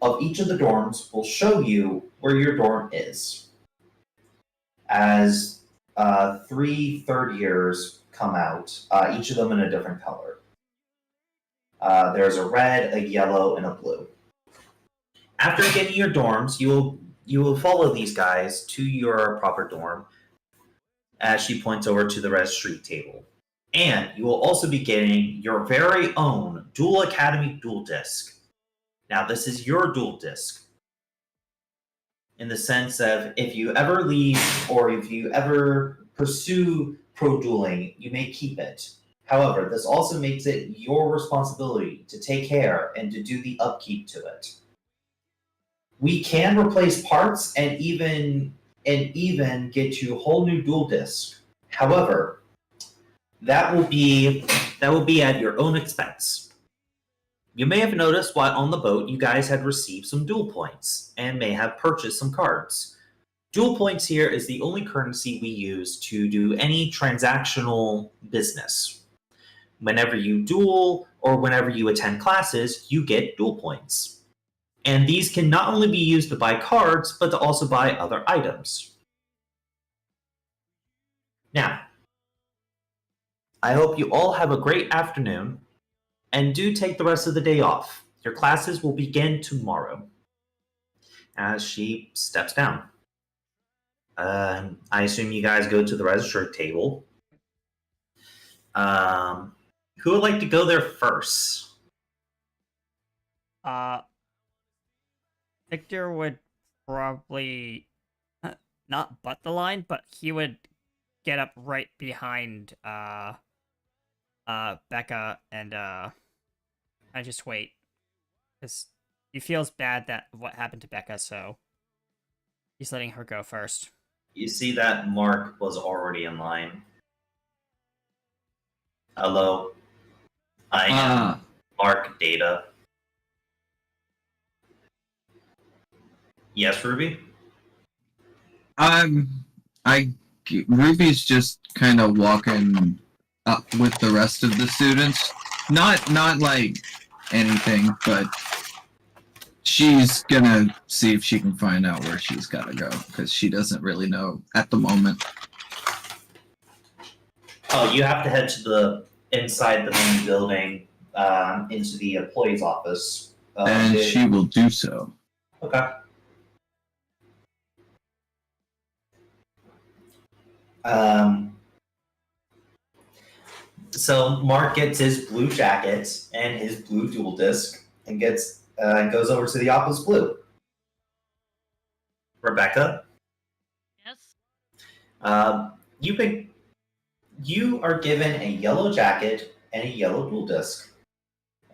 of each of the dorms will show you where your dorm is. As 3 3rd years come out, each of them in a different color. There's a red, a yellow, and a blue. After getting your dorms, you will follow these guys to your proper dorm as she points over to the registry table. And you will also be getting your very own Duel Academy Duel Disc. Now, this is your Duel Disc. In the sense of if you ever leave or if you ever pursue pro dueling, you may keep it. However, this also makes it your responsibility to take care and to do the upkeep to it. We can replace parts and even get you a whole new dual disc. However, that will be at your own expense. You may have noticed while on the boat you guys had received some duel points and may have purchased some cards. Duel points here is the only currency we use to do any transactional business. Whenever you duel or whenever you attend classes, you get duel points. And these can not only be used to buy cards, but to also buy other items. Now, I hope you all have a great afternoon, and do take the rest of the day off. Your classes will begin tomorrow. As she steps down. I assume you guys go to the register table. Who would like to go there first? Victor would probably not butt the line, but he would get up right behind Becca and I just wait. Because he feels bad that what happened to Becca, so he's letting her go first. You see that Mark was already in line. Hello. I am Mark Data. Yes, Ruby? Ruby's just kind of walking up with the rest of the students. Not like anything, but she's gonna see if she can find out where she's gotta go, because she doesn't really know at the moment. Oh, you have to head to the inside the main building, into the employee's office. And she will do so. Okay. So Mark gets his blue jacket and his blue dual disc and goes over to the office blue. Rebecca, Yes. you are given a yellow jacket and a yellow dual disc,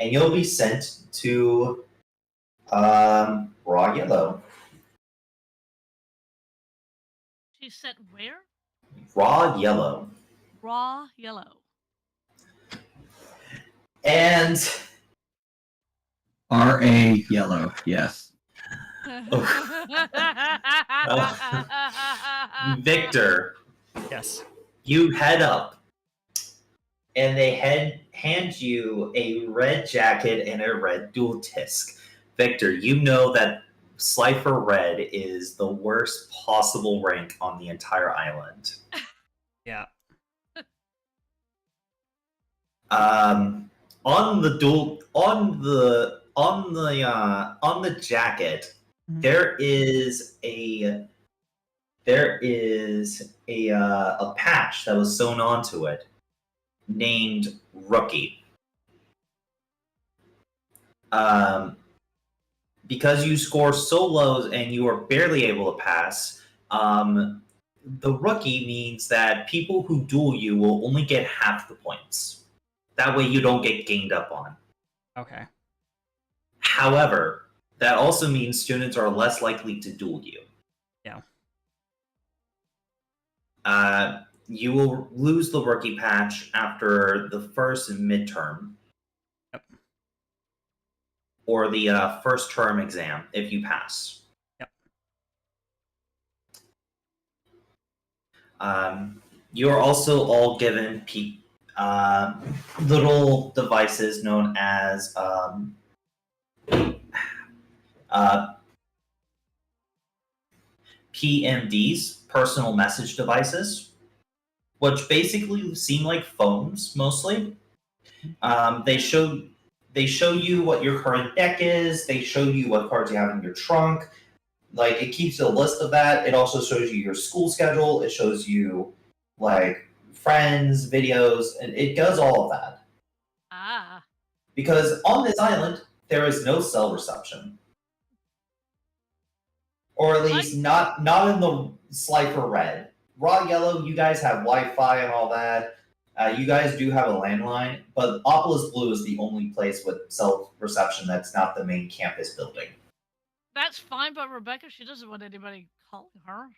and you'll be sent to Raw Yellow. She's sent where? Raw Yellow. Raw yellow. And R.A. Yellow, yes. Victor, Yes. you head up, and they hand you a red jacket and a red dual disc. Victor, you know that Slifer Red is the worst possible rank on the entire island. Yeah. On the jacket, there is a patch that was sewn onto it named Rookie. Because you score so low and you are barely able to pass, the Rookie means that people who duel you will only get half the points. That way you don't get gained up on. Okay. However, that also means students are less likely to duel you. Yeah. You will lose the Rookie patch after the first midterm. Yep. Or the first term exam if you pass. Yep. You're also all given little devices known as PMDs, personal message devices, which basically seem like phones mostly. They show you what your current deck is. They show you what cards you have in your trunk. Like, it keeps a list of that. It also shows you your school schedule. It shows you like friends, videos, and it does all of that. Ah. Because on this island, there is no cell reception. Or at least not in the Slifer Red. Raw Yellow, you guys have Wi-Fi and all that. You guys do have a landline, but Opolis Blue is the only place with cell reception that's not the main campus building. That's fine, but Rebecca, she doesn't want anybody calling her.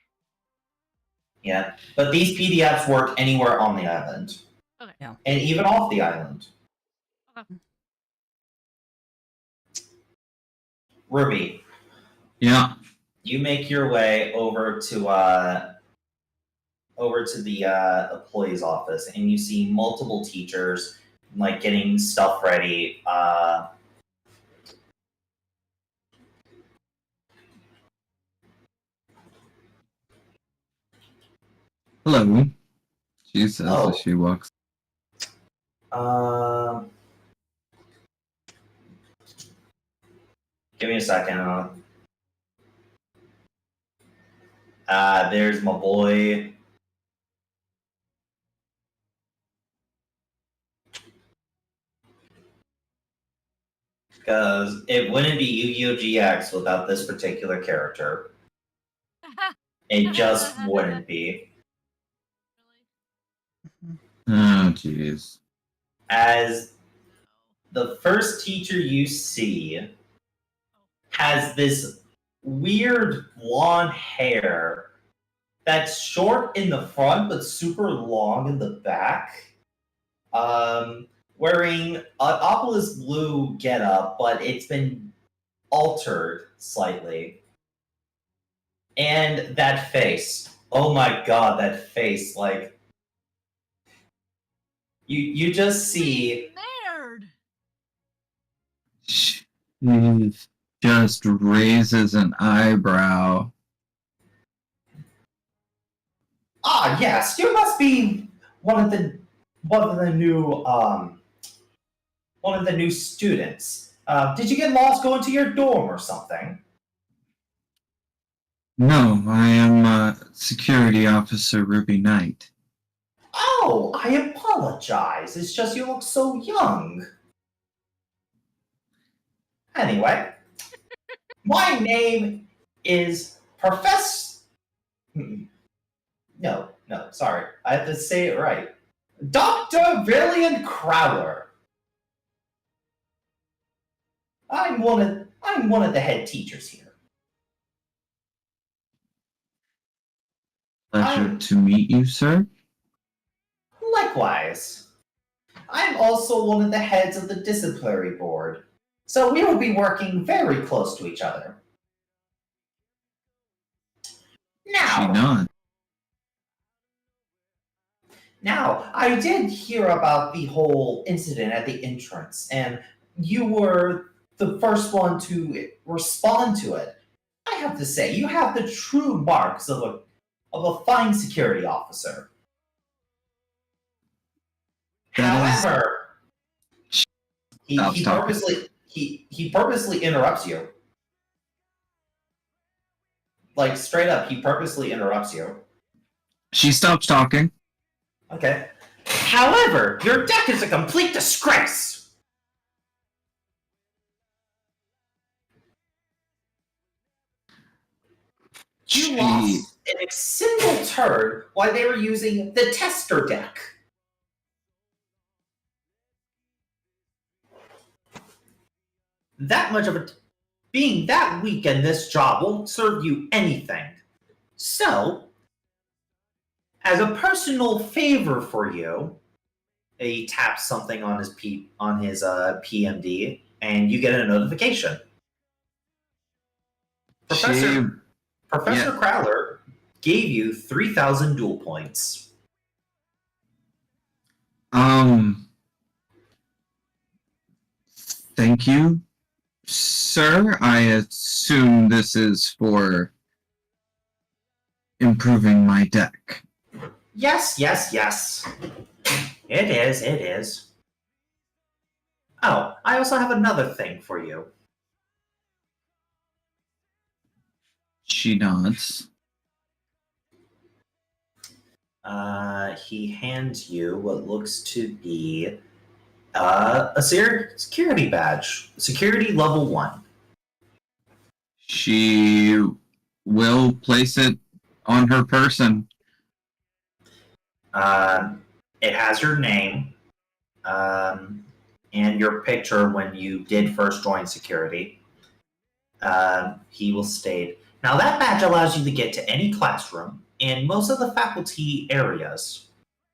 Yeah, but these PDFs work anywhere on the island. Okay. Yeah. And even off the island. Okay. Ruby. Yeah. You make your way over to the employee's office, and you see multiple teachers like getting stuff ready. Hello. She says Oh. as she walks. Give me a second. There's my boy. Because it wouldn't be Yu-Gi-Oh! GX without this particular character. It just wouldn't be. Oh, jeez. As the first teacher you see has this weird blonde hair that's short in the front but super long in the back. Wearing an Opolis blue getup, but it's been altered slightly. And that face. Oh my god, that face. Like, you just see. Nerd. She just raises an eyebrow. Ah, yes, you must be one of the new students. Did you get lost going to your dorm or something? No, I am Security Officer Ruby Knight. Oh, I apologize. It's just you look so young. Anyway, my name is Professor. No, sorry. I have to say it right. Dr. Villian Crowler. I'm one of the head teachers here. Pleasure to meet you, sir. Likewise. I'm also one of the heads of the disciplinary board, so we will be working very close to each other. She Now, nods. I did hear about the whole incident at the entrance, and you were the first one to respond to it. I have to say, you have the true marks of a fine security officer. That is- However, he Stop talking. purposely interrupts you. Like, straight up, he purposely interrupts you. She stops talking. Okay. However, your deck is a complete disgrace. You She lost in a single turn while they were using the tester deck. That much of it, being that weak in this job won't serve you anything. So, as a personal favor for you, he taps something on his PMD, and you get a notification. Professor Yeah. Crowler gave you 3,000 duel points. Thank you, sir. I assume this is for improving my deck. Yes. It is. Oh, I also have another thing for you. She nods. He hands you what looks to be a security badge. Security level 1. She will place it on her person. It has your name and your picture when you did first join security. He will state, now that badge allows you to get to any classroom in most of the faculty areas.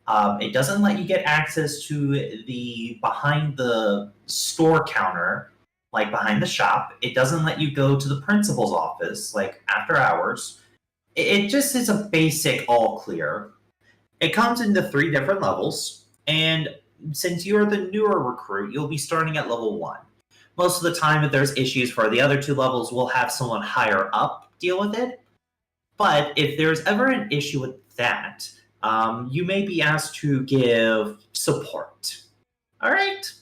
It doesn't let you get access to the behind the store counter, like behind the shop. It doesn't let you go to the principal's office, like after hours. It just is a basic all clear. It comes into 3 different levels, and since you're the newer recruit, you'll be starting at level 1. Most of the time, if there's issues for the other 2 levels, we'll have someone higher up deal with it. But if there's ever an issue with that, you may be asked to give support. All right?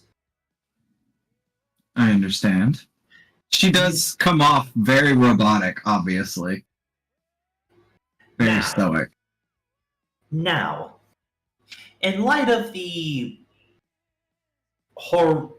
I understand. She does come off very robotic, obviously. Very stoic. Now, in light of the horrific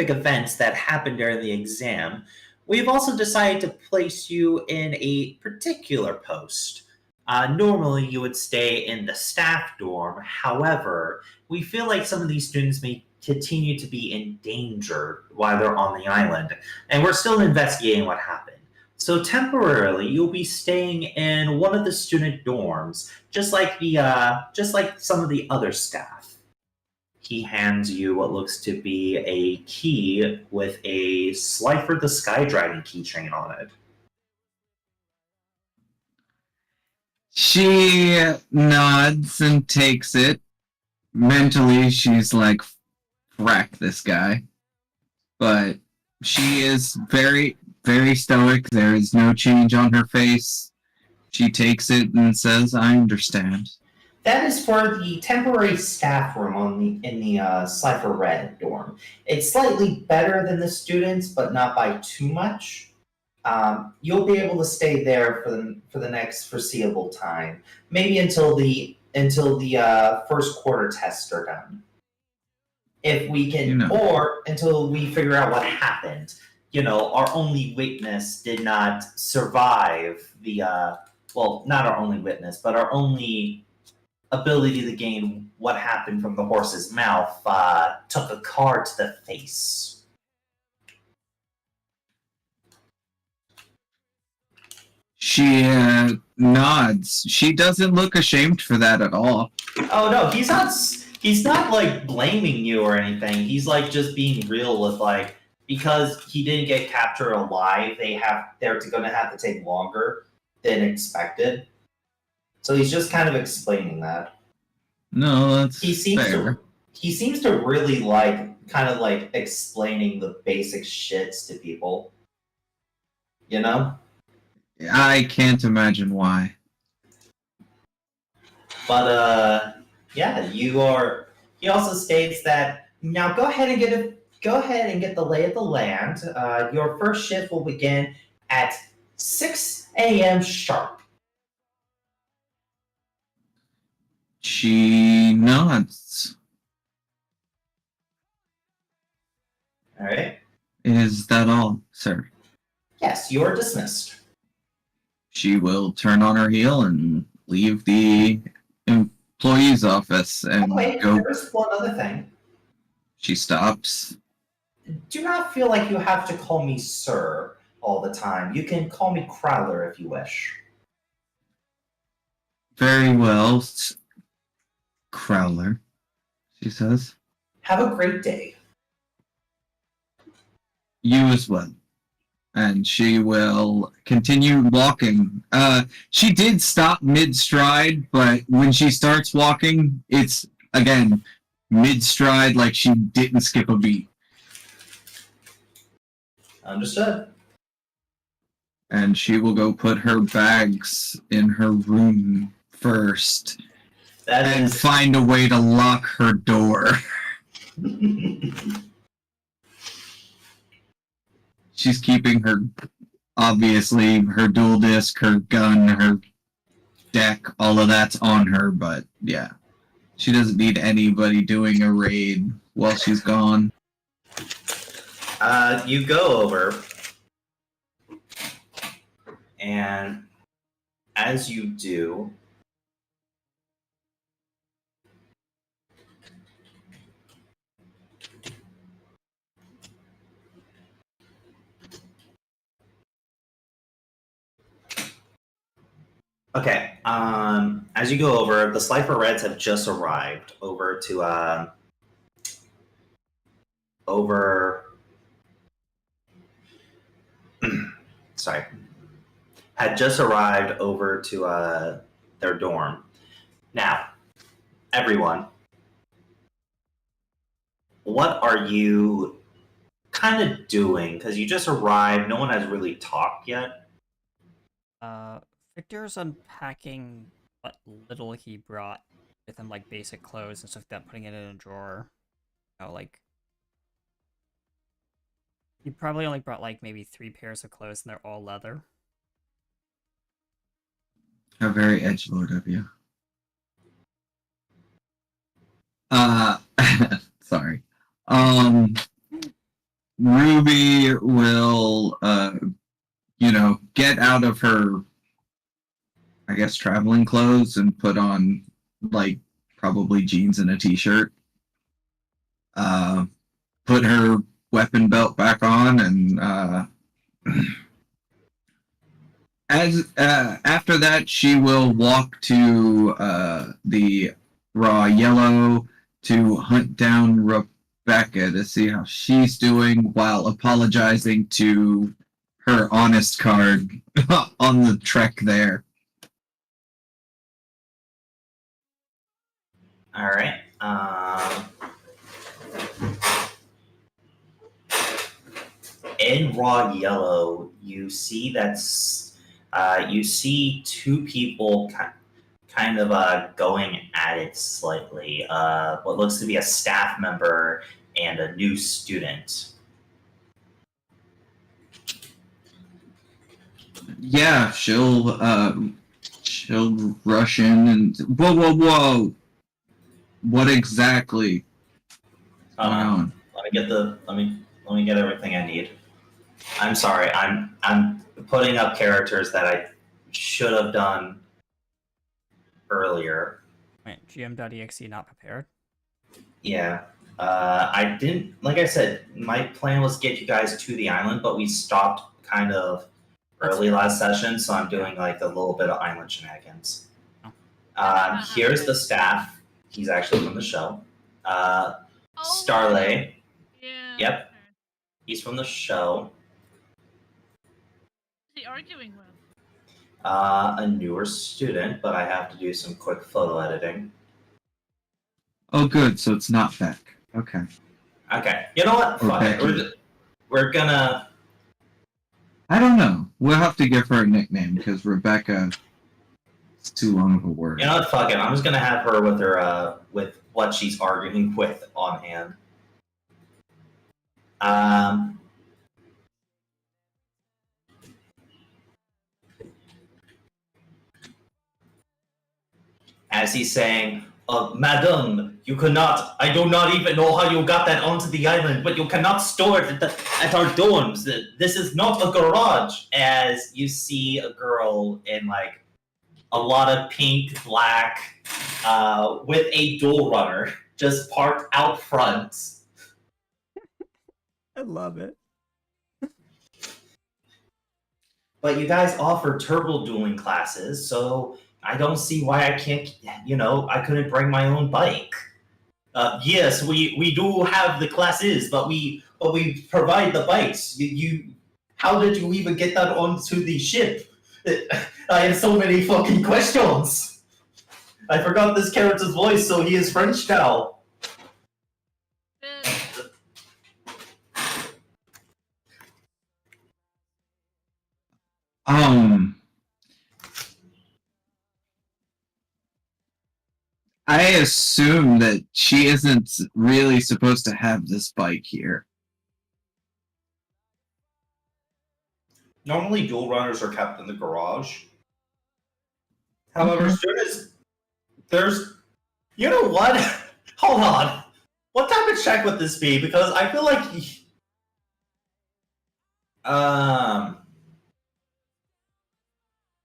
events that happened during the exam, we've also decided to place you in a particular post. Normally, you would stay in the staff dorm. However, we feel like some of these students may continue to be in danger while they're on the island, and we're still investigating what happened. So temporarily, you'll be staying in one of the student dorms, just like some of the other staff. He hands you what looks to be a key with a Slifer the Sky Dragon keychain on it. She nods and takes it. Mentally, she's like, frack this guy. But she is very, very stoic. There is no change on her face. She takes it and says, I understand. That is for the temporary staff room in the Cypher Red dorm. It's slightly better than the students, but not by too much. You'll be able to stay there for the next foreseeable time, maybe until the first quarter tests are done. If we can, or until we figure out what happened. Our only witness did not survive the not our only witness, but our only ability to gain what happened from the horse's mouth took a card to the face. She nods. She doesn't look ashamed for that at all. Oh no, he's not like blaming you or anything. He's like just being real with like, because he didn't get captured alive, they're gonna have to take longer than expected. So he's just kind of explaining that. No, that's fair. He seems to really kind of like explaining the basic shits to people. I can't imagine why. But yeah, you are. He also states that now go ahead and get the lay of the land. Your first shift will begin at 6 a.m. sharp. She nods. All right. Is that all, sir? Yes, you are dismissed. She will turn on her heel and leave the employee's office and Wait, go. there's one other thing. She stops. Do not feel like you have to call me sir all the time. You can call me Crowler if you wish. Very well, Crowler, she says. Have a great day. You as well. And she will continue walking. She did stop mid-stride, but when she starts walking, it's, again, mid-stride, like she didn't skip a beat. Understood. And she will go put her bags in her room first and find a way to lock her door. She's keeping obviously, her dual disc, her gun, her deck, all of that's on her, but yeah. She doesn't need anybody doing a raid while she's gone. You go over, and as you do, okay. As you go over, the Slifer Reds have just arrived over to sorry, had just arrived over to their dorm. Now, everyone, what are you kind of doing? Because you just arrived, no one has really talked yet. Victor's unpacking what little he brought with him, like basic clothes and stuff like that, putting it in a drawer. Like he probably only brought like maybe 3 pairs of clothes, and they're all leather. How very edgelord of you. Sorry. Ruby will, get out of her, I guess, traveling clothes and put on, like, probably jeans and a t-shirt. Put her weapon belt back on, and after that, she will walk to the Raw Yellow to hunt down Rebecca to see how she's doing, while apologizing to her honest card on the trek there. All right. In Raw Yellow, you see you see two people kind of going at it slightly. What looks to be a staff member and a new student. Yeah, she'll rush in and whoa. What exactly? Hold on. Let me get everything I need. I'm sorry. I'm putting up characters that I should have done earlier. Wait, GM.exe not prepared? Yeah. I didn't, like I said, my plan was to get you guys to the island, but we stopped kind of early last session, so I'm doing like a little bit of island shenanigans. Here's the staff. He's actually from the show. Starlay. Yeah. Yep. Okay. He's from the show. Who's he arguing with? A newer student, but I have to do some quick photo editing. Oh, good. So it's not Beck. Okay. Okay. You know what? Fuck it. We're gonna. I don't know. We'll have to give her a nickname because Rebecca is too long of a word. You know what? Fuck it. I'm just gonna have her with what she's arguing with on hand. As he's saying, Madam, you cannot. I do not even know how you got that onto the island, but you cannot store it at our dorms. This is not a garage. As you see a girl in like a lot of pink, black, with a dual runner just parked out front. I love it. But you guys offer turbo dueling classes, so I don't see why I can't, I couldn't bring my own bike. Yes, we do have the classes, but we provide the bikes. How did you even get that onto the ship? I have so many fucking questions. I forgot this character's voice, so he is French now. I assume that she isn't really supposed to have this bike here. Normally, dual runners are kept in the garage. However, as soon as there's, you know what? Hold on. What type of check would this be? Because I feel like,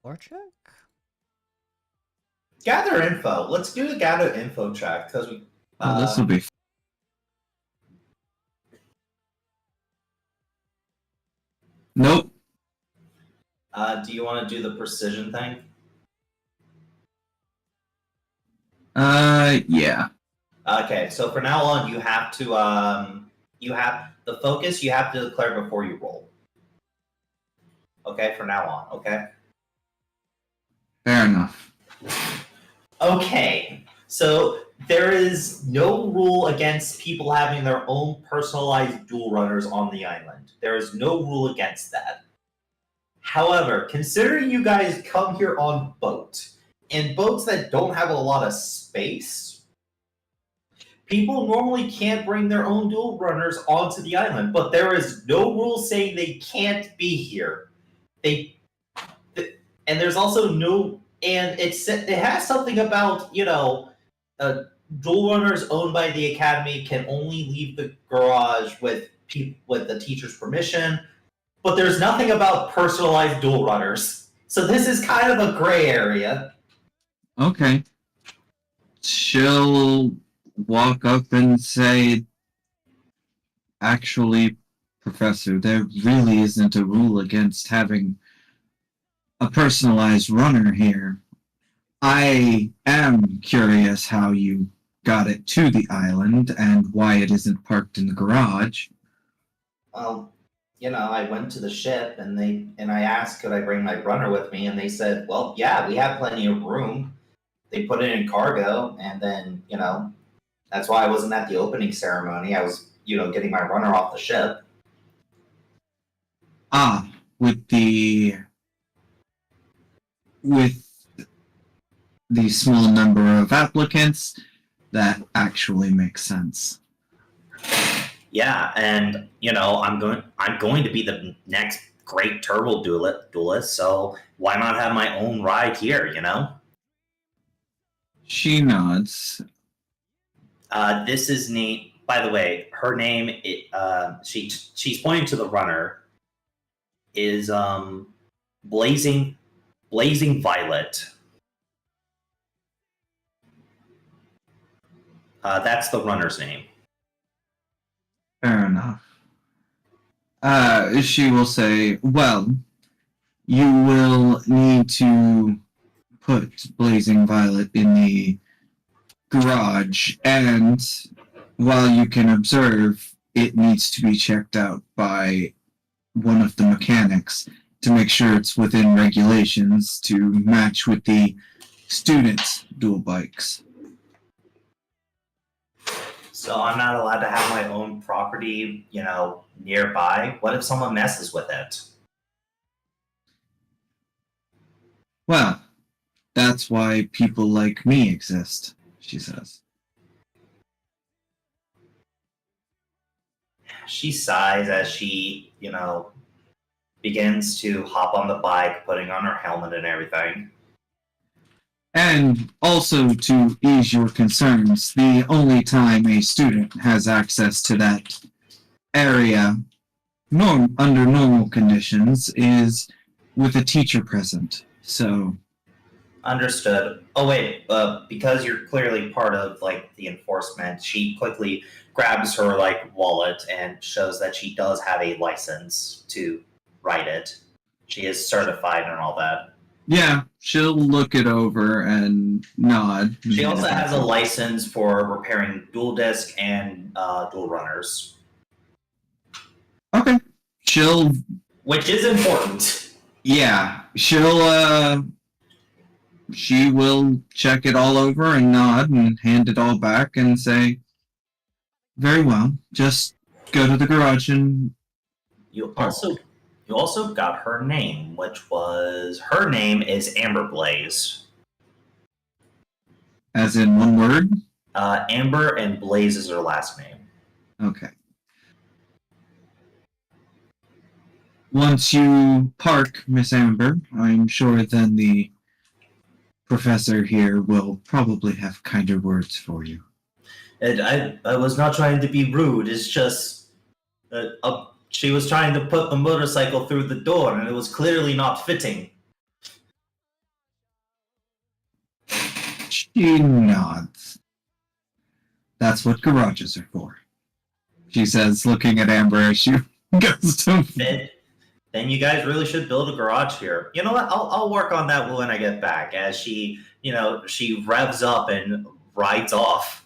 Lore check? gather info. Let's do the gather info check because we. This will be. Nope. Do you want to do the precision thing? Yeah. Okay, so for now on, you have to the focus you have to declare before you roll. Okay, for now on. Okay. Fair enough. Okay, so there is no rule against people having their own personalized dual runners on the island. There is no rule against that. However, considering you guys come here on boat, and boats that don't have a lot of space, people normally can't bring their own dual runners onto the island, but there is no rule saying they can't be here. And there's also no, and it has something about, dual runners owned by the academy can only leave the garage with with the teacher's permission, but there's nothing about personalized duel runners. So this is kind of a gray area. Okay. She'll walk up and say, actually, Professor, there really isn't a rule against having a personalized runner here. I am curious how you got it to the island and why it isn't parked in the garage. Well, I went to the ship and I asked could I bring my runner with me, and they said, well, yeah, we have plenty of room. They put it in cargo, and then, that's why I wasn't at the opening ceremony. I was, getting my runner off the ship. Ah, with the small number of applicants, that actually makes sense. Yeah, and I'm going to be the next great turbo duelist, so why not have my own ride here? She nods. This is neat. By the way, her name, she's pointing to the runner, is Blazing Violet. That's the runner's name. Fair enough. She will say, well, you will need to put Blazing Violet in the garage, and while you can observe, it needs to be checked out by one of the mechanics to make sure it's within regulations to match with the students' dual bikes. So I'm not allowed to have my own property, nearby? What if someone messes with it? Well, that's why people like me exist, she says. She sighs as she, begins to hop on the bike, putting on her helmet and everything. And also, to ease your concerns, the only time a student has access to that area under normal conditions is with a teacher present. So, Understood. Oh wait, because you're clearly part of the enforcement, she quickly grabs her wallet and shows that she does have a license to ride it. She is certified and all that. yeah, she'll look it over and nod. She also has a license for repairing dual disc and dual runners. Okay. Which is important. Yeah, she will check it all over and nod and hand it all back and say, very well, just go to the garage and... You also got her name, her name is Amber Blaze. As in one word? Amber, and Blaze is her last name. Okay. Once you park, Miss Amber, I'm sure then the professor here will probably have kinder words for you. And I was not trying to be rude. It's just she was trying to put the motorcycle through the door, and it was clearly not fitting. She nods. That's what garages are for, she says, looking at Amber as she goes to... Then you guys really should build a garage here. You know what? I'll work on that when I get back. As she, she revs up and rides off.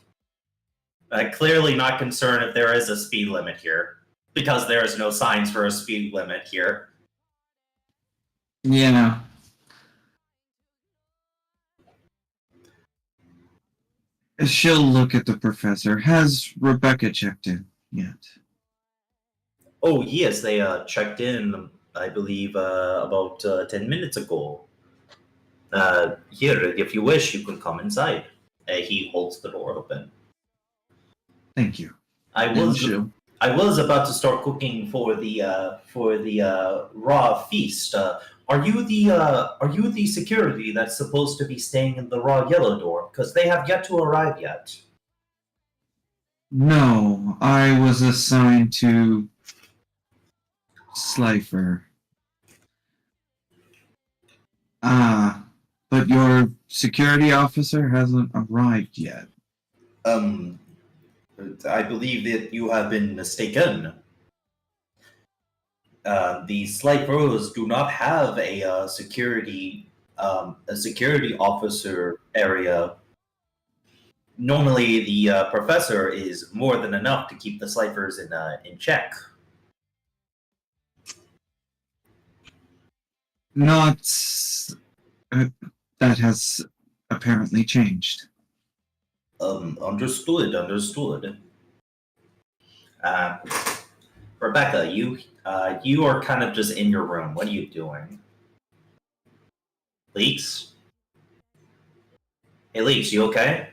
Clearly not concerned if there is a speed limit here, because there is no signs for a speed limit here. Yeah. She'll look at the professor. Has Rebecca checked in yet? Oh, yes, they checked in, I believe, about 10 minutes ago. Here, if you wish, you can come inside. He holds the door open. Thank you. I was about to start cooking for the raw feast. Are you the security that's supposed to be staying in the raw yellow door? Because they have yet to arrive yet. No, I was assigned to Slifer. But your security officer hasn't arrived yet. I believe that you have been mistaken. The Slipers do not have a security officer area. Normally, the professor is more than enough to keep the Slipers in check. Not. That has apparently changed. Understood. Rebecca, you are kind of just in your room. What are you doing? Leaks? Hey, Leaks, you okay?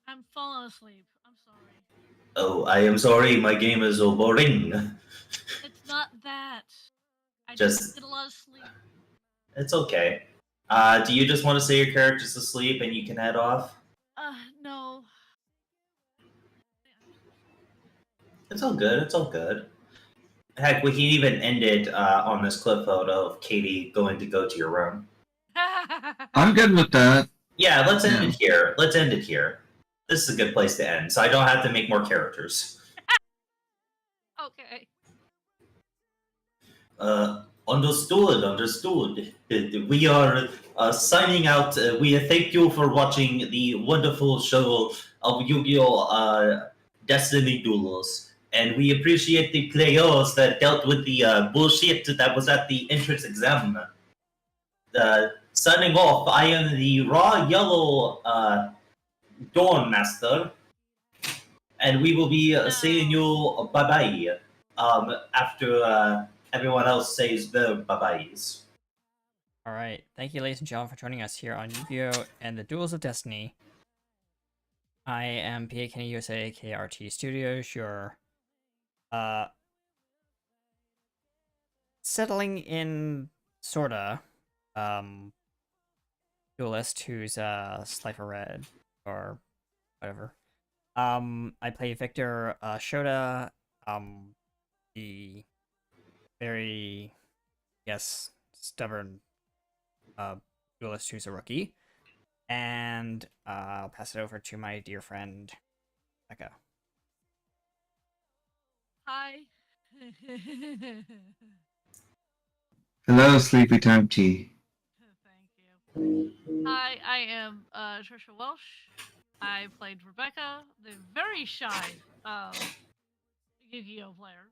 I'm falling asleep. I'm sorry. Oh, I am sorry. My game is so boring. It's not that. I Just- just get a lot of sleep. It's okay. Do you just want to say your character's asleep and you can head off? No. It's all good. Heck, we can even end it on this clip photo of Katie going to go to your room. I'm good with that. Yeah, let's end it here. This is a good place to end, so I don't have to make more characters. Okay. Understood. We are signing out. We thank you for watching the wonderful show of Yu-Gi-Oh! Destiny Duels. And we appreciate the players that dealt with the bullshit that was at the entrance exam. Signing off, I am the Raw Yellow Dawn Master. And we will be saying you bye-bye after everyone else says their bye-byes. All right. Thank you, ladies and gentlemen, for joining us here on Yu-Gi-Oh! And the Duels of Destiny. I am PA Kenny USA, aka RT Studios, your settling in sorta duelist who's Slifer Red or whatever. I play Victor Shota, the very stubborn duelist who's a rookie. And I'll pass it over to my dear friend Becca. Hi. Hello, Sleepy Time Tea. Thank you. Hi, I am Trisha Welsh. I played Rebecca, the very shy Yu-Gi-Oh player.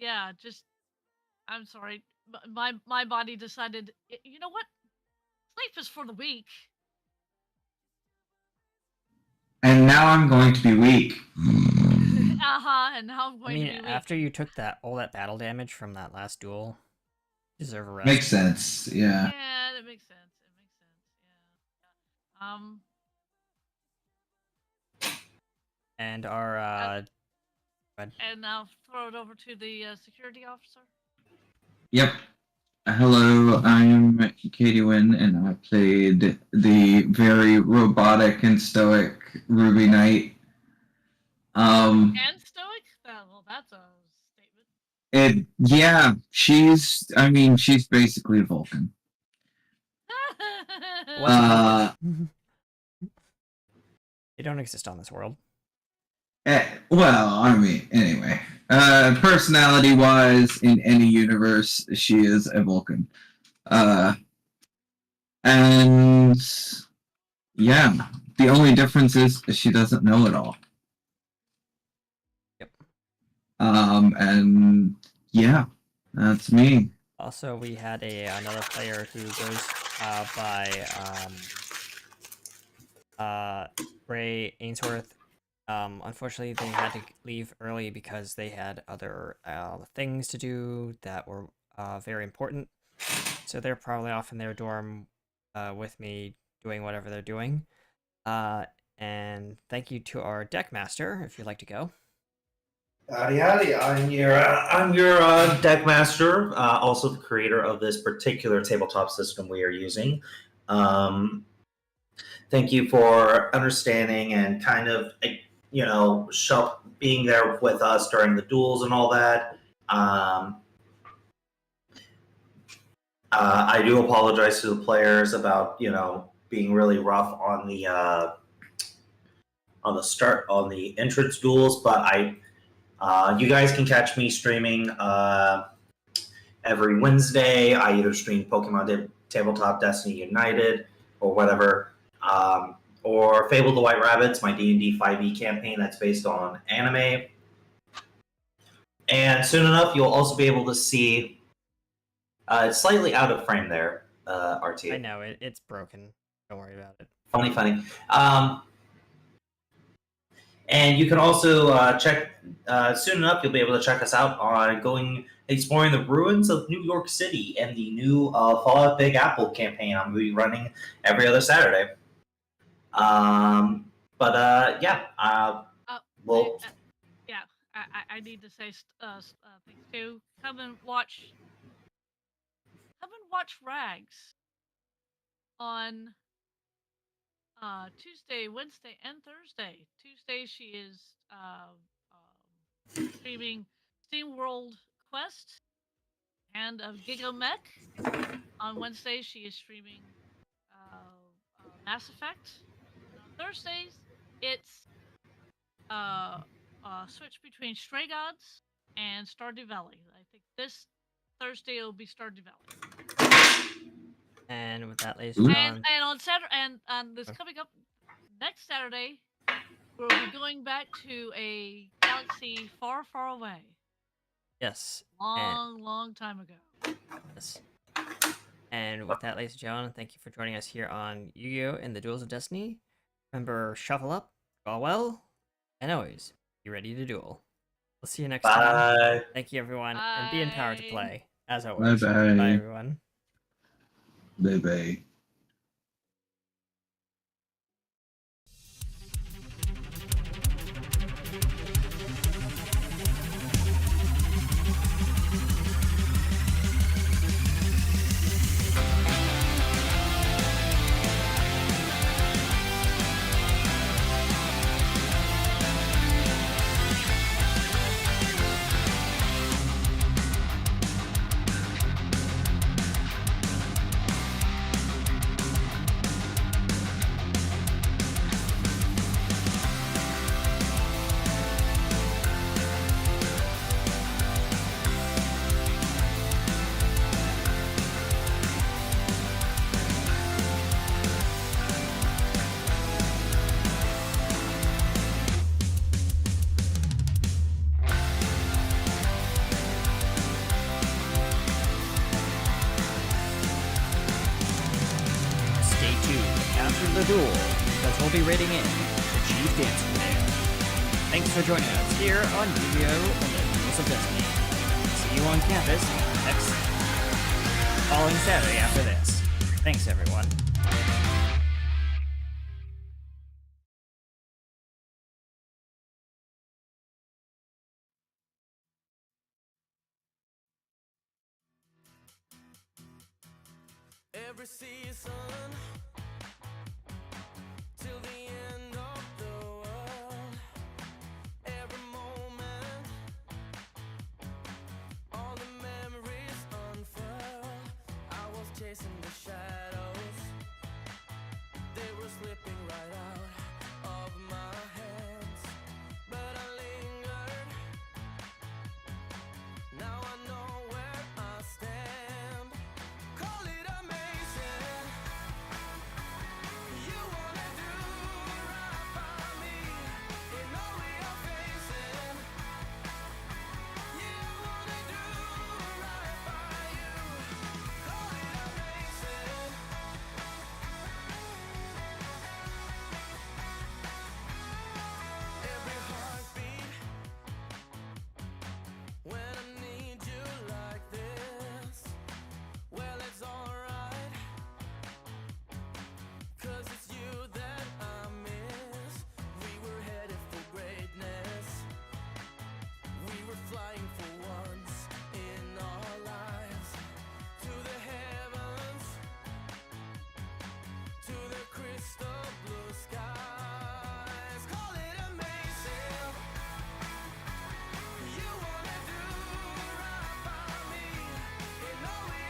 Yeah, just I'm sorry. My body decided. You know what? Sleep is for the weak. And now I'm going to be weak. And now I'm going to be weak. After you took all that battle damage from that last duel, you deserve a rest. Makes sense, yeah. Yeah, that makes sense. It makes sense. Yeah. And our And I'll throw it over to the security officer. Yep. Hello, I'm Katie Wynn, and I played the very robotic and stoic Ruby Knight. And stoic? Well, that's a statement. She's basically Vulcan. They don't exist on this world. Anyway. Personality-wise, in any universe, she is a Vulcan. And yeah, the only difference is she doesn't know it all. Yep. And yeah, that's me. Also, we had another player who goes by Ray Ainsworth. Unfortunately, they had to leave early because they had other things to do that were very important. So they're probably off in their dorm with me doing whatever they're doing. And thank you to our deck master, if you'd like to go. Howdy. I'm your deck master, also the creator of this particular tabletop system we are using. Thank you for understanding and kind of, being there with us during the duels and all that. I do apologize to the players about being really rough on the entrance duels, but you guys can catch me streaming every Wednesday. I either stream Pokemon Tabletop, Destiny United, or whatever, or Fable the White Rabbits, my D&D 5e campaign that's based on anime. And soon enough, you'll also be able to see. It's slightly out of frame there, RT. I know it's broken. Don't worry about it. Funny. And you can also check. Soon enough, you'll be able to check us out on exploring the ruins of New York City and the new Fallout Big Apple campaign I'm going to be running every other Saturday. Well, I need to say things too. Come and watch Rags on Tuesday, Wednesday, and Thursday. Tuesday she is streaming SteamWorld Quest and of Gigomech. On Wednesday she is streaming Mass Effect. And on Thursdays it's switch between Stray Gods and Stardew Valley. I think this Thursday it'll be Stardew Valley. And with that, ladies and gentlemen, and on Saturday and this coming up next Saturday, we'll be going back to a galaxy far, far away. yes, Long time ago. yes. And with that, ladies and gentlemen, thank you for joining us here on Yu-Gi-Oh! And the Duels of Destiny. Remember, shuffle up, draw well, and always be ready to duel. We'll see you next time. Thank you, everyone, and be empowered to play, as always. Bye-bye. Bye, everyone. Bye-bye. Stay tuned after the duel, because we'll be raiding in the Chief Dancer Man. Thanks for joining us here on Yu-Gi-Oh! And the Duels of Destiny. See you on campus next following Saturday after this. Thanks, everyone. Every season